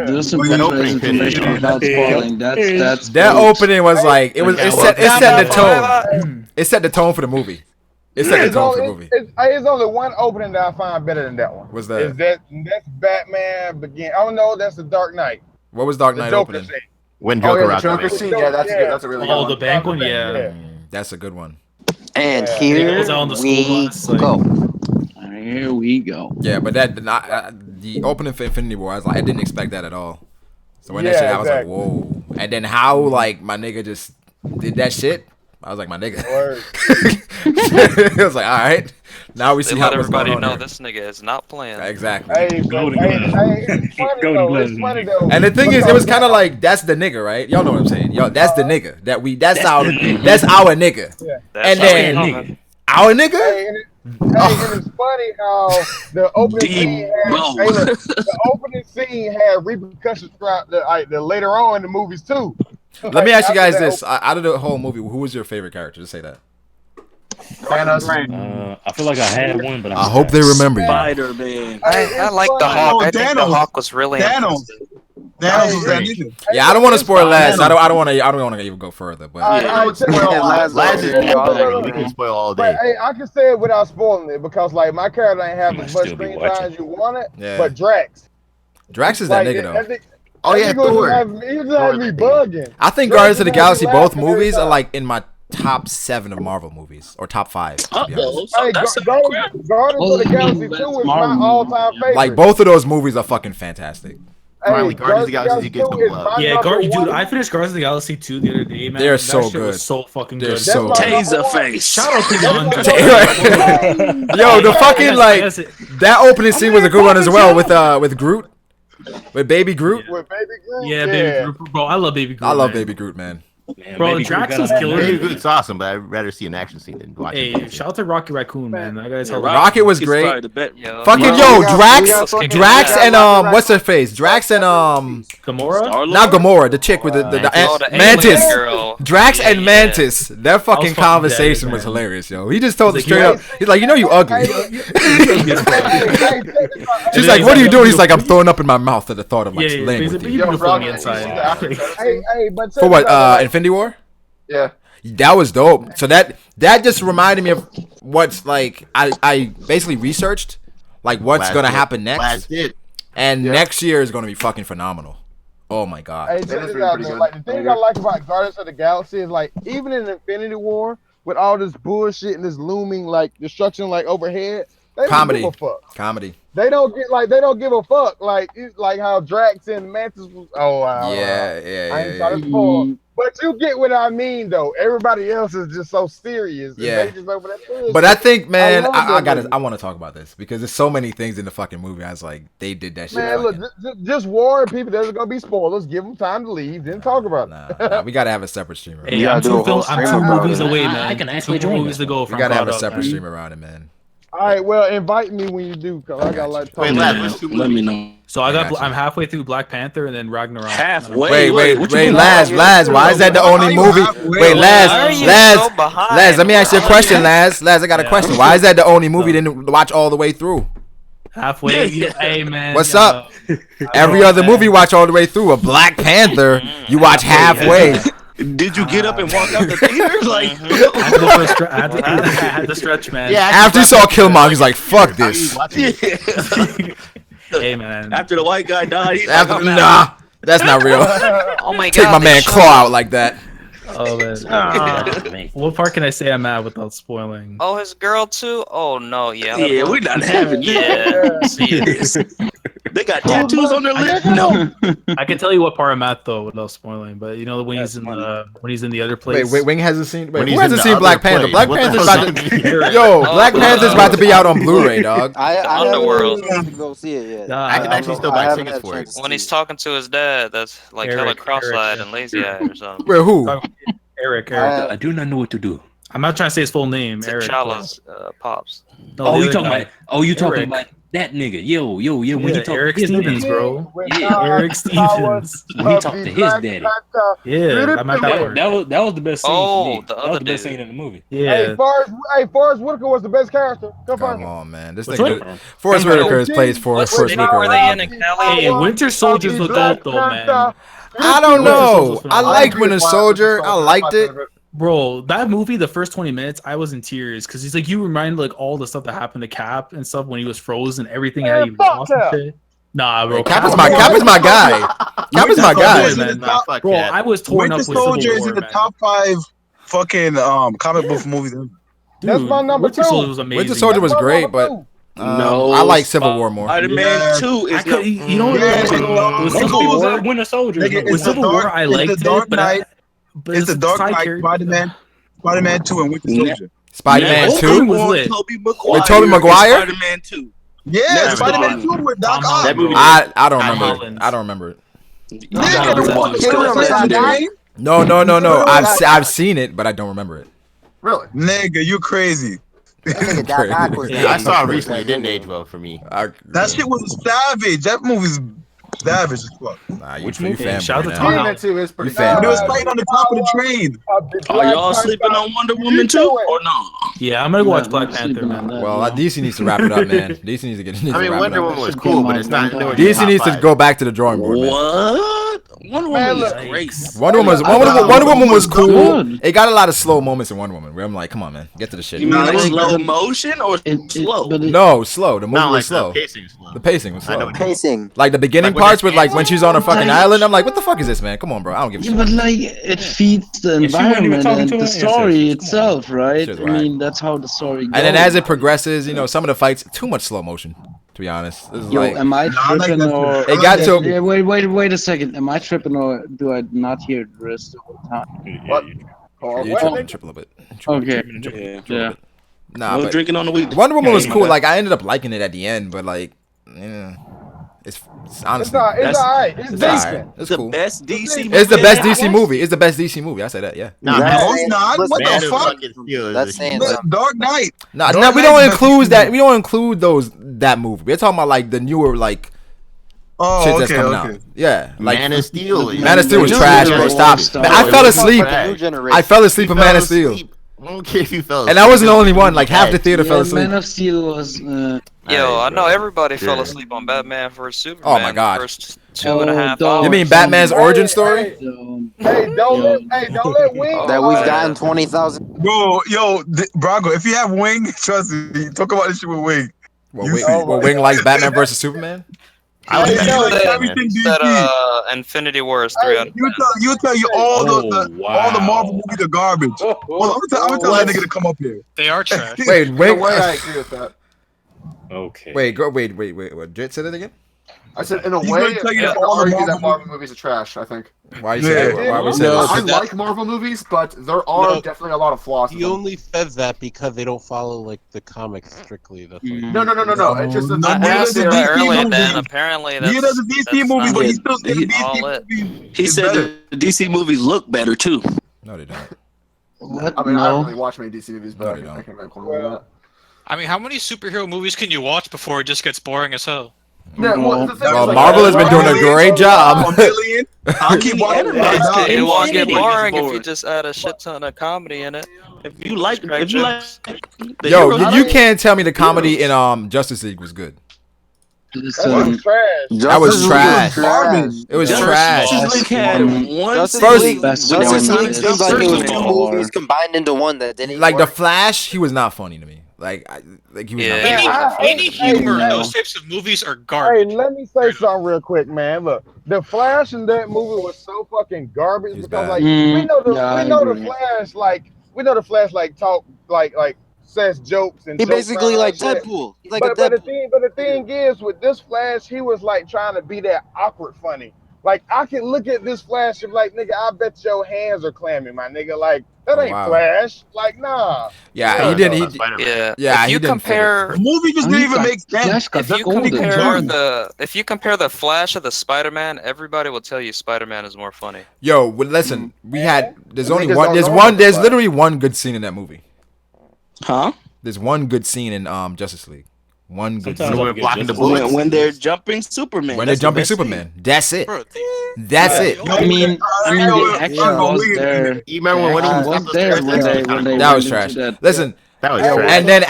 there's some good information without spoiling. That's that opening was like it set the tone. It set the tone for the movie. It set the tone for the movie. It's only one opening that I find better than that one. What's that? That's Batman Begin. Oh no, that's the Dark Knight. What was Dark Knight opening? Scene. When Joker the Joker scene, yeah, that's a really good one. The bank one, yeah. That's a good one. And here we go. Here we go. Yeah, but the opening for Infinity War, I didn't expect that at all. So when that shit, I was like, whoa. And then how like my nigga just did that shit, I was like, my nigga. It was like, all right. Now we see how everybody know this nigga is not playing. Exactly. It's funny though. And the thing is, it was kind of like that's the nigga, right? Y'all know what I'm saying? Yo, that's the nigga that's our nigga. Yeah. And then our nigga. And it's funny how the opening scene had repercussions throughout the later on in the movies too. Let me ask you guys this: out of the whole movie, who was your favorite character? Just say that. I feel like I had one, but I hope they remember you. Spider-Man. I like the Hawk. I think the Hawk was really interesting. Yeah, I don't want to spoil last. I don't want to even go further. But we can spoil all day. But I can say it without spoiling it because like my character ain't have as much screen time as you wanted. Yeah. But Drax is that nigga though. Oh yeah, Thor. He just had me bugging. I think Guardians of the Galaxy, both movies are like in my top 7 of Marvel movies or top 5. To be honest. Guardians of the Galaxy 2 is my all-time favorite. Like both of those movies are fucking fantastic. Finally, Guardians of the Galaxy, you get the love. Yeah, dude, I finished Guardians of the Galaxy 2 the other day, man. They're that so shit good. Was so fucking good. They're so good. Taser face. Shout out to Yon. Yo, the fucking like that opening scene was a good one as well with Groot, with Baby Groot. With Baby Groot. Yeah, Baby Groot, bro. I love Baby Groot. I love Baby Groot, man. Bro, Drax was killer. Baby Groot's awesome, but I'd rather see an action scene than watch it. Hey, shout out to Rocky Raccoon, man. That guy's Rocket was great. Fucking Drax and what's her face? Drax and Gamora? Not Gamora, the chick with the Mantis. Drax and Mantis. Their fucking conversation was hilarious, yo. He just told her straight up. He's like, you know you ugly. She's like, what are you doing? He's like, I'm throwing up in my mouth at the thought of like laying with you. For what? Infinity War? Yeah. That was dope. So that just reminded me of what's like I basically researched like what's gonna happen next. And next year is gonna be fucking phenomenal. Oh my god. Hey, check this out, man. Like the thing I like about Guardians of the Galaxy is like even in Infinity War with all this bullshit and this looming like destruction like overhead, they don't give a fuck. Comedy. They don't give a fuck like how Drax and Mantis was. I ain't trying to spoil. But you get what I mean, though. Everybody else is just so serious. Yeah. But I think, man, I want to talk about this because there's so many things in the fucking movie. I was like, they did that shit. Man, look, just warn people there's gonna be spoilers. Give them time to leave, then talk about it. Nah, we gotta have a separate stream. Hey, I'm 2 movies away, man. I can actually 2 movies to go. We gotta have a separate stream around it, man. All right, well, invite me when you do, cause I got like. Let me know. So I'm halfway through Black Panther and then Ragnarok. Halfway. Wait, Laz. Why is that the only movie? Wait, Laz. Let me ask you a question, Laz. I got a question. Why is that the only movie you didn't watch all the way through? Halfway. Hey, man. What's up? Every other movie you watch all the way through. A Black Panther, you watch halfway. Did you get up and walk out the theater? Like, I had to stretch, man. Yeah, after you saw Killmonger, he's like, "Fuck this." Hey, man. After the white guy died, nah, that's not real. Oh my god! Take my man Claw out like that. Oh man. What part can I say I'm at without spoiling? Oh, his girl too? Oh no, yeah. Yeah, we're not having that. See this. They got tattoos on their lips. No. I can tell you what part I'm at though without spoiling, but you know when he's in the other place. Wait, Wing hasn't seen. Who hasn't seen Black Panther? Black Panther's about to. Black Panther's about to be out on Blu-ray, dog. I Underworld. haven't go see it yet. I can actually still buy tickets for it. When he's talking to his dad, that's like hella cross-eyed and lazy-eyed or something. Wait, who? Eric. I do not know what to do. I'm not trying to say his full name. Eric. T'Challa's pops. No, you talking about That nigga, yo, when he talked Eric to his Stevens, daddy. bro. Yeah. Eric Stevens. When he talked to his daddy. Yeah, I'm at that part. That was the best scene for me. the That was other the best dude. scene in the movie. Yeah. Forrest Whitaker was the best character. Come on, man. This Which nigga, one? Forrest Whitaker is plays for What Forrest city Whitaker. were they in Cali? Hey, Winter Soldier's the GOAT, though, man. I don't know. I liked agree with Winter Black Soldier. Winter I Soldier. liked That's my it. favorite. Bro, that movie, the first 20 minutes, I was in tears because he's like, you remind like all the stuff that happened to Cap and stuff when he was frozen, everything how he lost and shit. Nah, bro. Cap is my guy. Cap is my guy. Bro, I was torn up Winter with Civil Soldier is War, in the man. top 5 fucking comic book movies ever. That's my number Winter 2. Soldier was amazing. Winter Soldier was great, but No, I like Civil War more. Spider-Man 2 is not. You know what? With Civil War, Winter Soldier. with Civil War, I liked it, but It's the Dark Knight, Spider-Man 2, and Winter Soldier. Spider-Man Next 2 one was lit. with Tobey Maguire. Spider-Man 2. Yeah, Spider-Man 2 with Doc Ock. That movie. I don't remember it. I don't remember it. No. I've seen it, but I don't remember it. Really? Nigga, you crazy. Yeah, I saw it recently. It didn't age well for me. That shit was savage. That movie's savage as fuck. Nah, which movie? Shout out to Spider-Man Tom. 2 is pretty But it was fighting on the top of the train. Are y'all sleeping on Wonder Woman 2 or no? Yeah, I'm gonna go watch Black Panther, man. Well, DC needs to wrap it up, man. DC needs to get. I mean, Wonder Woman was cool, but it's not. DC needs to go back to the drawing board, man. What? Wonder Woman is great. Wonder Woman was cool. It got a lot of slow moments in Wonder Woman where I'm like, come on, man, get to the shit. You mean like slow motion or slow? No, slow. The movie Not like was slow. the pacing slow. The pacing was slow. Pacing. Like the beginning Like when parts they're with like when she's on a fucking island, I'm like, what the fuck is this, man? Come on, bro. I don't give a Yeah, shit. but like it feeds the Yeah, she wasn't even environment talking and to the her story ancestors. itself, right? Shit's I whack. mean, that's how the story goes. And then as it progresses, some of the fights too much slow motion. To be honest, this is Yo, like am I tripping or? it got to. Yeah, wait a second. Am I tripping or do I not hear the rest of the time? What? You trip a little bit. Okay. Yeah. Nah, No but drinking on the week. Wonder Woman was Yeah, cool. my Like I ended up liking it at the end, but like, it's honestly It's alright. It's it's decent. alright. It's the cool. best DC movie. It's the best ever. DC movie. It's the best DC movie. I say that. Yeah. Nah, That's No, saying- it's not. What Man the of fuck? fucking Steel That's is saying The something. Dark Knight. No, Dark we Knight's don't the best include DC that. We don't include that movie. We're talking about like the newer like Oh, shit that's okay, coming okay. out. Yeah, like Man of Steel. Man of Steel was New trash, bro. generation Stop. stuff. I fell asleep. New generation. I fell asleep in Man of Steel, I don't care if you fell asleep. and I wasn't the only one. Like half the theater fell Yeah, asleep. Man of Steel was. Yo, I know everybody fell Yeah. asleep on Batman vs Superman. Oh my God. The first 2.5 dog. hours. You mean Batman's origin story? Hey, don't let Wing. That we've yeah. gotten 20,000. Bro, Brago, if you have Wing, trust me, talk about this shit with Wing. Well, You Wing, see- well, Wing likes Batman versus Superman. I like He that. likes said- everything He DC. said Infinity War is 3 out of 10. You tell you all Oh, all the Marvel movies are garbage. Well, I'm gonna tell that nigga to come up here. They are trash. Wait, In a Wing. way, I agree with that. Okay. Wait. What? Jet said it again. I said, in a He's way, gonna tell you you that can all the argue that Marvel Marvel movies are trash, I think. Why you say that? Why we say No, that? I so that- like Marvel movies, but there are No, definitely a lot of flaws. in He them. only says that because they don't follow like the comics strictly. That's like, No. It's just that No, I neither asked does him DC earlier, movies. Dan. Apparently, that's Neither does the DC that's movies, not but he it. still said the all DC it. movies. He is said better. the DC movies look better too. No, they don't. What? I mean, I No. don't really watch many DC movies, but No, I they can don't. make one of that. I mean, how many superhero movies can you watch before it just gets boring as hell? Yeah, well, the thing Well, is, like, Marvel has been doing a great job. A million. I'll keep watching It it. won't get Infinity boring is if you boring. just add a shit ton of comedy in it. If you like the Yo, heroes, you can't tell me the comedy in Justice League was good. That was trash. That was trash. Garbage. It was Justice trash. League had one Justice First- League, Best Justice one League is seems like it was First two of all- movies combined into one that didn't Like the work. Flash, he was not funny to me. Like he was Yeah. not funny. Any humor in hey, those types of movies are Hey, garbage. let me say something real quick, man. Look, the Flash in that movie was so fucking garbage He's because, bad. like, Mm, we know the yeah, I Flash, we know the Flash, like talk, like says jokes and He jokes basically around like and shit. Deadpool. He's like But a the Deadpool. thing is, with this Flash, he was like trying to be that awkward funny. Like I can look at this Flash and be like, nigga, I bet your hands are clammy, my nigga. Like that Oh, ain't wow. Flash. Like nah. Yeah, he didn't. Yeah. He If you didn't fit it. compare, The movie just didn't even make sense. if you compare the Flash of the Spider-Man, everybody will tell you Spider-Man is more funny. Yo, well, listen, there's only Niggas one. don't There's know one. about the There's Flash. literally one good scene in that movie. Huh? There's one good scene in Justice League. One good Sometimes scene. I forget just When they're jumping Superman. When they're that's the jumping best Superman. That's it. Bro, That's it. I mean, the action was there. You remember when he The action was there when they That went was into trash. that. Listen, That was and trash. then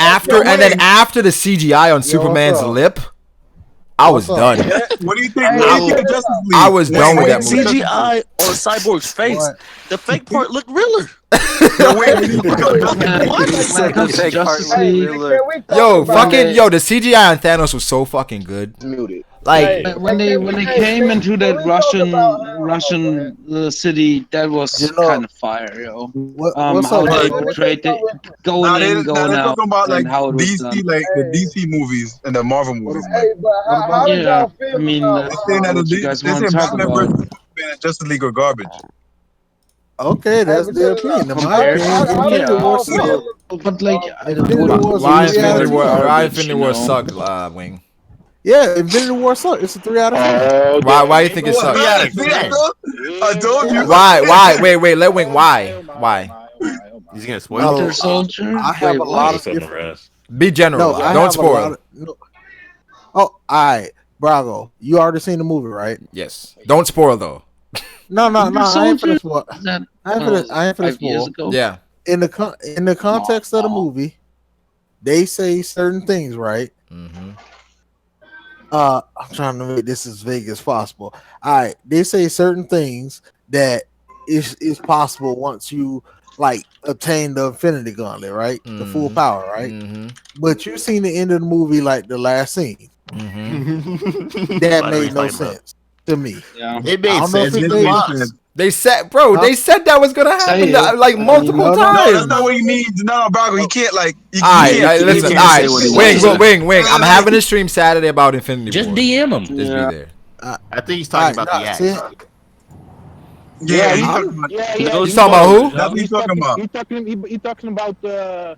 after the CGI on Superman's up? lip, I was done. What do you think? What do you think of Justice League? I was done with that movie. CGI on Cyborg's face, the fake part looked realer. Yo, fucking yo, the CGI on Thanos was so fucking good. Like when they came into that Russian city, that was kind of fire, yo. What's How up, they Brago? portrayed it, going in, going they're out, talking about like and how it was DC, done. like the DC movies and the Marvel movies. Like, Yeah, I mean, they're saying that what you guys they're want saying to talk Batman about? versus Superman and Justice League are garbage. Okay, that's their opinion. In my opinion, Infinity War sucked. But like, Infinity War, why three out of Infinity 10. War sucked, Wing? Yeah, Infinity War sucked. It's a 3 out of 10. Why you think it sucked? 3 out of 10. I told you. Why? Wait, let Wing. Why? He's gonna spoil Winter it. Soldier. I have a lot of different. Be general. I Don't have a spoil. lot of- all right, Brago. You already seen the movie, right? Yes. Don't spoil though. No. I ain't finna spoil. Is that, I ain't finna 5 years spoil. ago? Yeah. In the context of the movie, they say certain things, right? Mm-hmm. I'm trying to make this as vague as possible. All right, they say certain things that is possible once you like obtain the Infinity Gauntlet, right? The full power, right? Mm-hmm. But you seen the end of the movie, like the last scene. Mm-hmm. That made no sense to me. Yeah. It I made don't know if sense. it It made sense. They said, bro, they said that was gonna happen like multiple No, times. No, that's not what you mean. No, Brago, he can't like. He Alright, can't. listen. He Alright, can't say what he wants. Wing. I'm having a stream Saturday about Infinity Just War. DM him. Just be there. I think he's talking about the act. Yeah, he's talking about. You talking about who? That's what he's talking about. He's talking about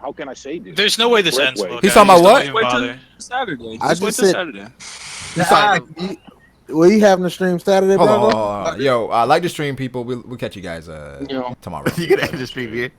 how can I say this? There's no way this ends well. He's talking about what? Don't even bother. Saturday. I just said. Saturday. Well, you having a stream Saturday, Hold Brago? on. Yo, I like to stream, people. We'll catch you guys tomorrow. You gonna end the stream here?